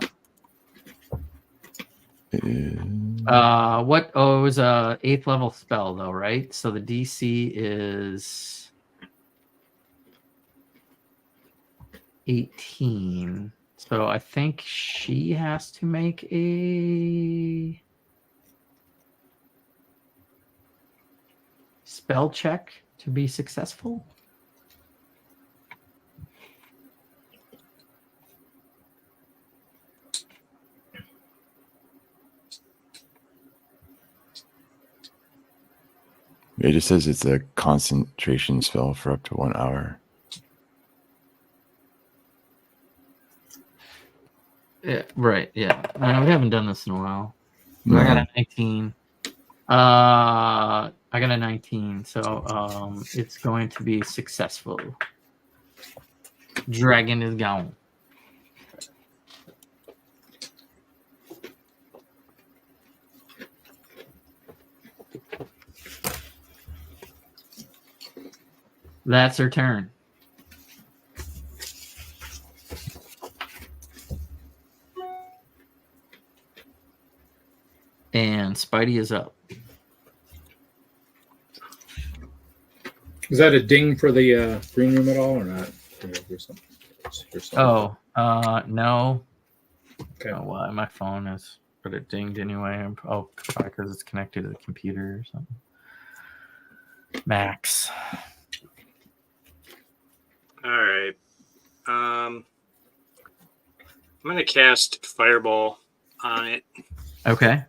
It is... What? Oh, it was a 8th level spell though, right? So the DC is 18. So I think she has to make a spell check to be successful. It just says it's a concentration spell for up to 1 hour. Yeah, right. Yeah, we haven't done this in a while. So I got a 19. I got a 19, so it's going to be successful. Dragon is gone. That's her turn. And Spidey is up. Is that a ding for the green room at all, or not? Here's something. Oh, no. Okay. Oh, why my phone is, but it dinged anyway. Oh, probably because it's connected to the computer or something. Max. All right. I'm gonna cast Fireball on it. Okay.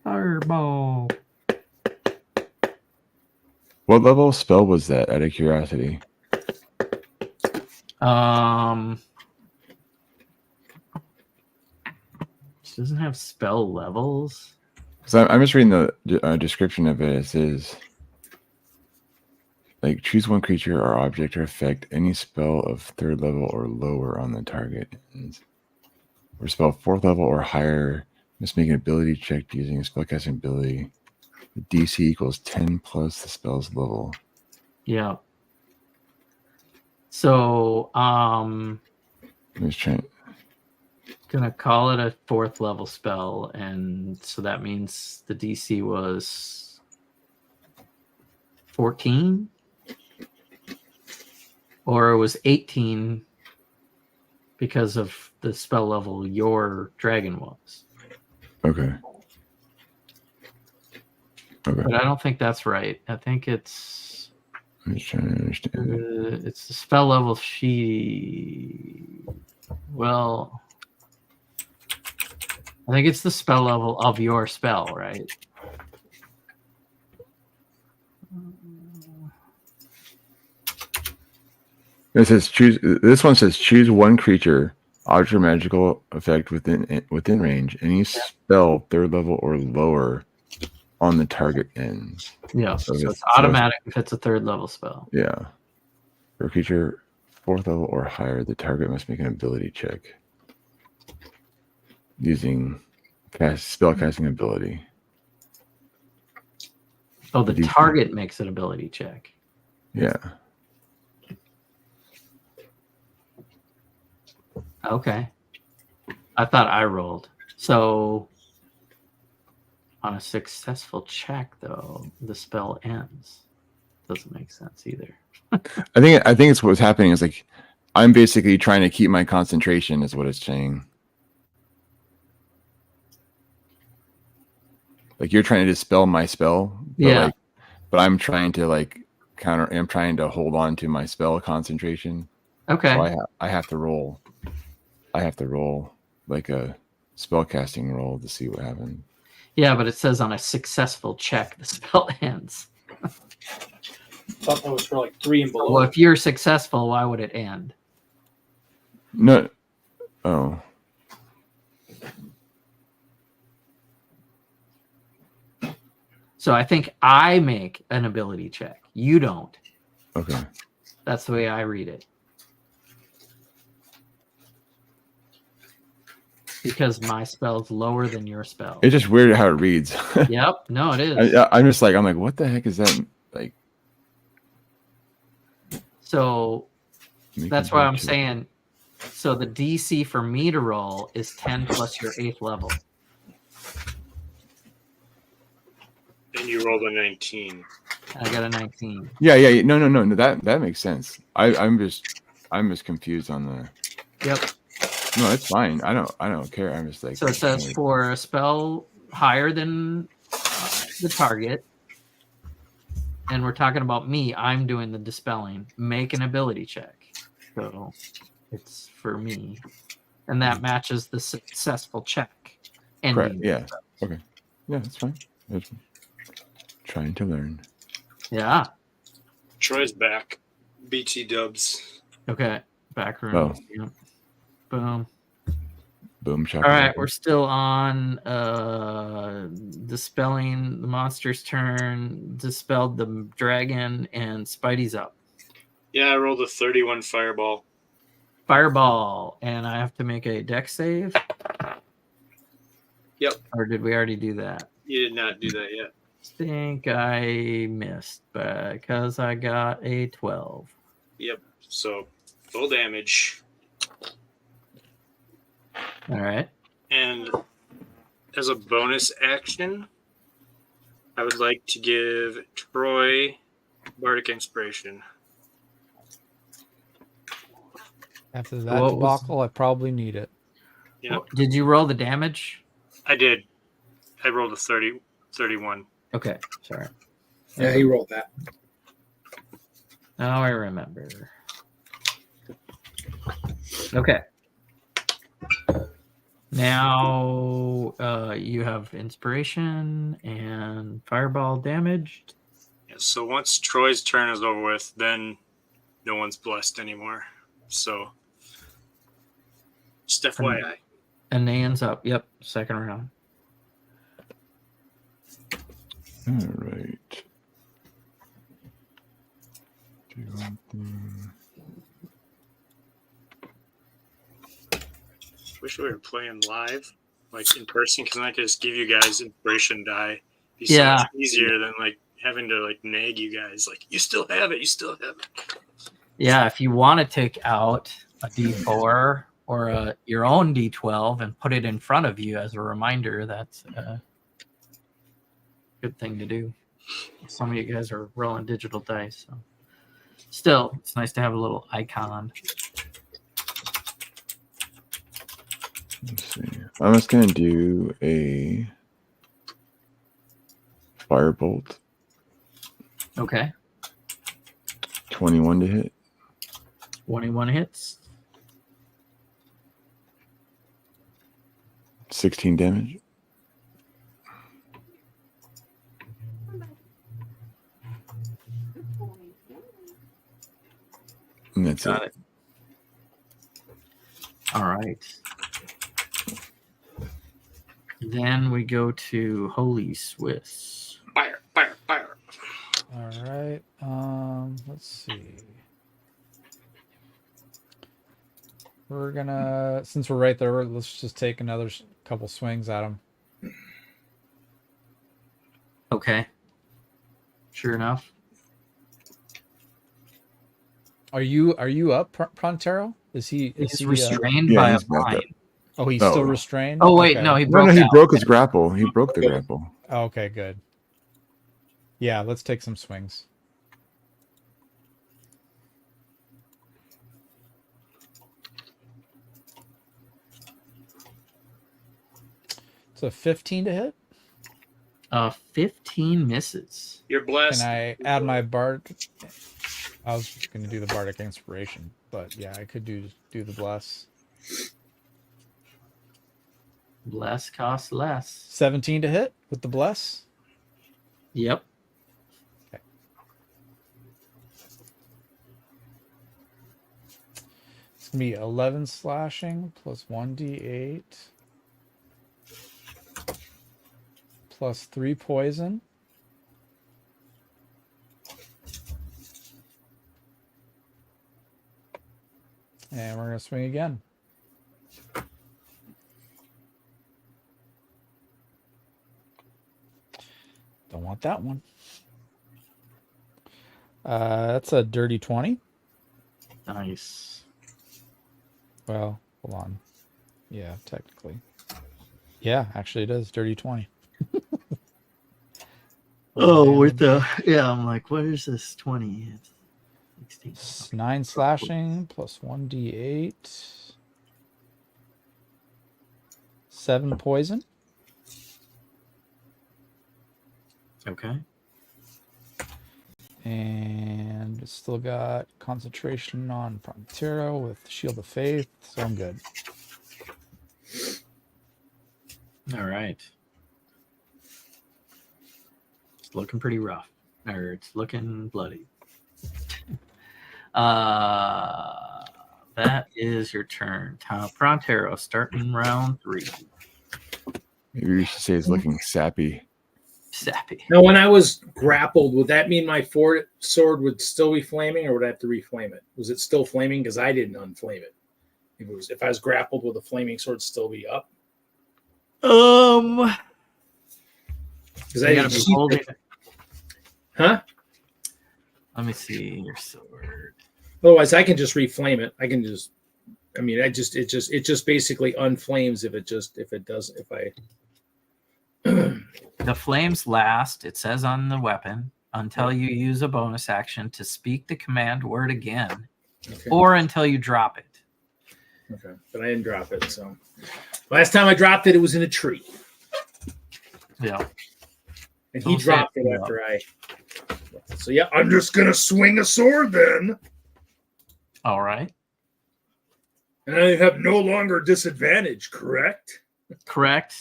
Fireball. What level of spell was that, out of curiosity? She doesn't have spell levels. So I'm just reading the description of it. It says, like, choose one creature or object or effect, any spell of 3rd level or lower on the target. Or spell 4th level or higher, must make an ability check using a spellcasting ability. The DC equals 10 plus the spell's level. Yeah. So, I'm just trying. gonna call it a 4th level spell, and so that means the DC was 14, or it was 18 because of the spell level your dragon was. Okay. Okay. But I don't think that's right. I think it's I'm just trying to understand. it's the spell level she. Well, I think it's the spell level of your spell, right? It says choose. This one says choose one creature, object or magical effect within range. Any spell 3rd level or lower on the target ends. Yeah, So so it's- it's automatic if it's a 3rd level spell. Yeah. For a creature 4th level or higher, the target must make an ability check using spell casting ability. Oh, the DC. target makes an ability check. Yeah. Okay. I thought I rolled. So on a successful check, though, the spell ends. Doesn't make sense either. I think it's what's happening is, like, I'm basically trying to keep my concentration is what it's saying. Like, you're trying to dispel my spell, but Yeah. but I'm trying to, like, counter. I'm trying to hold on to my spell concentration. Okay. So I have to roll. I have to roll like a spell casting roll to see what happens. Yeah, but it says on a successful check, the spell ends. Thought that was for like 3 and below. Well, if you're successful, why would it end? No. Oh. So I think I make an ability check. You don't. Okay. That's the way I read it. Because my spell's lower than your spell. It's just weird how it reads. Yep. No, it is. I'm just like, I'm like, what the heck is that? Like, So make that's a why I'm check. saying. So the DC for me to roll is 10 plus your 8th level. And you rolled a 19. I got a 19. Yeah. No. That makes sense. I'm just confused on the. Yep. No, it's fine. I don't care. I'm just like. So it says for a spell higher than the target, and we're talking about me, I'm doing the dispelling. Make an ability check. So it's for me. And that matches the successful check. Correct. Ending. Yeah. Okay. Yeah, that's fine. That's fine. Trying to learn. Yeah. Troy's back. BT dubs. Okay. Back room. Oh. Yep. Boom. Boom. All right, we're still on dispelling the monster's turn, dispelled the dragon, and Spidey's up. Yeah, I rolled a 31 fireball. Fireball, and I have to make a dex save? Yep. Or did we already do that? You did not do that yet. think I missed because I got a 12. Yep. So full damage. All right. And as a bonus action, I would like to give Troy Bardic Inspiration. After that What was- debacle, I probably need it. Yep. Did you roll the damage? I did. I rolled a 31. Okay, sorry. Yeah, he rolled that. Now I remember. Okay. Now you have inspiration and fireball damaged. Yeah, so once Troy's turn is over with, then no one's blessed anymore. So just FYI. And Nan's up. Yep, second round. All right. Do you want the- Wish we were playing live, like in person, because then I could just give you guys inspiration die. Be Yeah. so much easier than like having to like nag you guys. Like, you still have it. You still have it. Yeah, if you want to take out a D4 or your own D12 and put it in front of you as a reminder, that's a good thing to do. Some of you guys are rolling digital dice, so still, it's nice to have a little icon. Let's see. I'm just gonna do a firebolt. Okay, 21 to hit. 21 hits. 16 damage. And that's Got it. it. All right. Then we go to Holy Swiss. Fire, fire, fire. All right. Let's see. We're gonna, since we're right there, let's just take another couple swings at him. Okay. Sure enough. Are you up, Prontero? Is he? Is He's he restrained Yeah, by a he's back up. vine. oh, he's Oh. still restrained. Oh wait, Okay. no, he No, broke no, he out. broke his grapple. He broke the grapple. Oh, okay, good. Yeah, let's take some swings. So 15 to hit. 15 misses. You're blessed. Can I add my bard? I was going to do the bardic inspiration, but yeah, I could do the bless. Less costs less. 17 to hit with the bless. Yep. It's gonna be 11 slashing plus 1d8 plus 3 poison. And we're gonna swing again. Don't want that one. That's a dirty 20. Nice. Well, hold on. Yeah, technically. Yeah, actually it is dirty 20. Oh, with the I'm like, what is this? 20. It's 16. 9 slashing plus 1d8. 7 poison. Okay. And still got concentration on Prontero with Shield of Faith, so I'm good. All right. It's looking pretty rough. Or it's looking bloody. That is your turn. Prontero, starting round 3. Maybe you should say it's looking sappy. Sappy. Now, when I was grappled, would that mean my sword would still be flaming, or would I have to reflame it? Was it still flaming? Because I didn't unflame it. If I was grappled, would the flaming sword still be up? Because You gotta be holding it. Huh? Let me see your sword. Otherwise, I can just reflame it. I can just. I mean, it just basically unflames if I. The flames last, it says on the weapon, until you use a bonus action to speak the command word again, Okay. or until you drop it. Okay, but I didn't drop it. So last time I dropped it, it was in a tree, Yeah. and he Don't say dropped it it too after I. So yeah, I'm just gonna swing a sword then, All right. and I have no longer disadvantage. Correct? Correct.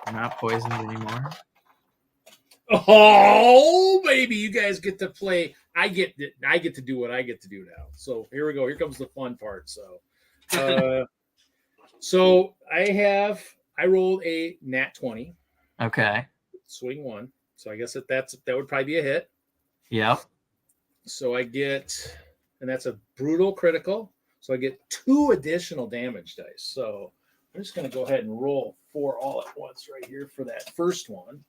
You're not poisoned anymore. Oh, baby, you guys get to play. I get to do what I get to do now. So here we go. Here comes the fun part. So I rolled a nat 20, Okay. swing 1. So I guess that would probably be a hit. Yep. So I get, and that's a brutal critical. So I get 2 additional damage dice. So I'm just going to go ahead and roll 4 all at once right here for that first one.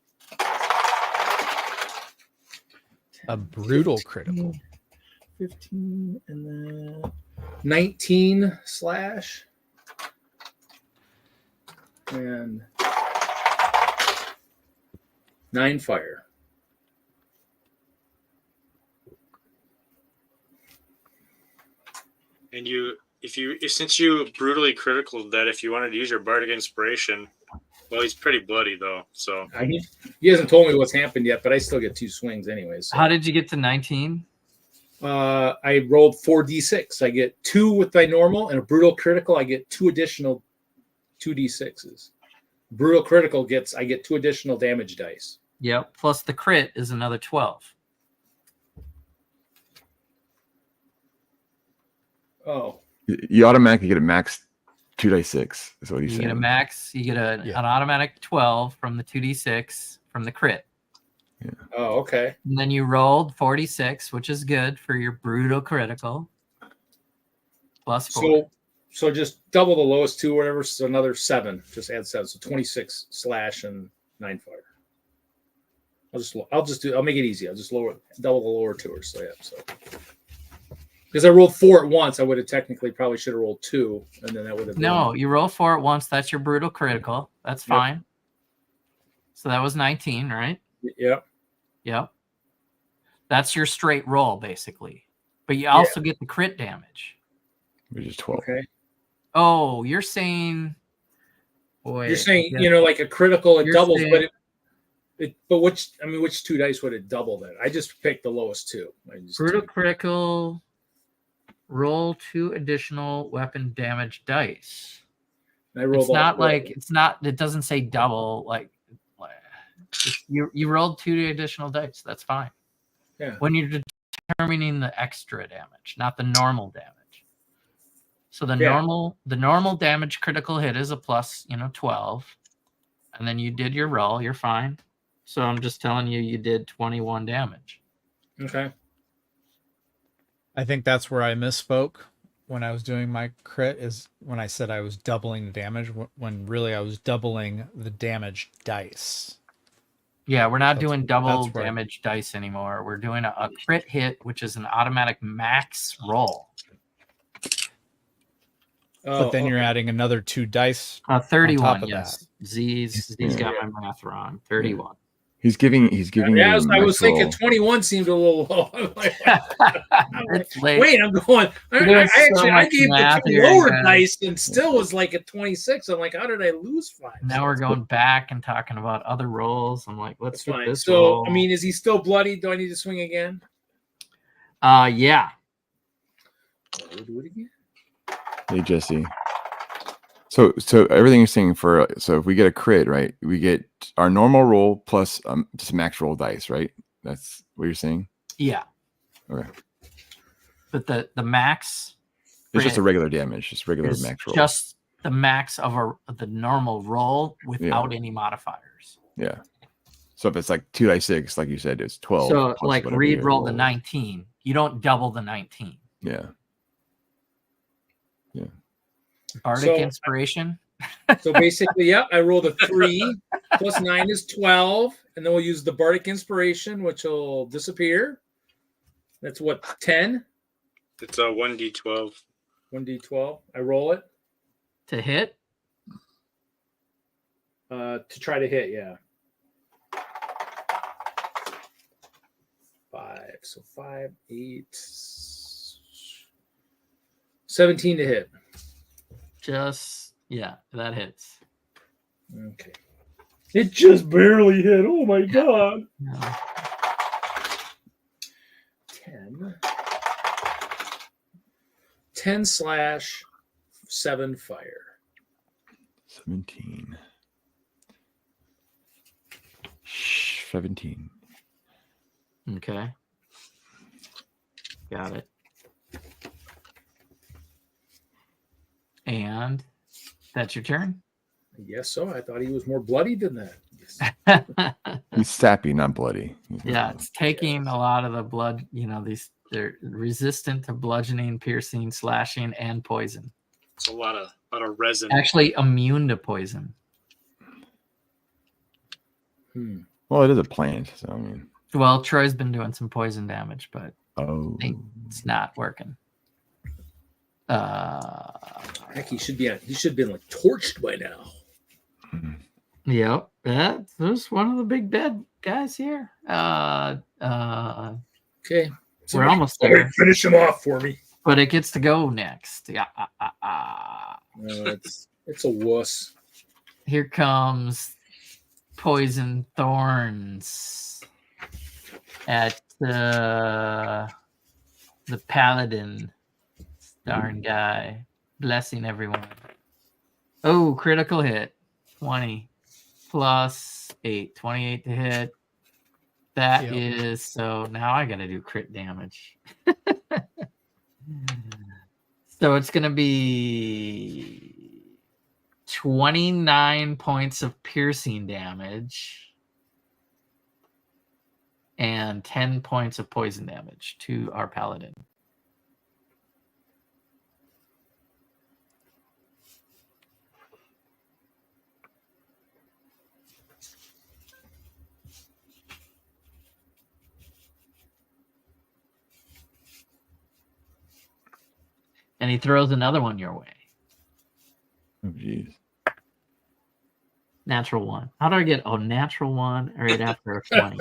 A brutal critical. 15 and then 19 slash and 9 fire. And since you brutally critical that, if you wanted to use your bardic inspiration, well, he's pretty bloody though. So He hasn't told me what's happened yet, but I still get 2 swings anyways. So. How did you get to 19? I rolled 4d6. I get 2 with my normal, and a brutal critical. I get 2 additional 2d6s. Brutal critical I get 2 additional damage dice. Yep. Plus the crit is another 12. Oh, You automatically get a max 2d6. Is what he's You saying. get a max. You get an automatic 12 from the 2d6 from the crit. oh, okay. And then you rolled 46, which is good for your brutal critical. Plus 4. So just double the lowest 2, whatever. So another 7. Just add 7. So 26 slash and 9 fire. I'll make it easy. I'll just double the lower 2. So yeah. So because I rolled 4 at once, I would have technically probably should have rolled 2, and then that would have been... No, you roll 4 at once. That's your brutal critical. That's fine. So that was 19, right? Yep. Yep. That's your straight roll, basically. But you also get the crit damage. Which is 12. Okay. Oh, you're saying... Boy, You're saying, like a critical, it doubles, saying, but which 2 dice would it double then? I just picked the lowest 2. Brutal critical, roll 2 additional weapon damage dice. It doesn't say double. You rolled 2 additional dice. That's fine. Yeah. When you're determining the extra damage, not the normal damage. So the normal damage critical hit is a plus, 12. And then you did your roll, you're fine. So I'm just telling you did 21 damage. Okay. I think that's where I misspoke when I was doing my crit, is when I said I was doubling the damage, when really I was doubling the damage dice. Yeah, we're not doing double damage dice anymore. We're doing a crit hit, which is an automatic max roll. But then you're adding another 2 dice. 31, on top of yes. Z's got my math wrong. 31. He's giving. Yeah, I was thinking 21 seemed a little low. It's late. Wait, I'm going. I gave the 2 lower dice and still was like a 26. I'm like, how did I lose 5? Now we're going back and talking about other rolls. I'm like, let's do this So, roll. I mean, is he still bloody? Do I need to swing again? Yeah. We'll do it again. Hey, Jesse. So everything you're saying so if we get a crit, right, we get our normal roll plus just max roll dice, right? That's what you're saying? Yeah. Okay. But the max... It's just a regular damage, just regular max roll. Just the max of the normal roll without any modifiers. Yeah. So if it's like 2d6, like you said, it's 12. So like Reed rolled the 19. You don't double the 19. Yeah. Bardic inspiration. So basically, yeah, I rolled a 3 plus 9 is 12, and then we'll use the Bardic Inspiration, which will disappear. That's what, 10? It's a 1d12. 1d12. I roll it To hit? to try to hit, yeah. 5. So 5, 8, 17 to hit. Yeah, that hits. Okay. It just barely hit. Oh my god. No. 10 slash 7 fire. 17. 17. Okay. Got it. And that's your turn? I guess so. I thought he was more bloody than that. Yes. He's sappy, not bloody. Yeah, it's taking a lot of the blood. They're resistant to bludgeoning, piercing, slashing, and poison. It's a lot of resin. Actually, immune to poison. Well, it is a plant, so I mean. Well, Troy's been doing some poison damage, but Oh. it's not working. Heck, he should be like torched by now. Yep, there's one of the big bad guys here. Okay, We're almost All right, there, finish him off for me. but it gets to go next. Yeah. It's a wuss. Here comes Poison Thorns at the Paladin. Darn guy. Blessing everyone. Oh, critical hit. 20 plus 8. 28 to hit. That is, so now I got to do crit damage. So it's going to be 29 points of piercing damage and 10 points of poison damage to our paladin. And he throws another one your way. Oh, jeez. Natural 1. How do I get natural 1 right after a 20?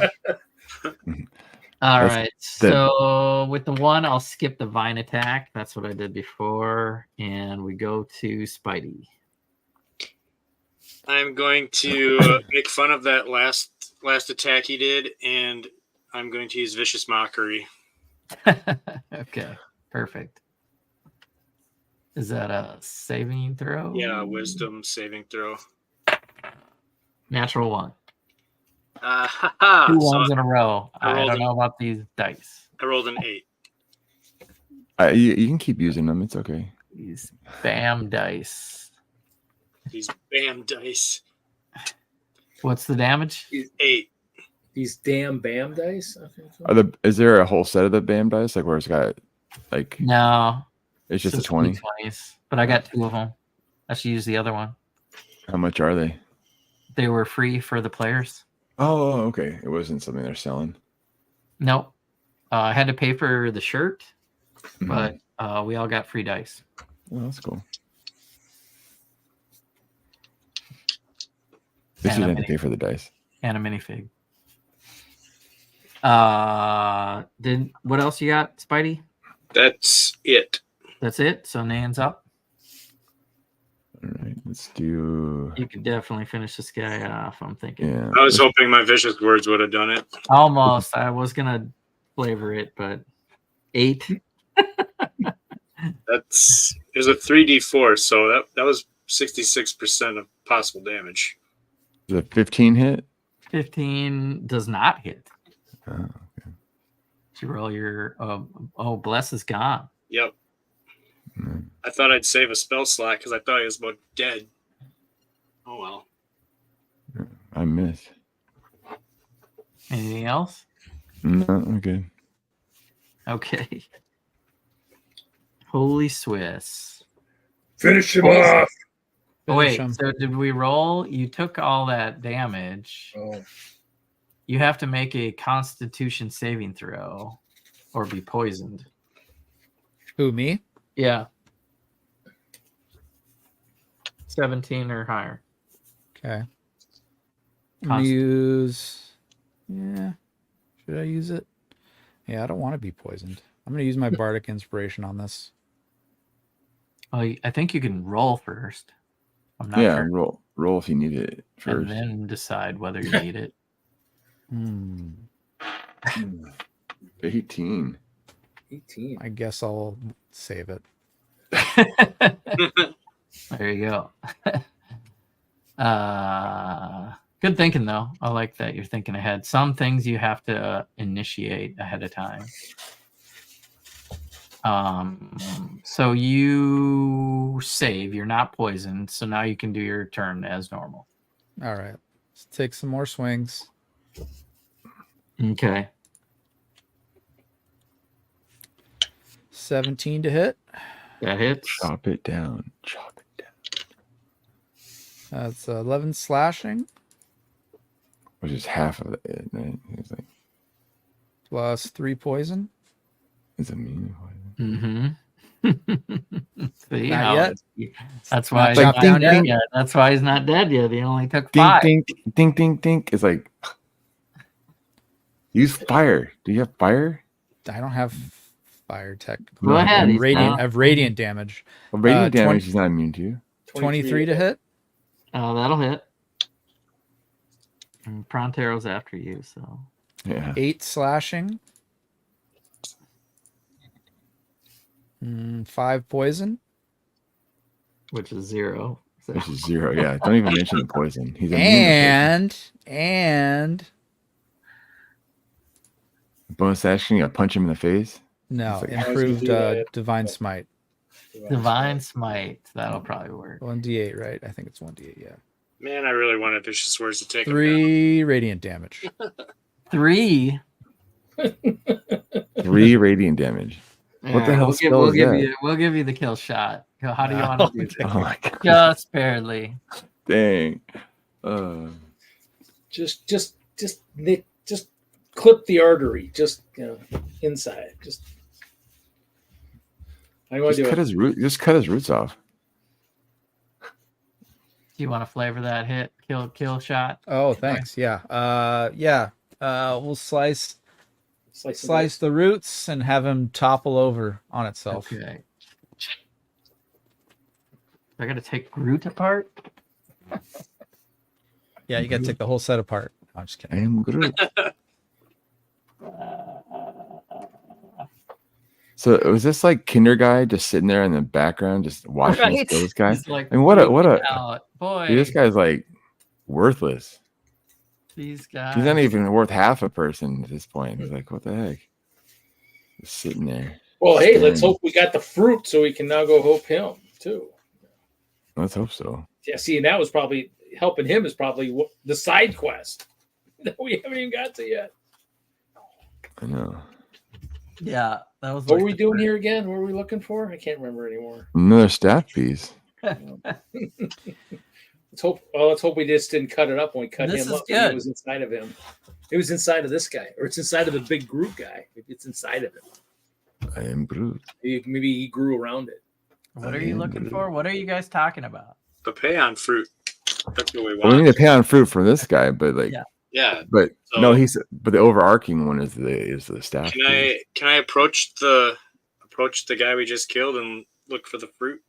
All right. So with the 1, I'll skip the vine attack. That's what I did before. And we go to Spidey. I'm going to make fun of that last attack he did, and I'm going to use Vicious Mockery. Okay. Perfect. Is that a saving throw? Yeah, Wisdom saving throw. Natural 1. 2 ones in a row. I don't know about these dice. I rolled an 8. You can keep using them. It's okay. These BAM dice. These BAM dice. What's the damage? 8. These damn BAM dice. Okay. Is there a whole set of the BAM dice, like where it's got like? No. It's just a 20. 20s, but I got 2 of them. I should use the other one. How much are they? They were free for the players. Oh, okay. It wasn't something they're selling. Nope. I had to pay for the shirt, but we all got free dice. Oh, that's cool. This you didn't pay for the dice. And a minifig. What else you got, Spidey? That's it. That's it. So Nan's up. All right, let's do. You could definitely finish this guy off. I'm thinking. Yeah. I was hoping my vicious words would have done it. Almost. I was gonna flavor it, but 8. There's a 3d4, so that was 66% of possible damage. Is it 15 hit? 15 does not hit. Oh, okay. Did you roll your bless is gone. Yep. Mm. I thought I'd save a spell slot because I thought he was about dead. Oh well. I missed. Anything else? No, okay. Okay. Holy Swiss. Finish him off. Oh, wait, Finish 'em. so did we roll? You took all that damage. Oh, You have to make a Constitution saving throw or be poisoned. Who, me? Yeah. 17 or higher. Okay. I'm gonna use. Yeah. Should I use it? Yeah, I don't want to be poisoned. I'm gonna use my bardic inspiration on this. Oh, I think you can roll first. I'm not Yeah, sure. roll if you need it first. And then decide whether you need it. Hmm. 18. 18. I guess I'll save it. There you go. Good thinking, though. I like that you're thinking ahead. Some things you have to initiate ahead of time. So you save. You're not poisoned, so now you can do your turn as normal. All right. Let's take some more swings. Okay. 17 to hit. That hits. Chop it down. Chop it down. That's 11 slashing Which is half of it, right? It's like plus 3 poison. it's a mean. Mm-hmm. See Not how yet. That's why he's chopped not down dead yet? yet. That's why he's not dead yet. He only took Dink, 5. dink, dink, dink, dink. It's like use fire. Do you have fire? I don't have fire tech. Go ahead. I have he's radiant, down. I have radiant damage. Well, radiant 20 damage he's not immune to. 23 to hit. That'll hit. And Prontero's after you, so. Yeah. 8 slashing. 5 poison. Which is 0. So. Which is 0. Yeah. Don't even mention the poison. He's immune to And poison. Bonus action, you gotta punch him in the face. no, It's like- improved do that. divine smite. Divine Smite. That'll probably work. 1d8, right? I think it's 1d8, yeah. Man, I really wanted Vicious Words to take him 3 radiant damage. 3. 3 radiant damage. What the hell spell is that? We'll give you the kill shot. How do you want to do this? Oh my god. Just barely. Dang. Just Nick, just clip the artery, just inside. Just I want to do it. Just cut his roots off. Do you want to flavor that hit? Kill shot? Oh, thanks. Yeah. We'll slice Slice the roots and have him topple over on itself. Okay. I gotta take Groot apart? Yeah, you got to take the whole set apart. I'm just I kidding. am Groot. So was this like Kinder guy just sitting there in the background, just watching us kill this guy? He's like, I mean, what a freaking out. Boy. dude, this guy's like worthless. These guys. He's not even worth half a person at this point. He's like, what the heck? Just sitting there. Well, hey, let's staring. hope we got the fruit so we can now go hope him too. Let's hope so. Yeah, see, and that was probably helping him is probably the side quest that we haven't even got to yet. I know. Yeah, that was. What were we doing here again? What were we looking for? I can't remember anymore. Another staff piece. Let's hope we just didn't cut it up when we cut This him is up. good. It was inside of him. It was inside of this guy, or it's inside of the big Groot guy. Maybe it's inside of him. I am Groot. Maybe he grew around it. What are you looking for? What are you guys talking about? The payon fruit. That's what we Well, we want. need to pay on fruit for this guy, but like, Yeah. Yeah. but So- no, but the overarching one is the staff. Can I approach the guy we just killed and look for the fruit?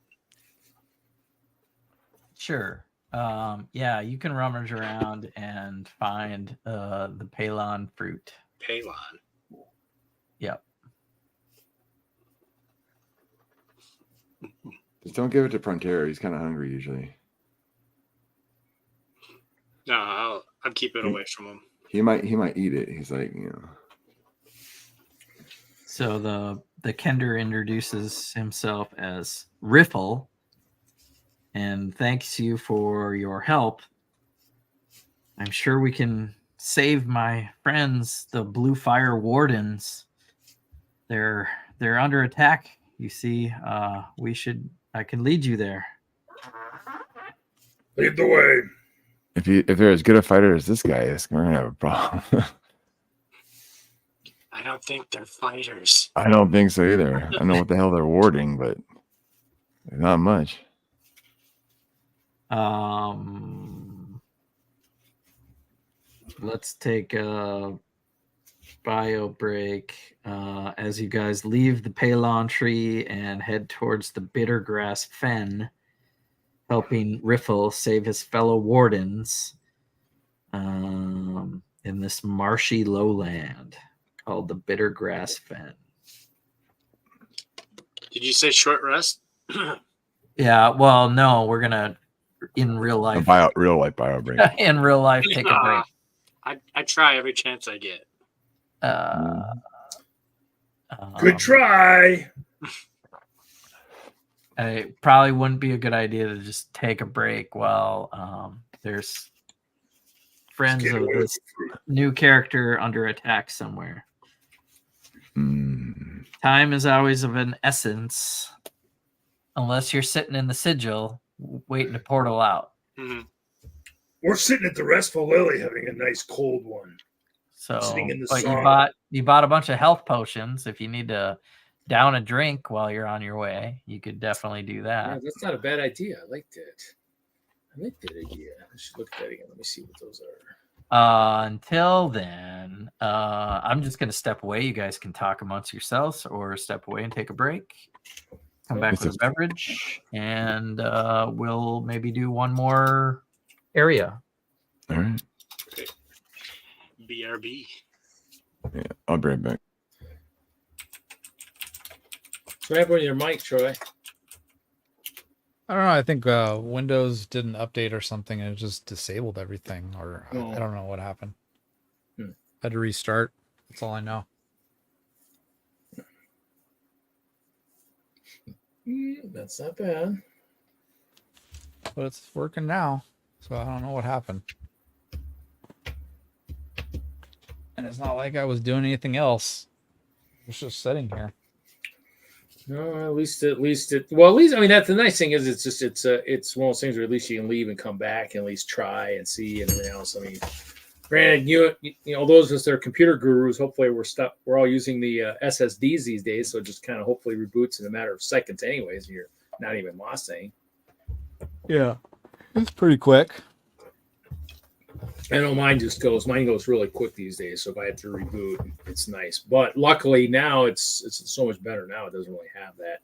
Sure. Yeah, you can rummage around and find the Palon fruit. Palon. Yep. Just don't give it to Prontero. He's kind of hungry usually. No, I'm keeping it away from him. He might eat it. He's like, So the Kender introduces himself as Riffle and thanks you for your help. I'm sure we can save my friends, the Blue Fire Wardens. They're under attack. You see, I can lead you there. Lead the way. If they're as good a fighter as this guy is, we're gonna have a problem. I don't think they're fighters. I don't think so either. I don't know what the hell they're warding, but not much. Let's take a bio break as you guys leave the Palon tree and head towards the Bittergrass Fen, helping Riffle save his fellow wardens in this marshy lowland called the Bittergrass Fen. Did you say short rest? Yeah, well, no, we're gonna in real life, Real life bio break. in real life, take a break. I try every chance I get. Good try. It probably wouldn't be a good idea to just take a break while there's friends Get of away this with it. new character under attack somewhere. Mm. Time is always of an essence, unless you're sitting in the sigil waiting to portal out. Mm-hmm. We're sitting at the Restful Lily having a nice cold one. So, Sitting in the but sauna. you bought a bunch of health potions. If you need to down a drink while you're on your way, you could definitely do Yeah, that. that's not a bad idea. I like that. I like that idea. I should look at that again. Let me see what those are. Until then, I'm just going to step away. You guys can talk amongst yourselves or step away and take a break. Come back with a beverage, and we'll maybe do one more area. All right. BRB. Yeah, I'll be right back. So what happened with your mic, Troy? I don't know. I think Windows did an update or something and it just disabled everything, or I don't know what happened. Had to restart. That's all I know. That's not bad. But it's working now, so I don't know what happened. And it's not like I was doing anything else. I was just sitting here. No, at least I mean, that's the nice thing is it's one of those things where at least you can leave and come back and at least try and see and everything else. I mean, granted, you know, those of us that are computer gurus, hopefully we're all using the SSDs these days, so it just kind of hopefully reboots in a matter of seconds anyways, and you're not even lost anything. Yeah. It's pretty quick. I know mine goes really quick these days, so if I have to reboot, it's nice. But luckily now it's so much better now. It doesn't really have that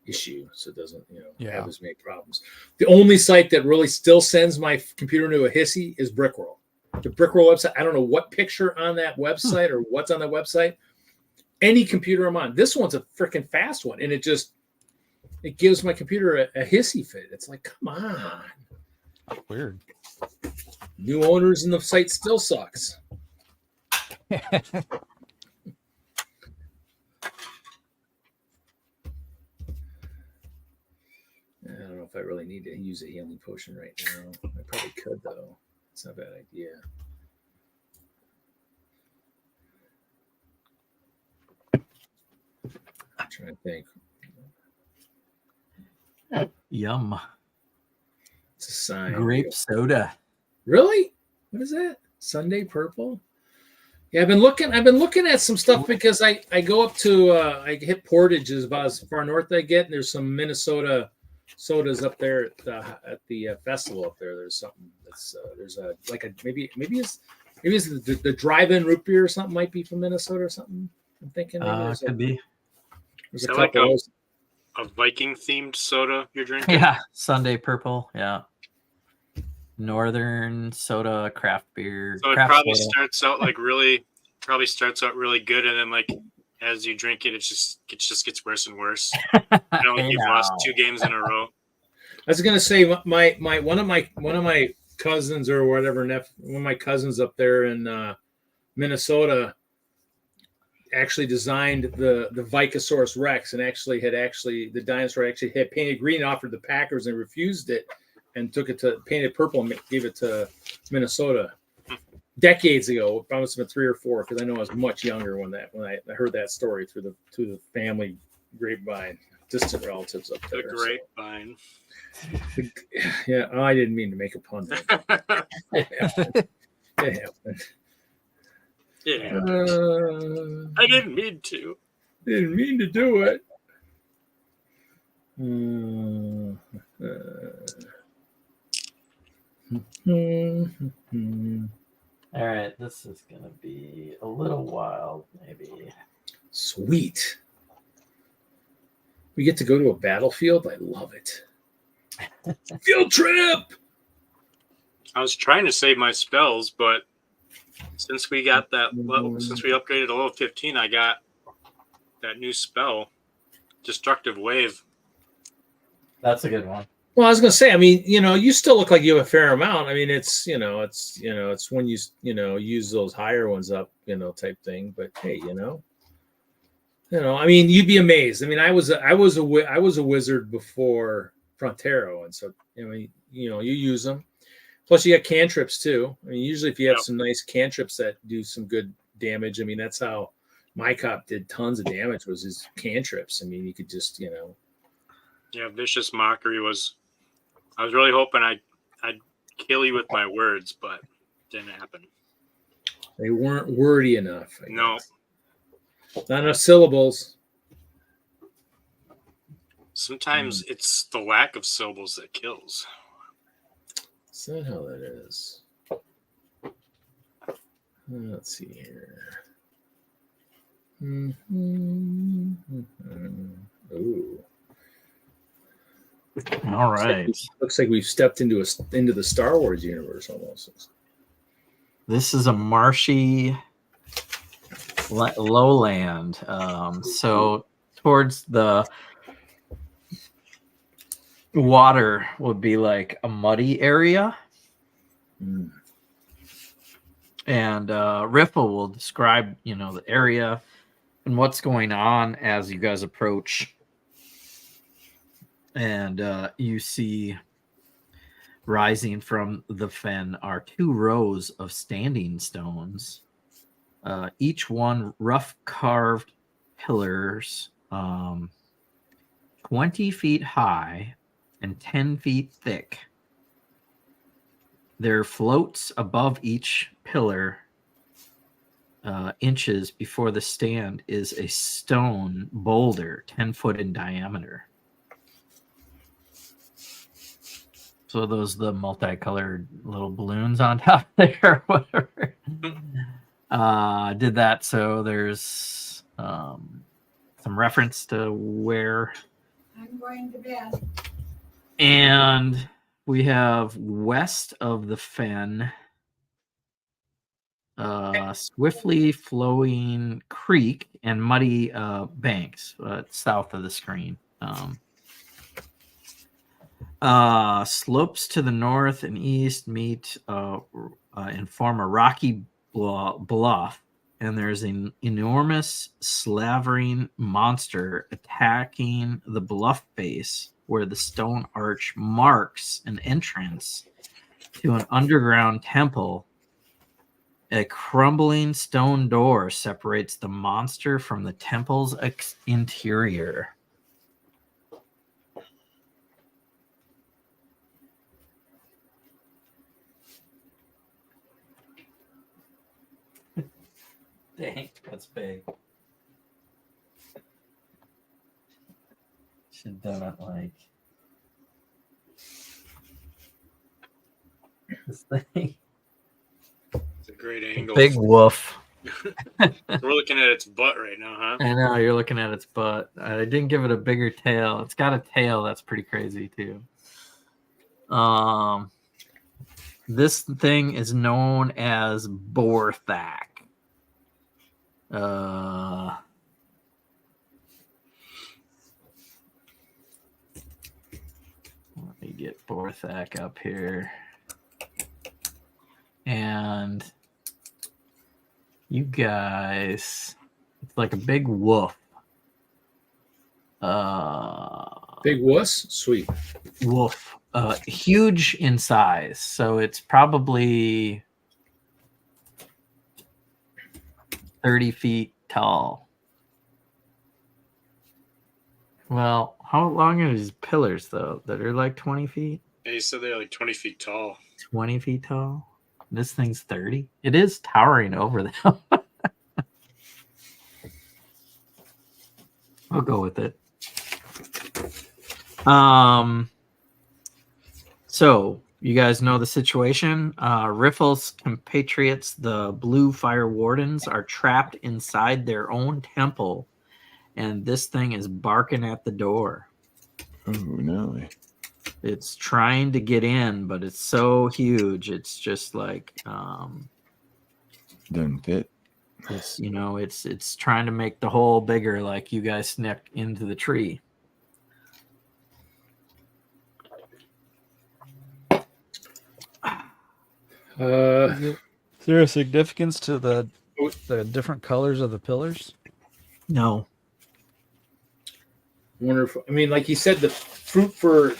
issue, so it doesn't have as many problems. The only site that really still sends my computer into a hissy is Brickroll. The Brickroll website, I don't know what picture on that website or what's on that website. Any computer I'm on, this one's a freaking fast one, and it gives my computer a hissy fit. It's like, come on. Weird. New owners and the site still sucks. I don't know if I really need to use a healing potion right now. I probably could, though. It's not a bad idea. I'm trying to think. Yum. It's a sign. Grape soda. Really? What is that? Sunday Purple? Yeah, I've been looking at some stuff because I go up to I hit Portage is about as far north I get, and there's some Minnesota sodas up there at the festival up there. There's something that's there's a like a maybe it's the drive-in root beer or something might be from Minnesota or something. I'm thinking Could be. There's Is a that like couple. a Viking themed soda you're drinking? Yeah, Sunday Purple. Yeah. Northern soda craft beer. So it craft probably soda. starts out really good, and then like as you drink it, it just gets worse and worse. You've lost 2 games in a row. I was gonna say my one of my cousins or whatever, one of my cousins up there in Minnesota actually designed the Vicosaurus Rex, and the dinosaur actually had painted green, offered the Packers, and refused it, and took it to painted purple and gave it to Minnesota decades ago. It must have been 3 or 4 because I know I was much younger when I heard that story through the family grapevine. distant relatives up The there. grapevine. Yeah, oh, I didn't mean to make a pun there. It happened. It happened. Yeah. I didn't mean to. Didn't mean to do it. All right, this is gonna be a little wild, maybe. Sweet. We get to go to a battlefield. I love it. Field trip. I was trying to save my spells, but since we got that, since we upgraded to level 15, I got that new spell, Destructive Wave. That's a good one. Well, I was going to say, I mean, you still look like you have a fair amount. I mean, it's when you use those higher ones up, type thing. But hey, I mean, you'd be amazed. I mean, I was a wizard before Frontero, and so you use them. Plus, you got cantrips too. I mean, usually if you have some nice cantrips that do some good damage, I mean, that's how my cop did tons of damage, was his cantrips. I mean, you could just Yeah, Vicious Mockery was. I was really hoping I'd kill you with my words, but didn't happen. They weren't wordy enough. No. Not enough syllables. Sometimes it's the lack of syllables that kills. Is that how that is? Let's see here. Ooh. All right. Looks like we've stepped into the Star Wars universe almost. This is a marshy lowland. So towards the water would be like a muddy area. And Riffle will describe, the area and what's going on as you guys approach. And you see rising from the fen are 2 rows of standing stones, each one rough carved pillars, 20 feet high and 10 feet thick. There floats above each pillar, inches before the stand, is a stone boulder 10 foot in diameter. So those the multicolored little balloons on top there, or whatever. Did that. So there's some reference to where. I'm going to bed. And we have west of the fen, swiftly flowing creek and muddy banks south of the screen. Slopes to the north and east meet and form a rocky bluff, and there's an enormous slavering monster attacking the bluff base, where the stone arch marks an entrance to an underground temple. A crumbling stone door separates the monster from the temple's interior. Dang, that's big. Should have done it like this thing. It's a great angle. Big woof. We're looking at its butt right now, huh? I know, you're looking at its butt. I didn't give it a bigger tail. It's got a tail that's pretty crazy too. This thing is known as Borthak. Let me get Borthak up here. And you guys, it's like a big wolf. Big wuss? Sweet. Wolf. Huge in size. So it's probably 30 feet tall. Well, how long are these pillars though? That are like 20 feet? Yeah, you said they're like 20 feet tall. 20 feet tall? This thing's 30. It is towering over them. I'll go with it. So you guys know the situation. Riffle's compatriots, the Blue Fire Wardens, are trapped inside their own temple, and this thing is barking at the door. Oh no. It's trying to get in, but it's so huge. It's just like Doesn't fit. it's it's trying to make the hole bigger, like you guys snuck into the tree. Is there a significance to the different colors of the pillars? No. Wonder if, I mean, like you said, the fruit for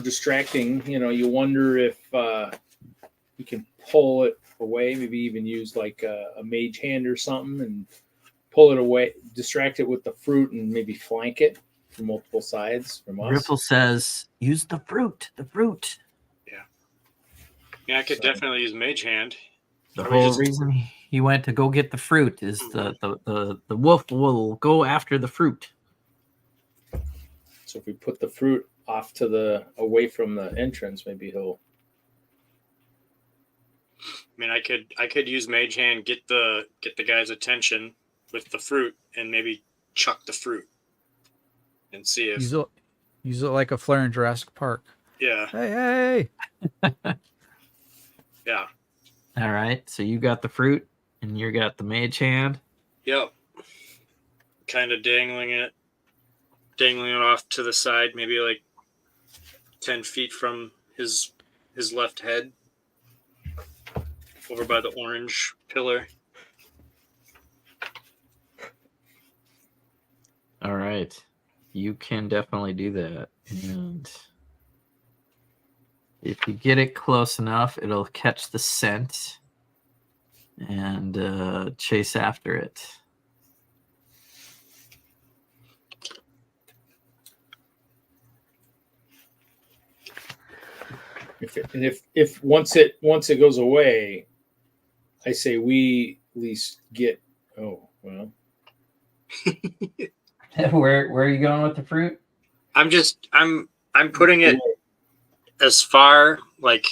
distracting. You wonder if you can pull it away. Maybe even use like a mage hand or something and pull it away, distract it with the fruit, and maybe flank it from multiple sides from us. Riffle says, "Use the fruit. The fruit." Yeah, I could definitely use Mage Hand. The Or we whole just- reason he went to go get the fruit is the wolf will go after the fruit. So if we put the fruit off to away from the entrance, maybe he'll. I mean, I could use Mage Hand, get the guy's attention with the fruit, and maybe chuck the fruit, and see if Use it like a flare in Jurassic Park. yeah. Hey! Yeah. All right, so you got the fruit and you got the mage hand. Yep. Kind of dangling it off to the side, maybe like 10 feet from his left head, over by the orange pillar. All right, you can definitely do that. And if you get it close enough, it'll catch the scent and chase after it. If once it goes away, I say we at least get. Oh well. Where are you going with the fruit? I'm putting it as far, like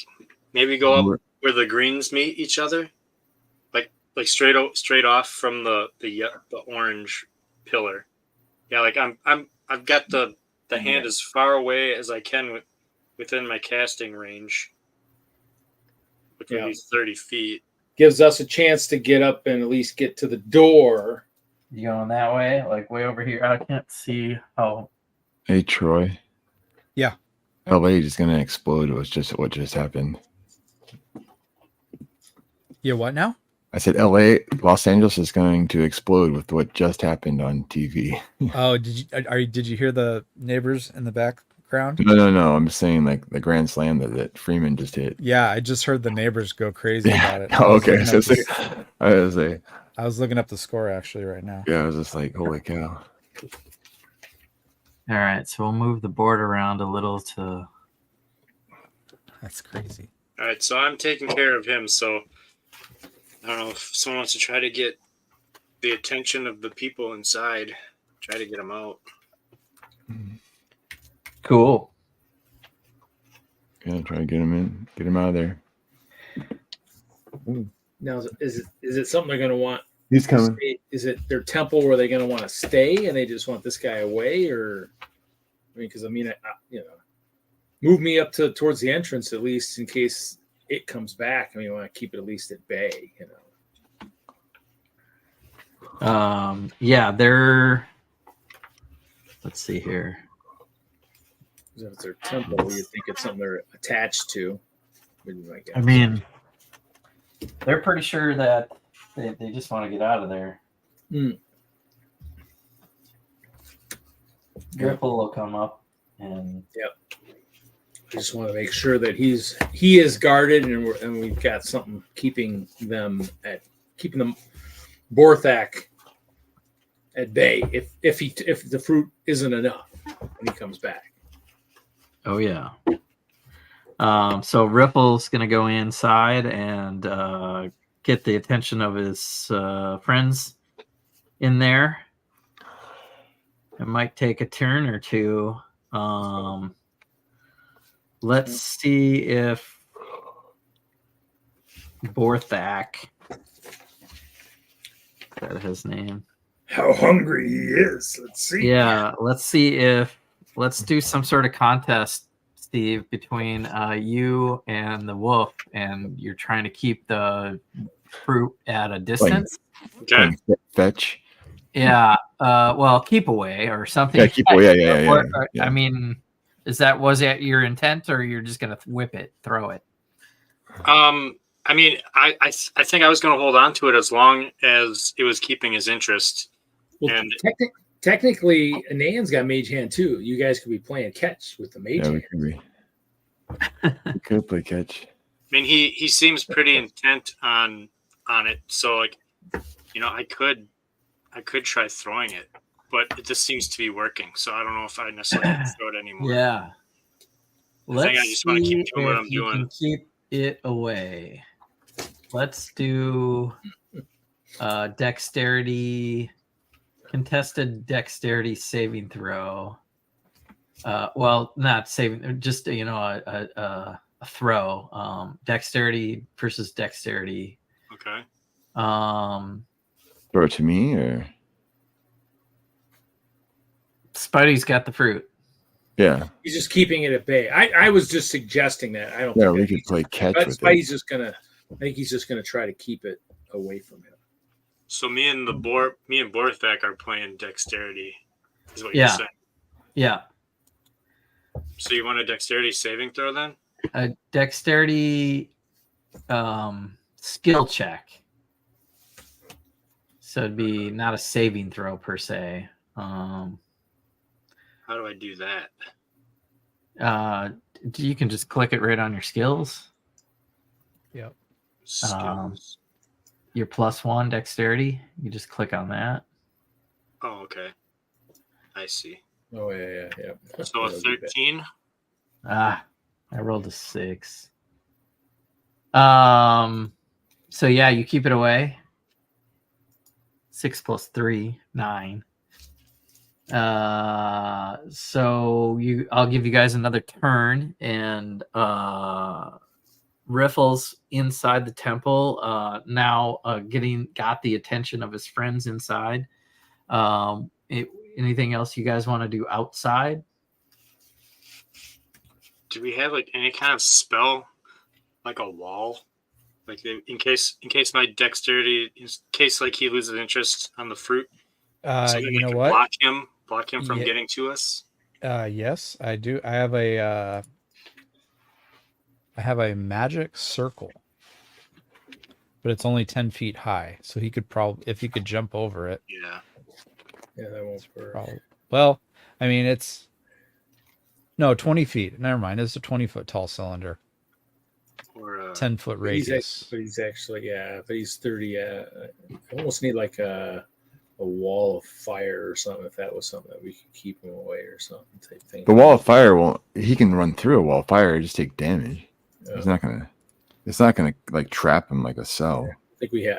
maybe go up where the greens meet each other, like straight off from the orange pillar. Yeah, like I've got the hand as far away as I can within my casting range, which would be 30 feet. Gives us a chance to get up and at least get to the door. You going that way, like way over here? I can't see how. Hey Troy. Yeah. LA is gonna explode. What just happened? Yeah, what now? I said Los Angeles is going to explode with what just happened on TV. Oh, did you hear the neighbors in the background? No. I'm saying like the grand slam that Freeman just hit. Yeah, I just heard the neighbors go crazy about it. Oh, okay. I was looking up the score actually right now. Yeah, I was just like, holy cow. All right, so we'll move the board around a little to. That's crazy. All right, so I'm taking care of him. So I don't know if someone wants to try to get the attention of the people inside. Try to get them out. Cool. Yeah, try to get him out of there. Now, is it something they're going to want? He's coming. Is it their temple where they're going to want to stay and they just want this guy away, or because move me up towards the entrance at least in case it comes back. I want to keep it at least at bay, Yeah, they're. Let's see here. If it's their temple, you think it's something they're attached to. I mean, they're pretty sure that they just want to get out of there. Gripple will come up and. Yep. I just want to make sure that he is guarded and we've got something keeping them Borthak at bay if the fruit isn't enough. when he comes back. Oh yeah. So Ripple's gonna go inside and get the attention of his friends in there. It might take a turn or two. Let's see if Borthak, is that his name? How hungry he is. Let's see. Yeah, let's do some sort of contest, Steve, between you and the wolf, and you're trying to keep the fruit at a distance. Okay. Playing fetch. Yeah. Well, keep away or something. Yeah, keep away. Yeah. I mean, was that your intent, or you're just gonna whip it, throw it? I mean, I think I was going to hold on to it as long as it was keeping his interest. Well, And technically, Nan's got Mage Hand too. You guys could be playing catch with the Mage Yeah, Hand. we could play catch. I mean, he seems pretty intent on it. So like, I could try throwing it, but it just seems to be working. So I don't know if I necessarily can throw it anymore. Yeah. I think I just want to keep doing what I'm you doing. can keep it away. Let's do contested dexterity saving throw. Well, not saving, just a throw. Dexterity versus dexterity. Okay. Throw it to me, or Spidey's got the fruit. yeah. He's just keeping it at bay. I was just suggesting that. I don't. Yeah, think we that could play catch That's with why it. he's just gonna. I think he's just gonna try to keep it away from him. So me and Borthak are playing dexterity, is what you're saying. Yeah. So you want a dexterity saving throw then? A dexterity skill check. So it'd be not a saving throw per se. How do I do that? You can just click it right on your skills. Yep. Skills. Your +1 dexterity. You just click on that. Oh, okay. I see. Oh yeah. So a 13. I rolled a 6. So yeah, you keep it away. 6 + 3, 9. So I'll give you guys another turn, and Riffle's inside the temple now, got the attention of his friends inside. Anything else you guys want to do outside? Do we have like any kind of spell, like a wall, like in case my dexterity, in case like he loses interest on the fruit? You know what? Block him from getting to us. Yes, I do. I have a magic circle, but it's only 10 feet high, so he could probably, if he could jump over it. Yeah, that won't work. Well, I mean, it's 20 feet. Never mind. It's a 20-foot tall cylinder. or 10-foot radius. But he's actually, but he's 30. I almost need like a wall of fire or something, if that was something that we could keep him away or something type thing. The wall of fire won't. He can run through a wall of fire, just take damage. It's not gonna like trap him like a cell. I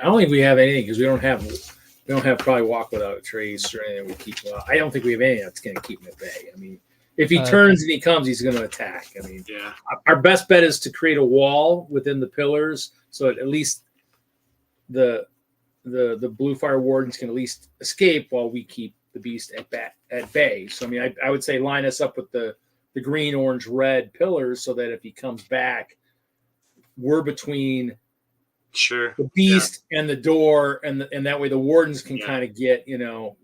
don't think we have anything, because we don't have probably walk without a trace or anything. We keep him out. I don't think we have anything that's going to keep him at bay. I mean, if he turns and he comes, he's going to attack. I mean, yeah. Our best bet is to create a wall within the pillars, so at least the blue fire wardens can at least escape while we keep the beast at bay. So I mean, I would say line us up with the green, orange, red pillars, so that if he comes back, we're between the beast and the door, and that way the wardens can kind of get because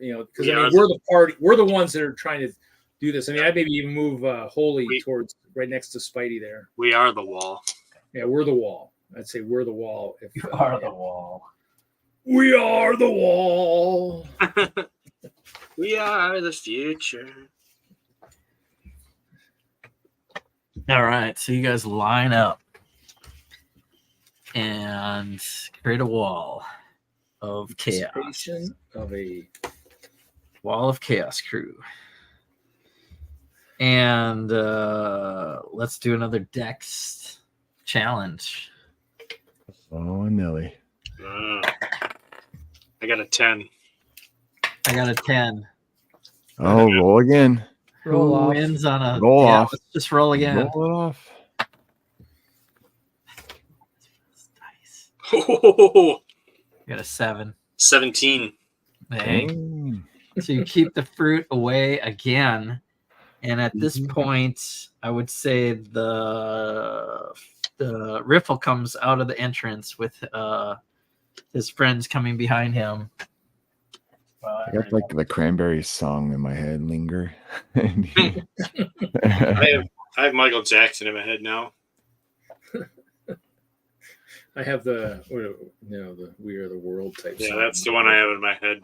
I mean, we're the party, we're the ones that are trying to do this. I mean, I'd maybe even move Holy towards right next to Spidey there. We are the wall. Yeah, we're the wall. I'd say we're the wall. If you are the wall. We are the wall. We are the future. All right, so you guys line up and create a wall of chaos. Of a wall of chaos crew. And let's do another Dex challenge. Oh, Nelly. I got a 10. I got a 10. Oh, roll again. Roll Who off. wins on a Roll off. Let's just roll again. Roll it off. Dice. Oh, I got a 7. 17. Dang. Dang. So you keep the fruit away again. And at this point, I would say the Riffle comes out of the entrance with his friends coming behind him. I got like the Cranberries song in my head, Linger. I have Michael Jackson in my head now. I have the We Are the World type. Yeah, song. that's the one I have in my head.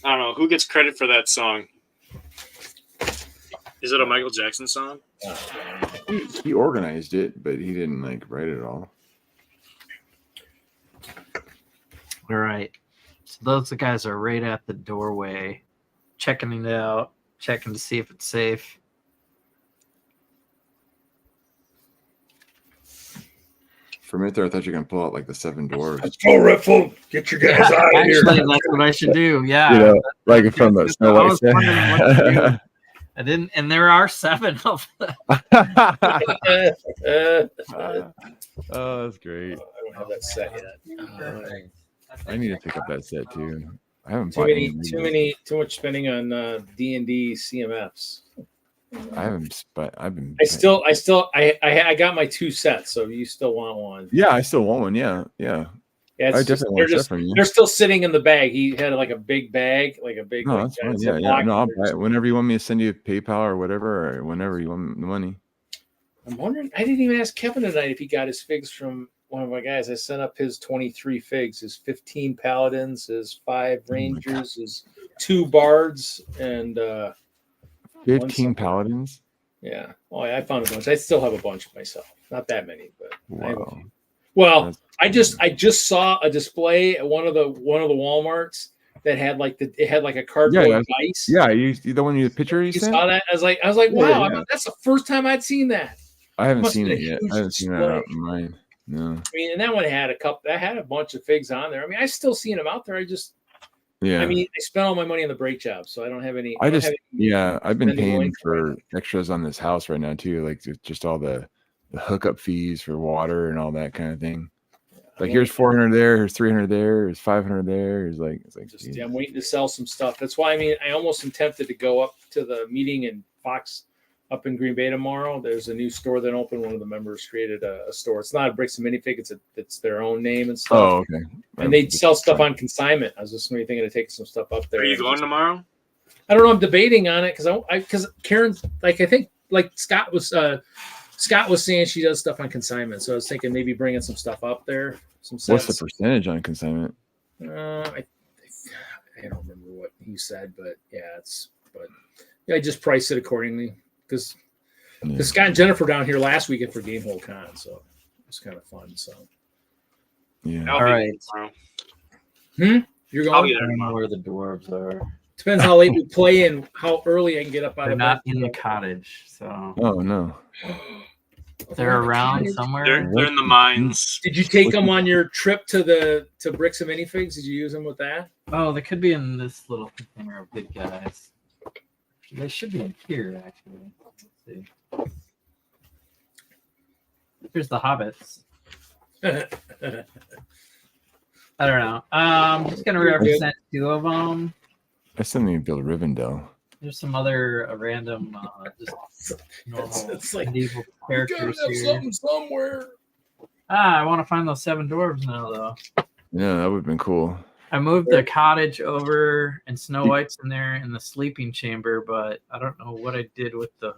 I don't know who gets credit for that song. Is it a Michael Jackson song? He organized it, but he didn't like write it all. All right. So those guys are right at the doorway, checking it out, checking to see if it's safe. For a minute there, I thought you were gonna pull out like the 7 dwarves. Let's go, Riffle. Get your guys out of here. Actually, that's what I should do. Yeah. You know, like from the Snow I White. was wondering what to do. I didn't, and there are 7 of them. Oh, that's great. I don't have that set yet. I need to pick up that set too. I haven't Too bought much spending on D&D CMFs. I haven't, but I've been. I got my 2 sets. So you still want one? Yeah, I still want one. Yeah. Yeah, I definitely want a set from you. They're still sitting in the bag. He had like a big bag, like a big. No, like, that's fine. it's Yeah, a yeah. block. No, I'll buy it whenever you want me to send you PayPal or whatever, or whenever you want the money. I'm wondering. I didn't even ask Kevin tonight if he got his figs from one of my guys. I sent up his 23 figs, his 15 paladins, his 5 rangers, his 2 bards, and 15 paladins. yeah. Oh, I found a bunch. I still have a bunch myself. Not that many, but I have a Wow. few. Well, That's I just saw a display at one of the WalMarts that had like a cardboard dice. Yeah, you the one you picture you You sent? saw that? I was like, wow! Yeah. I mean, that's the first time I'd seen that. I haven't Must seen be a it yet. huge I haven't seen that display. out in mine. No. I mean, and that one had a bunch of figs on there. I mean, I still seen them out there. Yeah. I mean, I spent all my money on the brake job, so I don't have any. I've been spending paying money for extras on this house right now too, like just all the hookup fees for water and all that kind of thing. Like here's 400 there, here's 300 there, here's 500 there. It's like I'm waiting to sell some stuff. That's why I almost am tempted to go up to the meeting in Fox up in Green Bay tomorrow. There's a new store that opened. One of the members created a store. It's not a Bricks and Minifig. It's their own name and stuff. Oh, okay. And they sell stuff on consignment. I was just maybe thinking of taking some stuff up there. Are you going tomorrow? I don't know. I'm debating on it because Karen, I think Scott was saying she does stuff on consignment. So I was thinking maybe bringing some stuff up there. Some What's sets. the percentage on consignment? I don't remember what he said, but I just priced it accordingly because Scott and Jennifer down here last weekend for Game Hole Con, so it was kind of fun. So Yeah. I'll All be right. tomorrow. You're I'll going. be there tomorrow. Where the dwarves are. Depends how late we play and how early I can get up out They're of not bed. in the cottage, so Oh no. they're around somewhere. They're in the mines. Did you take them on your trip to Bricks and Minifigs? Did you use them with that? Oh, they could be in this little container of big guys. They should be in here, actually. Let's see. Here's the hobbits. I don't know. I'm just gonna represent 2 of them. I still need to build Rivendell. There's some other random, just normal It's like, medieval You gotta characters have here. something somewhere. I want to find those 7 dwarves now, though. Yeah, that would have been cool. I moved the cottage over, and Snow White's in there in the sleeping chamber, but I don't know what I did with the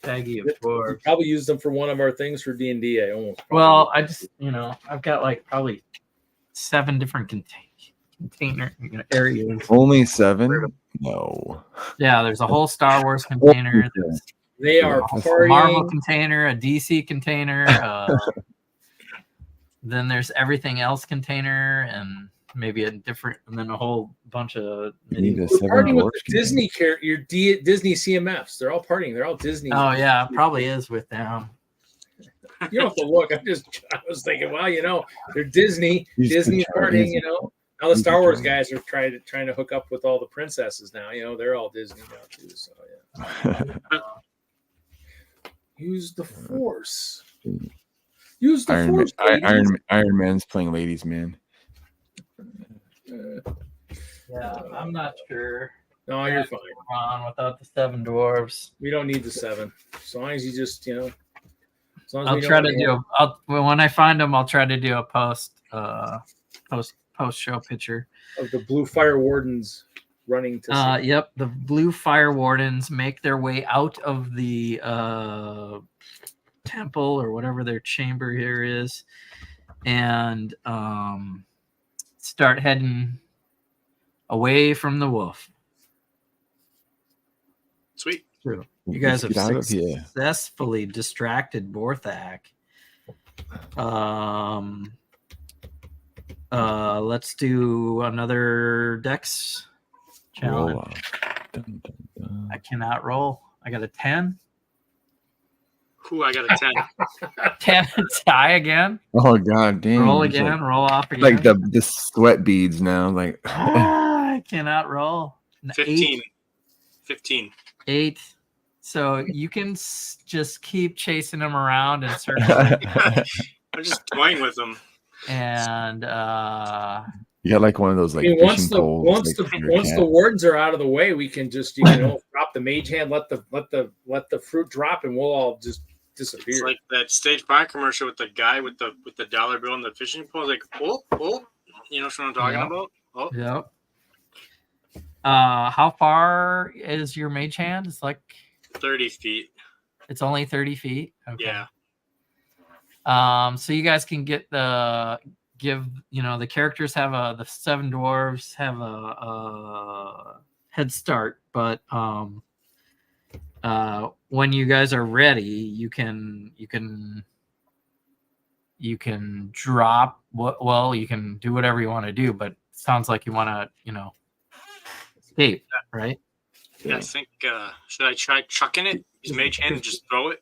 baggie of You dwarves. probably used them for one of our things for D&D. I almost. Well, I just, I've got like probably 7 different container areas. Only 7? No. Yeah, there's a whole Star Wars container. There's They are a Marvel partying. container, a DC container. Then there's everything else container, and maybe a different, and then a whole bunch of. You need a We're 7 partying with dwarfs the game. Disney your Disney CMFs. They're all partying. They're all Disney. Oh yeah, it probably is with them. You don't have to look. I was thinking, well, they're Disney. He's Disney's control- partying. he's- Now the he's Star Wars controlling. guys are trying to hook up with all the princesses now. They're all Disney now too. So yeah. Use the Force. Use the Iron, Force. ladies. Iron Man's playing ladies man. Yeah, I'm not sure. No, you're fine. On without the 7 dwarves. We don't need the 7. As long as you just, as long as I'll we know try what to they do. have. When I find them, I'll try to do a post show picture. Of the blue fire wardens running to. Yep, the blue fire wardens make their way out of the temple or whatever their chamber here is, and start heading away from the wolf. Sweet. You guys have Get out of here. successfully distracted Borthak. Let's do another Dex challenge. Roll off. Dun, dun, dun. I cannot roll. I got a 10. Ooh, I got a 10. 10 tie again. Oh god damn. Roll It's again. Roll off again. Like the sweat beads now. Like I cannot roll. An 15. 15. 8. So you can just keep chasing them around and circling. I'm just toying with them. And you got like one of those like once fishing the poles. once like, the for your once cat. the wardens are out of the way, we can just drop the mage hand, let the fruit drop, and we'll all just disappear. It's like that Stage 5 commercial with the guy with the dollar bill and the fishing pole. Like, oh, you know what I'm talking Yeah. about? Oh, yep. How far is your mage hand? It's like 30 feet. it's only 30 feet. Okay. Yeah. So you guys can get the characters have the 7 dwarves have a head start, but when you guys are ready, you can drop you can do whatever you want to do, but it sounds like you want to escape, right? Yeah, I think, should I try chucking it? Use mage hand and just throw it?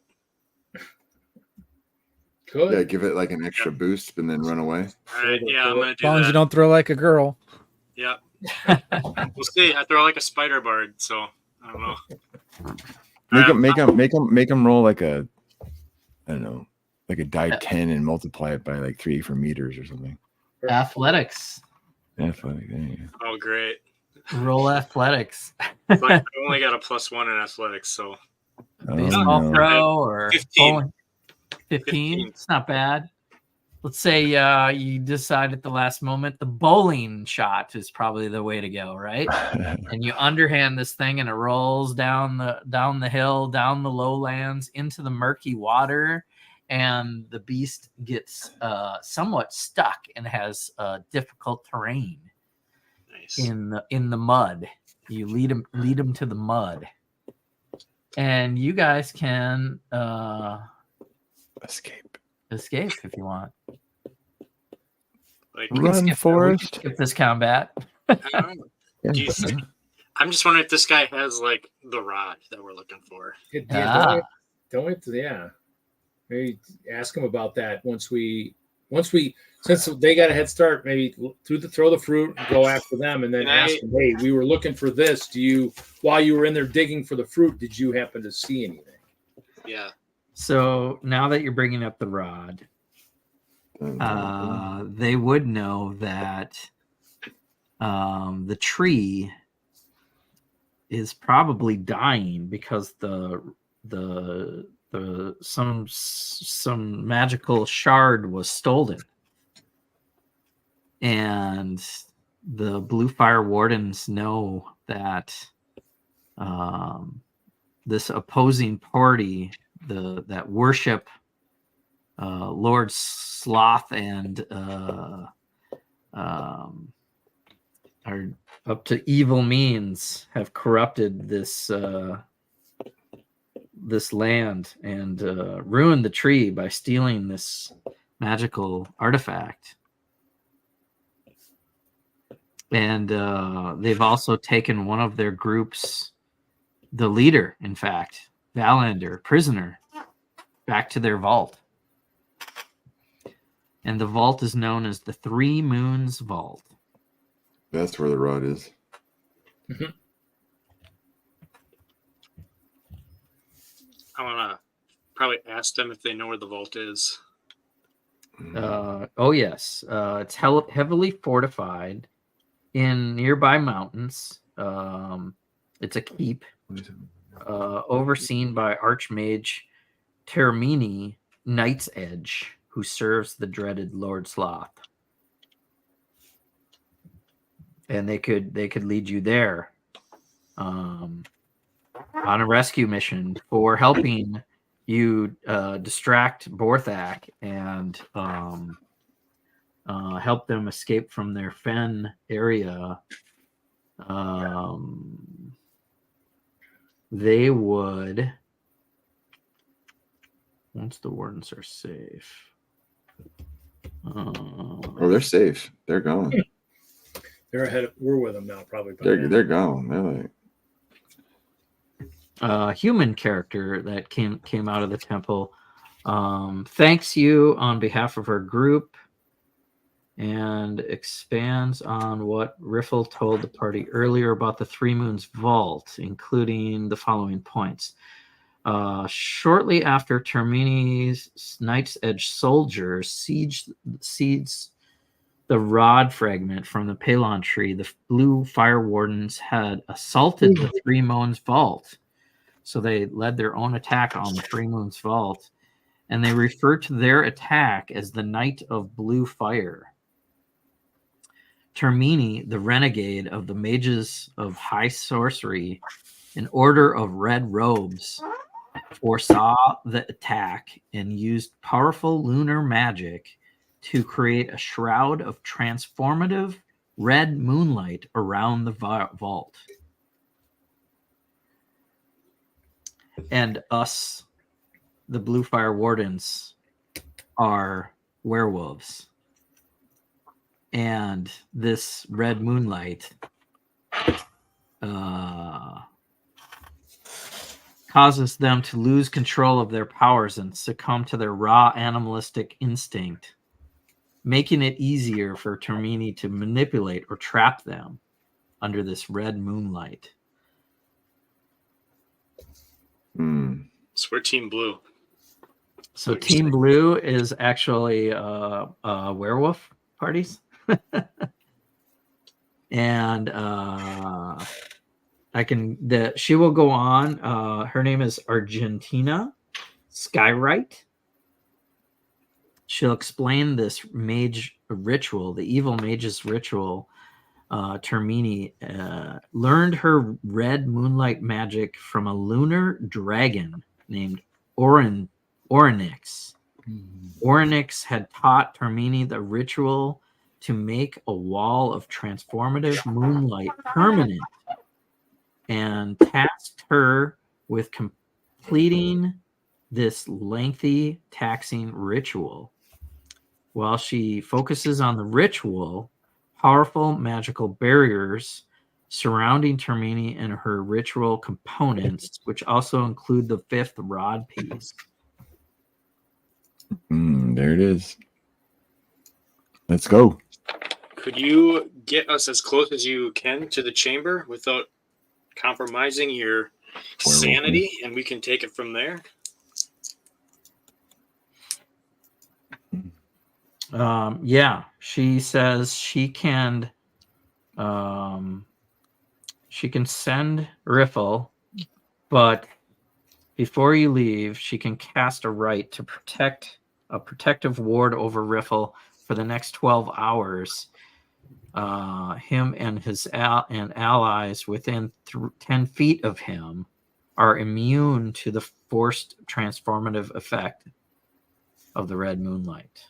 Good. Yeah, give it like an extra boost and then run away. All right, yeah, I'm going to As do long as that. you don't throw like a girl. Yeah. We'll see. I throw like a spider bird, so I don't know. Make them roll like a, I don't know, like a die 10 and multiply it by like 3 for meters or something. Athletics. Athletic, there you go. Oh, great. Roll athletics. But I only got a +1 in athletics, so Baseball no. throw or 15. bowling. 15. 15. It's not bad. Let's say you decide at the last moment the bowling shot is probably the way to go, right? And you underhand this thing and it rolls down the hill, down the lowlands into the murky water, and the beast gets somewhat stuck and has difficult terrain nice. in the mud. You lead him to the mud, and you guys can Escape. if you want. Like, Run, Forrest. Skip this combat. I don't know. Do you think- I'm just wondering if this guy has like the rod that we're looking for. Don't wait to maybe ask him about that once we since they got a head start, maybe throw the fruit, go after them, and then ask them, hey, we were looking for this. While you were in there digging for the fruit, did you happen to see anything? Yeah. So now that you're bringing up the rod, they would know that the tree is probably dying because some magical shard was stolen, and the Blue Fire Wardens know that this opposing party, that worship Lord Sloth and are up to evil means, have corrupted this land and ruined the tree by stealing this magical artifact. And they've also taken one of their groups, the leader, in fact, Valander, prisoner, back to their vault. And the vault is known as the Three Moons Vault. That's where the rod is. I want to probably ask them if they know where the vault is. Oh, yes. It's heavily fortified in nearby mountains. It's a keep overseen by Archmage Termini Knight's Edge, who serves the dreaded Lord Sloth. And they could lead you there on a rescue mission for helping you distract Borthak and help them escape from their fen area. They would, once the wardens are safe. Oh, they're safe. They're gone. They're ahead. We're with them now, probably. They're gone. They're like human character that came out of the temple thanks you on behalf of her group and expands on what Riffle told the party earlier about the Three Moons Vault, including the following points. Shortly after Termini's Knight's Edge soldiers sieged the rod fragment from the Palon tree, the blue fire wardens had assaulted the Three Moons Vault. So they led their own attack on the Three Moons Vault, and they referred to their attack as the Night of Blue Fire. Termini, the renegade of the mages of high sorcery, an order of red robes, foresaw the attack and used powerful lunar magic to create a shroud of transformative red moonlight around the vault. And us, the Blue Fire Wardens, are werewolves. And this red moonlight causes them to lose control of their powers and succumb to their raw animalistic instinct, making it easier for Termini to manipulate or trap them under this red moonlight. So we're Team Blue. So Team Blue is actually werewolf parties. And she will go on. Her name is Argentina Skywright. She'll explain this mage ritual, the evil mage's ritual. Termini learned her red moonlight magic from a lunar dragon named Orynyx. Orynyx had taught Termini the ritual to make a wall of transformative moonlight permanent and tasked her with completing this lengthy, taxing ritual. While she focuses on the ritual, powerful magical barriers surrounding Termini and her ritual components, which also include the fifth rod piece. There it is. Let's go. Could you get us as close as you can to the chamber without compromising your sanity, and we can take it from there? Yeah, she says she can send Riffle, but before you leave, she can cast a rite to protect a protective ward over Riffle for the next 12 hours. Him and his allies within 10 feet of him are immune to the forced transformative effect of the red moonlight.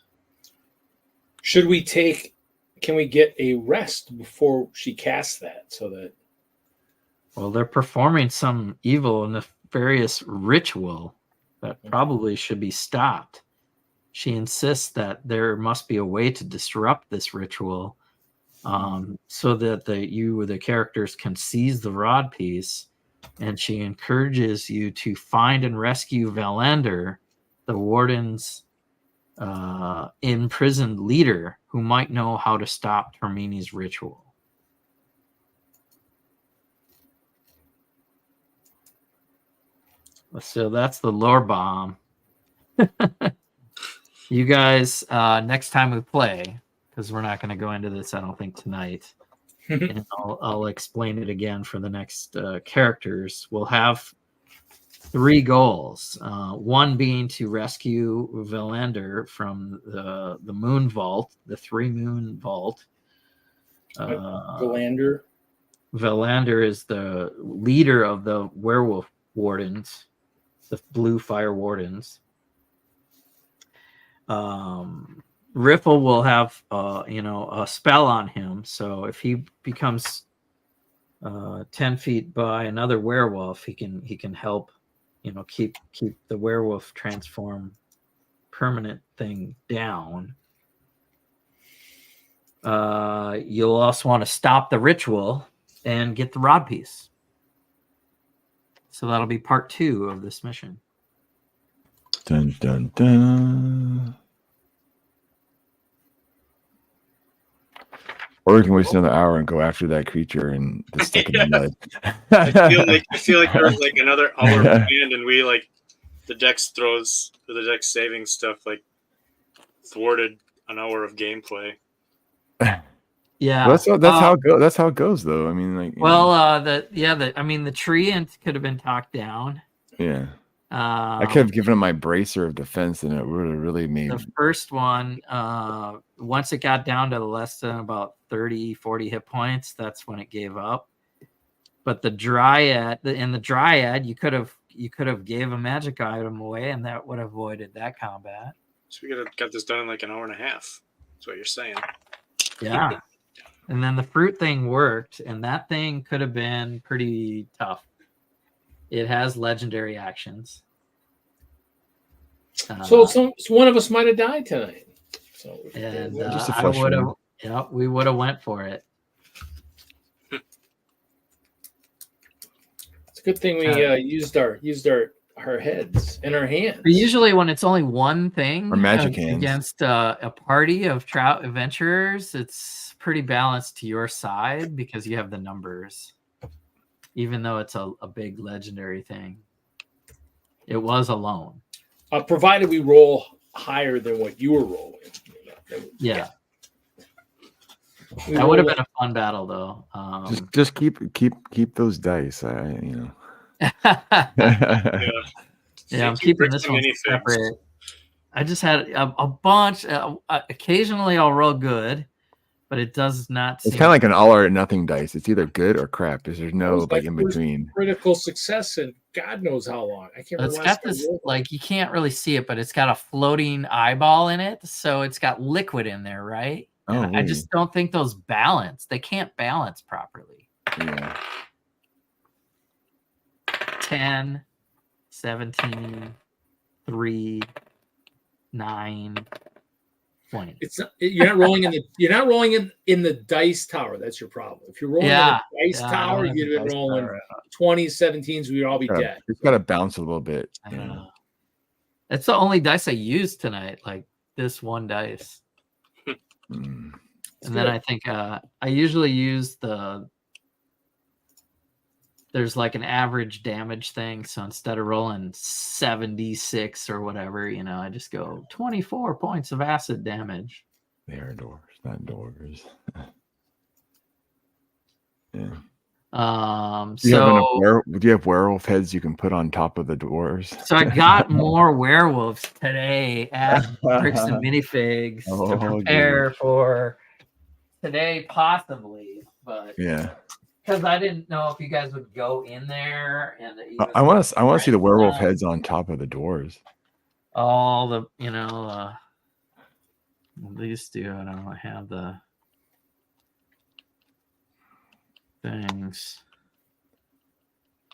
Can we get a rest before she casts that so that? Well, they're performing some evil and nefarious ritual that probably should be stopped. She insists that there must be a way to disrupt this ritual so that the characters can seize the rod piece, and she encourages you to find and rescue Valander, the warden's imprisoned leader, who might know how to stop Termini's ritual. So that's the lore bomb. You guys, next time we play, because we're not going to go into this, I don't think, tonight, and I'll explain it again for the next characters. We'll have 3 goals. One being to rescue Valander from the Moon Vault, the 3 Moon Vault. Valander. Valander is the leader of the werewolf wardens, the blue fire wardens. Riffle will have a spell on him, so if he becomes 10 feet by another werewolf, he can help keep the werewolf transform permanent thing down. You'll also want to stop the ritual and get the rod piece. So that'll be part 2 of this mission. Dun, dun, dun. Or we can waste another hour and go after that creature and just stick in the mud. I feel like there's like another hour planned, and we like the dex saving stuff like thwarted an hour of gameplay. Yeah, well, that's how it goes. That's how it goes, though. I mean, like, the tree could have been talked down. Yeah. I could have given him my bracer of defense, and it would have really made the first one. Once it got down to less than about 30-40 hit points, that's when it gave up. But the dryad, you could have gave a magic item away, and that would have avoided that combat. So we could have got this done in like an hour and a half. That's what you're saying. Yeah. And then the fruit thing worked, and that thing could have been pretty tough. It has legendary actions. So one of us might have died tonight. So and just a I would have, we would have went for it. It's a good thing we used our heads and our hands. But usually, when it's only one thing or magic hands against a party of trout adventurers, it's pretty balanced to your side because you have the numbers. Even though it's a big legendary thing, it was alone. Provided we roll higher than what you were rolling. Yeah. That would have been a fun battle, though. Just keep those dice. Yeah, I'm keeping this one separate. I just had a bunch. Occasionally, I'll roll good, but it does not. It's kind of like an all or nothing dice. It's either good or crap. Because there's no like in between. Critical success in God knows how long. I can't. It's got this you can't really see it, but it's got a floating eyeball in it, so it's got liquid in there, right? I just don't think those balance. They can't balance properly. Yeah. 10, 17, 3, 9, 20. It's not, you're not rolling in the dice tower. That's your problem. If you're rolling in the dice tower, you'd have been rolling 20s, 17s. We'd all be dead. It's got to bounce a little bit. It's the only dice I used tonight. Like this one dice. And then I think I usually use there's like an average damage thing. So instead of rolling 76 or whatever, I just go 24 points of acid damage. They are doors, not doors. Yeah. Do you have werewolf heads you can put on top of the doors? So I got more werewolves today at Bricks and Minifigs to prepare for today, possibly. But yeah, because I didn't know if you guys would go in there, and I want to see the werewolf heads on top of the doors. All the these two. I don't have the things.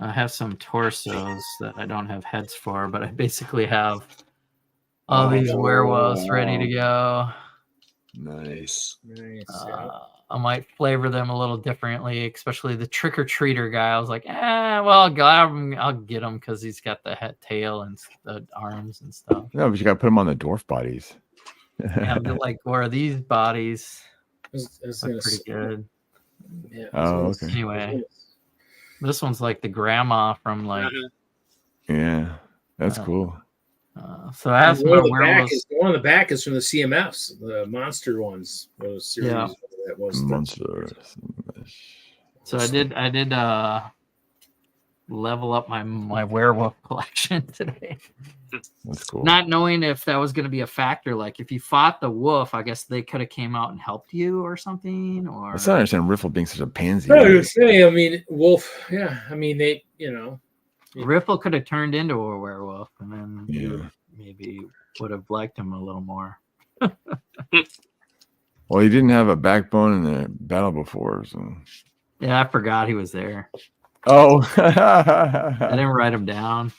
I have some torsos that I don't have heads for, but I basically have all these werewolves ready to go. Nice. Nice. I might flavor them a little differently, especially the trick or treater guy. I was like, well, I'll get him because he's got the head, tail, and the arms and stuff. No, but you got to put them on the dwarf bodies. And like, where are these bodies? I was Look gonna pretty say- good. Yeah, Oh, okay. Anyway, this one's like the grandma from like. Yeah, that's cool. So I have some one more on werewolves. the back is from the CMFs, the monster ones. Those series. Yeah. That was Monster. So I did level up my werewolf collection today. That's cool. Not knowing if that was going to be a factor. Like if you fought the wolf, I guess they could have came out and helped you or something. Or I still don't understand Riffle being such a pansy. I was saying, I mean, wolf. Yeah, I mean they. Riffle could have turned into a werewolf, and then Yeah. maybe would have liked him a little more. Well, he didn't have a backbone in the battle before, so. Yeah, I forgot he was there. Oh. I didn't write him down.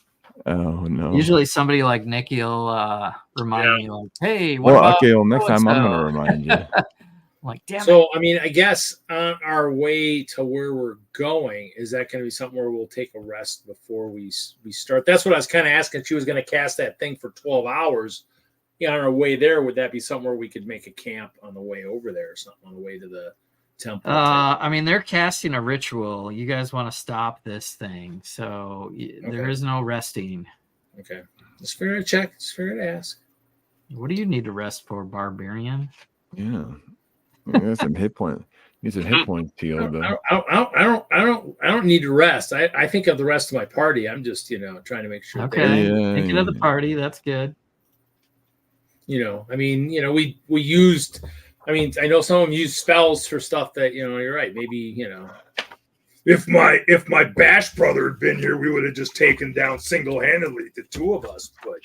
Oh no. Usually somebody like Nicky will remind me, like, "Hey, what Well, about okay. Well, next time I'm so-and-so?" gonna remind you. I'm like, damn it. So I mean, I guess on our way to where we're going, is that going to be something where we'll take a rest before we start? That's what I was kind of asking. She was going to cast that thing for 12 hours. Yeah, on our way there, would that be something where we could make a camp on the way over there or something on the way to the temple? I mean, they're casting a ritual. You guys want to stop this thing, so there is no resting. Okay, it's fair to check. It's fair to ask. What do you need to rest for, barbarian? Yeah. That's some hit point. Need some hit points peeled. I don't need to rest. I think of the rest of my party. I'm just trying to make sure. Okay, Yeah, thinking of the party. That's good. I mean, we used. I mean, I know some of them use spells for stuff that you're right. Maybe If my Bash brother had been here, we would have just taken down single-handedly the two of us. But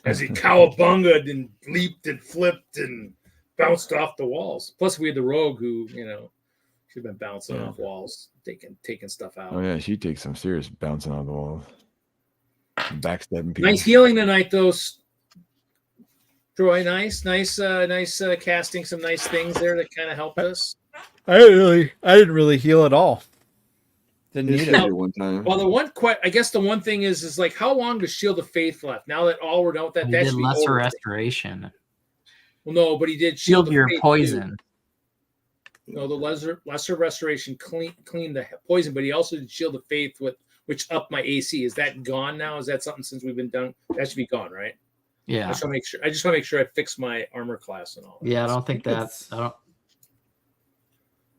as he cowabunged and leaped and flipped and bounced off the walls. Plus, we had the rogue who she'd been bouncing off walls, taking stuff out. Oh yeah, she takes some serious bouncing on the walls. Backstabbing people. Nice healing tonight, though. Troy, nice casting some nice things there that kind of helped us. I didn't really heal at all. Didn't need it. One time. Well, I guess the one thing is like, how long does Shield of Faith left? Now that all we're done with that, He that did should be lesser over. restoration. Well, no, but he did Shield of your Faith, poison. too. No, the lesser restoration cleaned the poison, but he also did Shield of Faith which upped my AC. Is that gone now? Is that something since we've been done? That should be gone, right? Yeah. I just want to make sure I fix my armor class and all. Yeah, I don't think that. I don't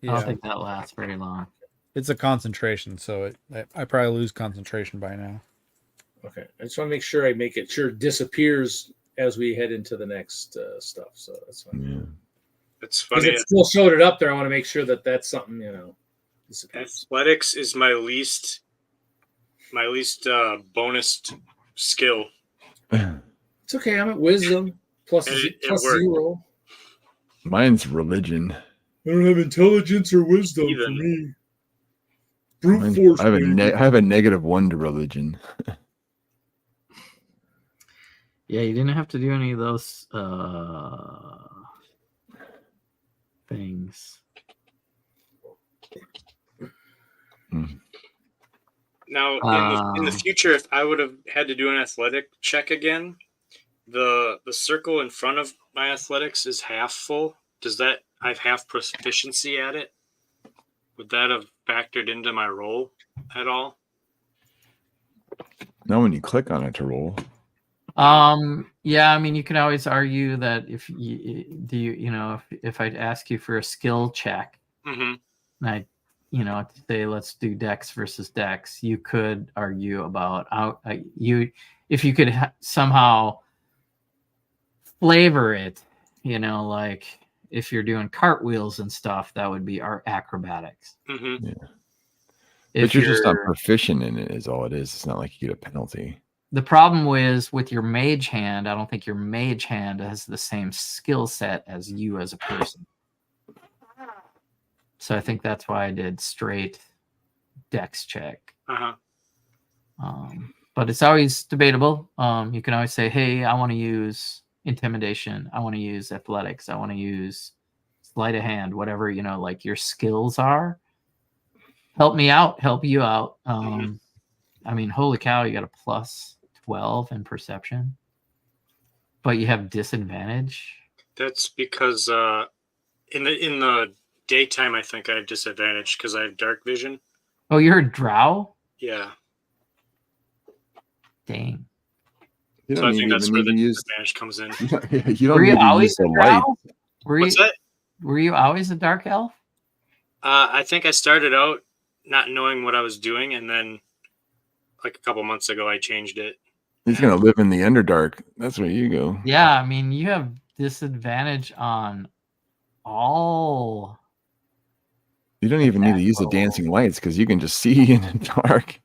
Yeah, think that lasts very long. it's a concentration, so I probably lose concentration by now. Okay, I just want to make sure it disappears as we head into the next stuff. So that's fine. Yeah. It's Because funny. it still showed it up there. I want to make sure that that's something disappears. Athletics is my least bonus skill. It's okay. I'm at wisdom plus It plus worked. 0. Mine's religion. I don't have intelligence or wisdom for Even. me. Brute Mine's- force. I have baby. I have a -1 to religion. Yeah, you didn't have to do any of those things. Now, in the future, if I would have had to do an athletic check again, the circle in front of my athletics is half full. Does that I have half proficiency at it? Would that have factored into my roll at all? Not when you click on it to roll. Yeah, I mean, you can always argue that if if I'd ask you for a skill check, Mm-hmm. and I, say let's do Dex versus Dex, you could argue about if you could somehow flavor it, like if you're doing cartwheels and stuff, that would be our acrobatics. Mm-hmm. If But you're just not proficient in it, is all it is. It's not like you get a penalty. The problem with your mage hand, I don't think your mage hand has the same skill set as you as a person. So I think that's why I did straight Dex check. Uh-huh. But it's always debatable. You can always say, hey, I want to use intimidation. I want to use athletics. I want to use sleight of hand, whatever, like your skills are. Help me out, help you out. I mean, holy cow, you got a plus 12 in perception, but you have disadvantage. That's because in the daytime, I think I have disadvantage because I have dark vision. Oh, you're a drow? Yeah. Dang. You So don't I think need that's even where need the to use. disadvantage comes in. You don't Were need you to always use a the light. drow? What's that? Were you always a dark elf? I think I started out not knowing what I was doing, and then like a couple months ago, I changed it. He's gonna live in the Underdark. That's where you go. Yeah, I mean, you have disadvantage on all. You don't even need to use the roll. dancing lights because you can just see in the dark.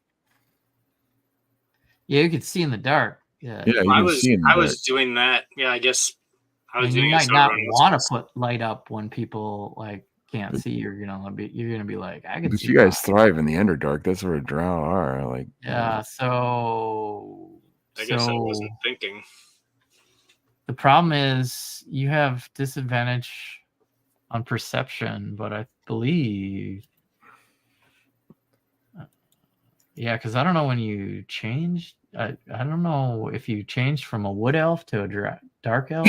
Yeah, you could see in the dark. Yeah. Yeah, you I can see in the I dark. was doing that. Yeah, I guess I was And doing you it might so not everyone else want was. to put light up when people like can't see. You're gonna be like, I can But see. you guys fine. thrive in the Underdark. That's where drow are. Like, Yeah. So. I guess I wasn't thinking. The problem is you have disadvantage on perception, but I believe. Yeah, because I don't know when you changed. I don't know if you changed from a wood elf to a dark elf.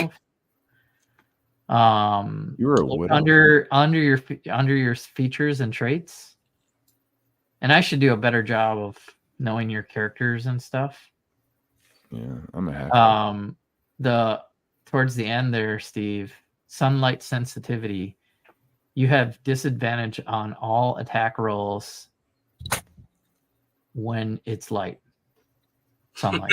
you were a wood elf. under your features and traits. And I should do a better job of knowing your characters and stuff. Yeah, I'm a half. Towards the end there, Steve, sunlight sensitivity. You have disadvantage on all attack rolls when it's light. Sunlight.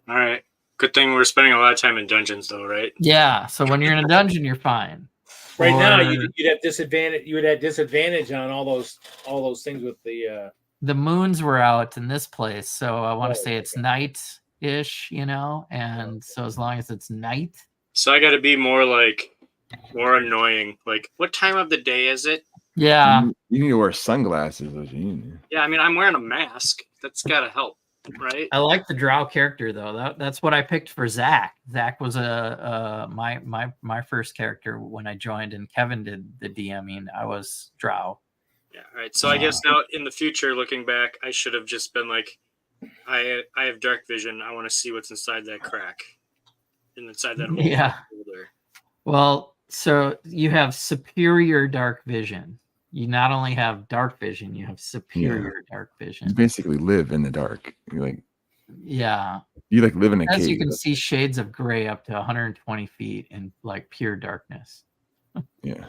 All right. Good thing we're spending a lot of time in dungeons, though, right? Yeah. So when you're in a dungeon, you're fine. Right now, Or you'd have disadvantage. You would have disadvantage on all those things with the. the moons were out in this place, so I want to Oh, say it's night-ish, and so as long as it's night. So I got to be more annoying. Like, what time of the day is it? Yeah. You need to wear sunglasses. That's what you need. Yeah, I mean, I'm wearing a mask. That's got to help, right? I like the drow character though. That's what I picked for Zach. Zach was my first character when I joined, and Kevin did the DMing. I was drow. Yeah, all right. So I guess now in the future, looking back, I should have just been like, I have dark vision. I want to see what's inside that crack, inside that hole. Yeah. Holder. Well, so you have superior dark vision. You not only have dark vision, you have superior dark vision. You basically live in the dark. You live in a As cave. you can see shades of gray up to 120 feet in like pure darkness. Yeah.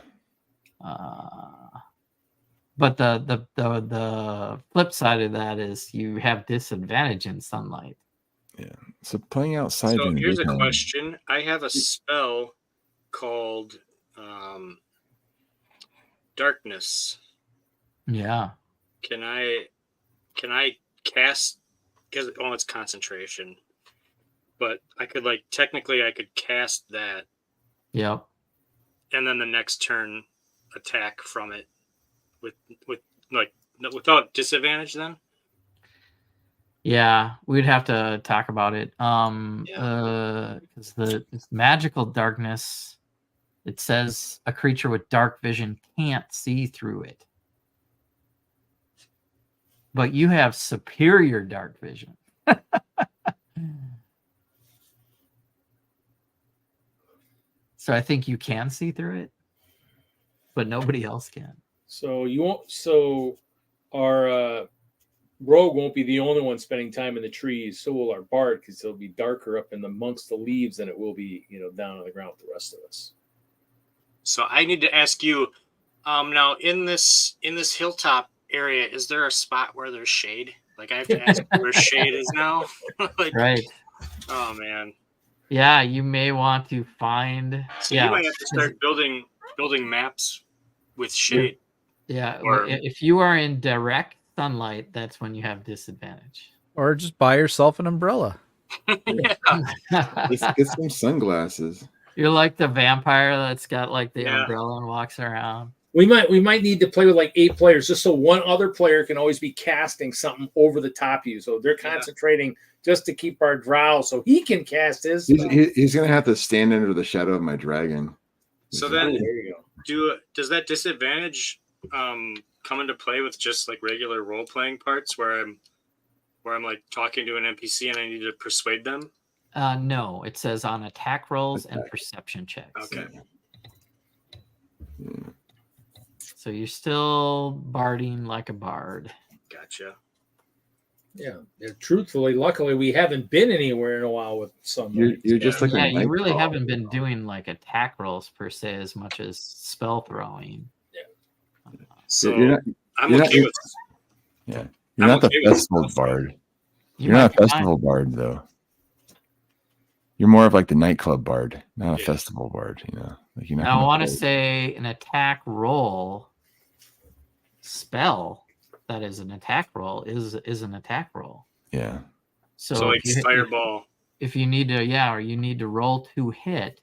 But the flip side of that is you have disadvantage in sunlight. Yeah. So playing outside. So here's a question. I have a spell called darkness. Yeah. Can I cast? Because it's concentration, but I could technically I could cast that. Yep. And then the next turn attack from it without disadvantage then. Yeah, we'd have to talk about it. Because it's magical darkness. It says a creature with dark vision can't see through it. But you have superior dark vision. So I think you can see through it, but nobody else can. So you won't. So our rogue won't be the only one spending time in the trees. So will our bard, because it'll be darker up in amongst the leaves than it will be, down on the ground with the rest of us. So I need to ask you, now in this hilltop area, is there a spot where there's shade? Like I have to ask where shade is now. Right. Oh man. Yeah, you may want to find. So you might have to start building maps with shade. Yeah, if you are in direct sunlight, that's when you have disadvantage. Or just buy yourself an umbrella. Let's get some sunglasses. You're like the vampire that's got like the umbrella and walks around. We might need to play with like 8 players just so one other player can always be casting something over the top of you. So they're concentrating just to keep our drow so he can cast his. He's gonna have to stand under the shadow of my dragon. So then, there you go. Does that disadvantage come into play with just like regular role playing parts where I'm like talking to an NPC and I need to persuade them? No, it says on attack rolls and perception checks. Okay. Yeah. So you're still barding like a bard. Gotcha. Yeah. Truthfully, luckily we haven't been anywhere in a while with somebody. You're just like Yeah, you really haven't been doing like attack rolls per se as much as spell throwing. So I'm okay with. Yeah, you're not the festival bard. You're not a festival bard though. You're more of like the nightclub bard, not a festival bard. You know, like you're not. I want to say an attack roll spell that is an attack roll is an attack roll. Yeah. So like fireball. If you need to, or you need to roll to hit,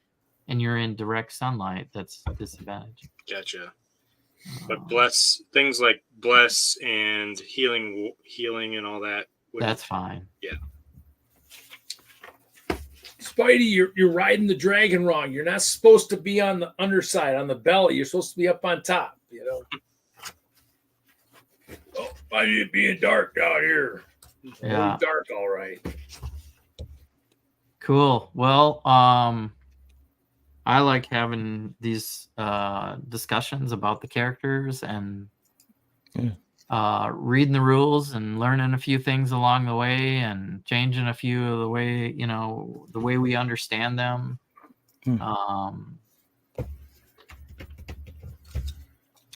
and you're in direct sunlight, that's disadvantage. Gotcha. But things like bless and healing and all that. That's fine. Yeah. Spidey, you're riding the dragon wrong. You're not supposed to be on the underside, on the belly. You're supposed to be up on top. You know. Oh, I need being dark down here. Yeah. Dark, all right. Cool. Well, I like having these discussions about the characters and reading the rules and learning a few things along the way and changing a few of the way, the way we understand them.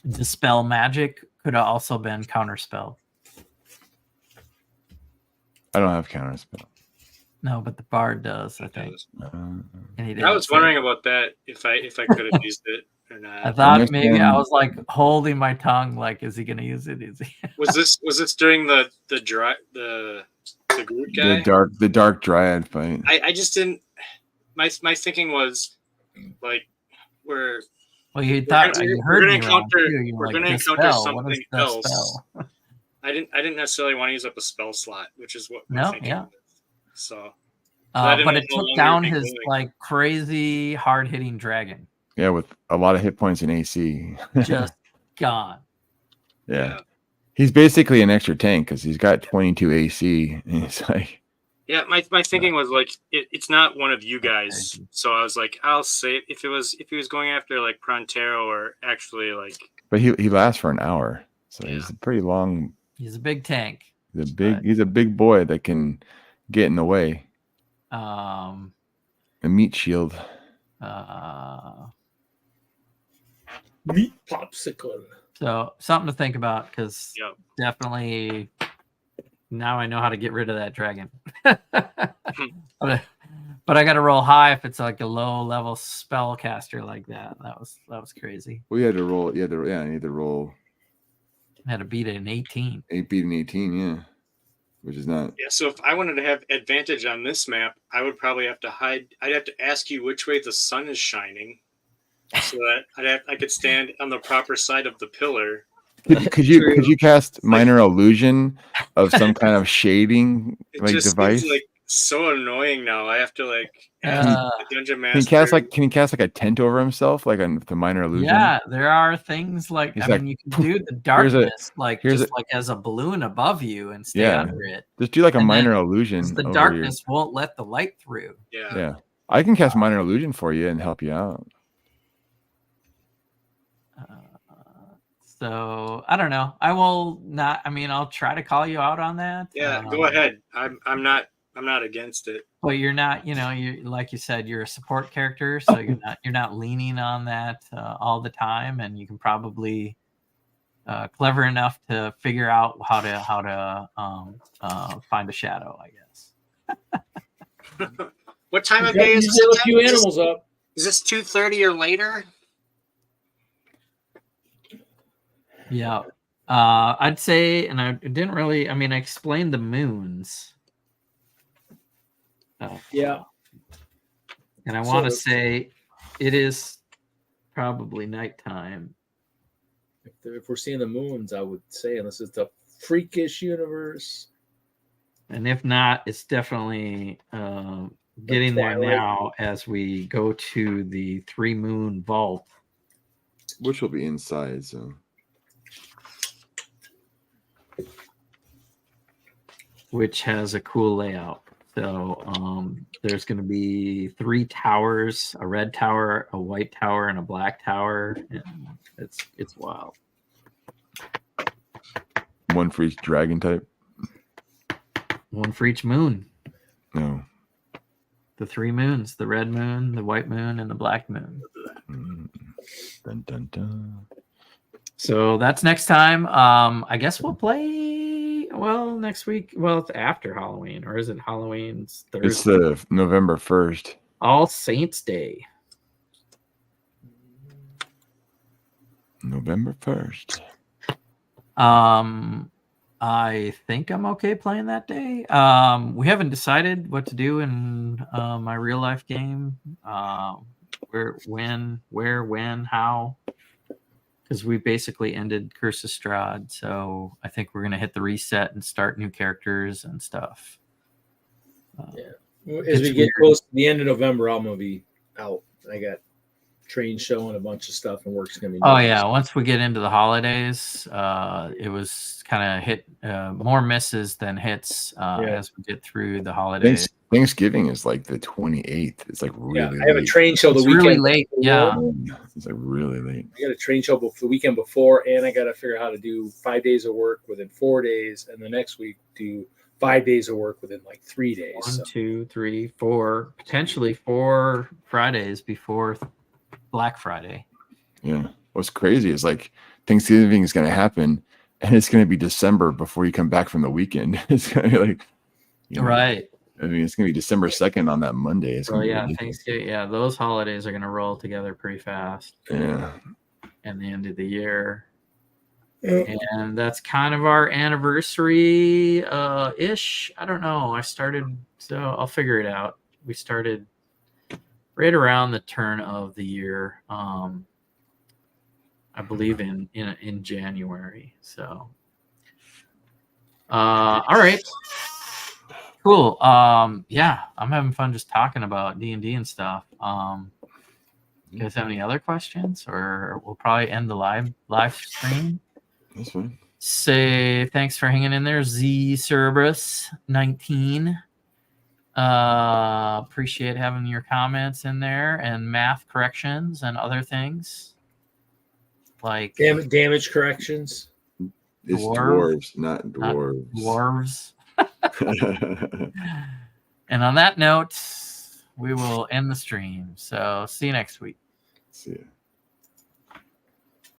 Dispel magic could have also been counterspell. I don't have counterspell. No, but the bard does, I think. I was wondering about that if I could have used it or not. I thought maybe I was like holding my tongue, like, is he going to use it? Is he? Was this during the Groot guy? The dark dryad fight. I just didn't. My thinking was like we're. Well, you thought you heard me wrong too. We're going to encounter something else. I didn't necessarily want to use up a spell slot, which is what. Was. So, but it took down his like crazy hard hitting dragon. Yeah, with a lot of hit points in AC. Just gone. Yeah. He's basically an extra tank because he's got 22 AC. And he's like, yeah, my thinking was like it's not one of you guys, so I was like, I'll say if he was going after like Prontero or actually like. But he lasts for an hour, so he's a pretty long. He's a big tank. He's a big boy that can get in the way. A meat shield. Meat popsicle. So something to think about because definitely now I know how to get rid of that dragon. But I got to roll high if it's like a low level spellcaster like that. That was crazy. Well, you had to roll. You had to roll. I had to beat it in 18. Beat an 18, yeah. Which is not. Yeah, so if I wanted to have advantage on this map, I would probably have to hide. I'd have to ask you which way the sun is shining, so that I could stand on the proper side of the pillar. Could you cast minor illusion of some kind of shading device? Seems like so annoying now. I have to like ask the dungeon master. Can he cast like a tent over himself, like on the minor illusion? Yeah, there are things like you can do the darkness like as a balloon above you and stay under it. Just do like a minor illusion. The darkness won't let the light through. Yeah. I can cast minor illusion for you and help you out. So I don't know. I will not. I mean, I'll try to call you out on that. Yeah, go ahead. I'm not against it. But you're not. You like you said, you're a support character, so you're not leaning on that all the time, and you can probably clever enough to figure out how to find a shadow, I guess. What time of day is this? A few animals up. Is this 2:30 or later? Yeah. I'd say, and I didn't really, I explained the moons. Yeah. And I want to say it is probably nighttime. if we're seeing the moons, I would say, unless it's a freakish universe. And if not, it's definitely getting there Twilight. now as we go to the 3 moon vault. Which will be inside, so Which has a cool layout. So there's going to be 3 towers: a red tower, a white tower, and a black tower. And it's wild. one for each dragon type. One for each moon. No. The 3 moons: the red moon, the white moon, and the black moon. Dun, dun, dun. So that's next time. I guess we'll play. Well, next week. Well, it's after Halloween, or is it Halloween's Thursday? It's the November 1st. All Saints Day. November 1st. I think I'm okay playing that day. We haven't decided what to do in my real life game. Where, when, how. Because we basically ended Curse of Strahd, so I think we're gonna hit the reset and start new characters and stuff. As we get close to the end of November, I'm gonna be out. I got train show and a bunch of stuff, and work's gonna be. Oh yeah, once we get into the holidays, it was kind of hit more misses than hits as we get through the holidays. Thanksgiving is like the 28th. It's like really I have a late. train show the It's weekend. really late. before. Yeah. It's like really late. I got a train show the weekend before, and I got to figure out how to do 5 days of work within 4 days, and the next week do 5 days of work within like 3 days. 1, 2, 3, 4, potentially 4 Fridays before Black Friday. Yeah. What's crazy is like Thanksgiving is going to happen, and it's going to be December before you come back from the weekend. It's going to be like, Right. I mean, it's going to be December 2nd on that Monday. It's So gonna be yeah, ridiculous. Thanksgiving. Yeah, those holidays are gonna roll together pretty fast. Yeah. And the end of the year. Yeah. And that's kind of our anniversary ish. I don't know. So I'll figure it out. We started right around the turn of the year. I believe in January. So all right. Cool. Yeah, I'm having fun just talking about D&D and stuff. You guys have any other questions, or we'll probably end the live stream? That's fine. Say thanks for hanging in there, Z Cerberus 19. Appreciate having your comments in there and math corrections and other things like Damage corrections. It's Dwarves, dwarves, not dwarves. dwarves. And on that note, we will end the stream. So see you next week. See ya.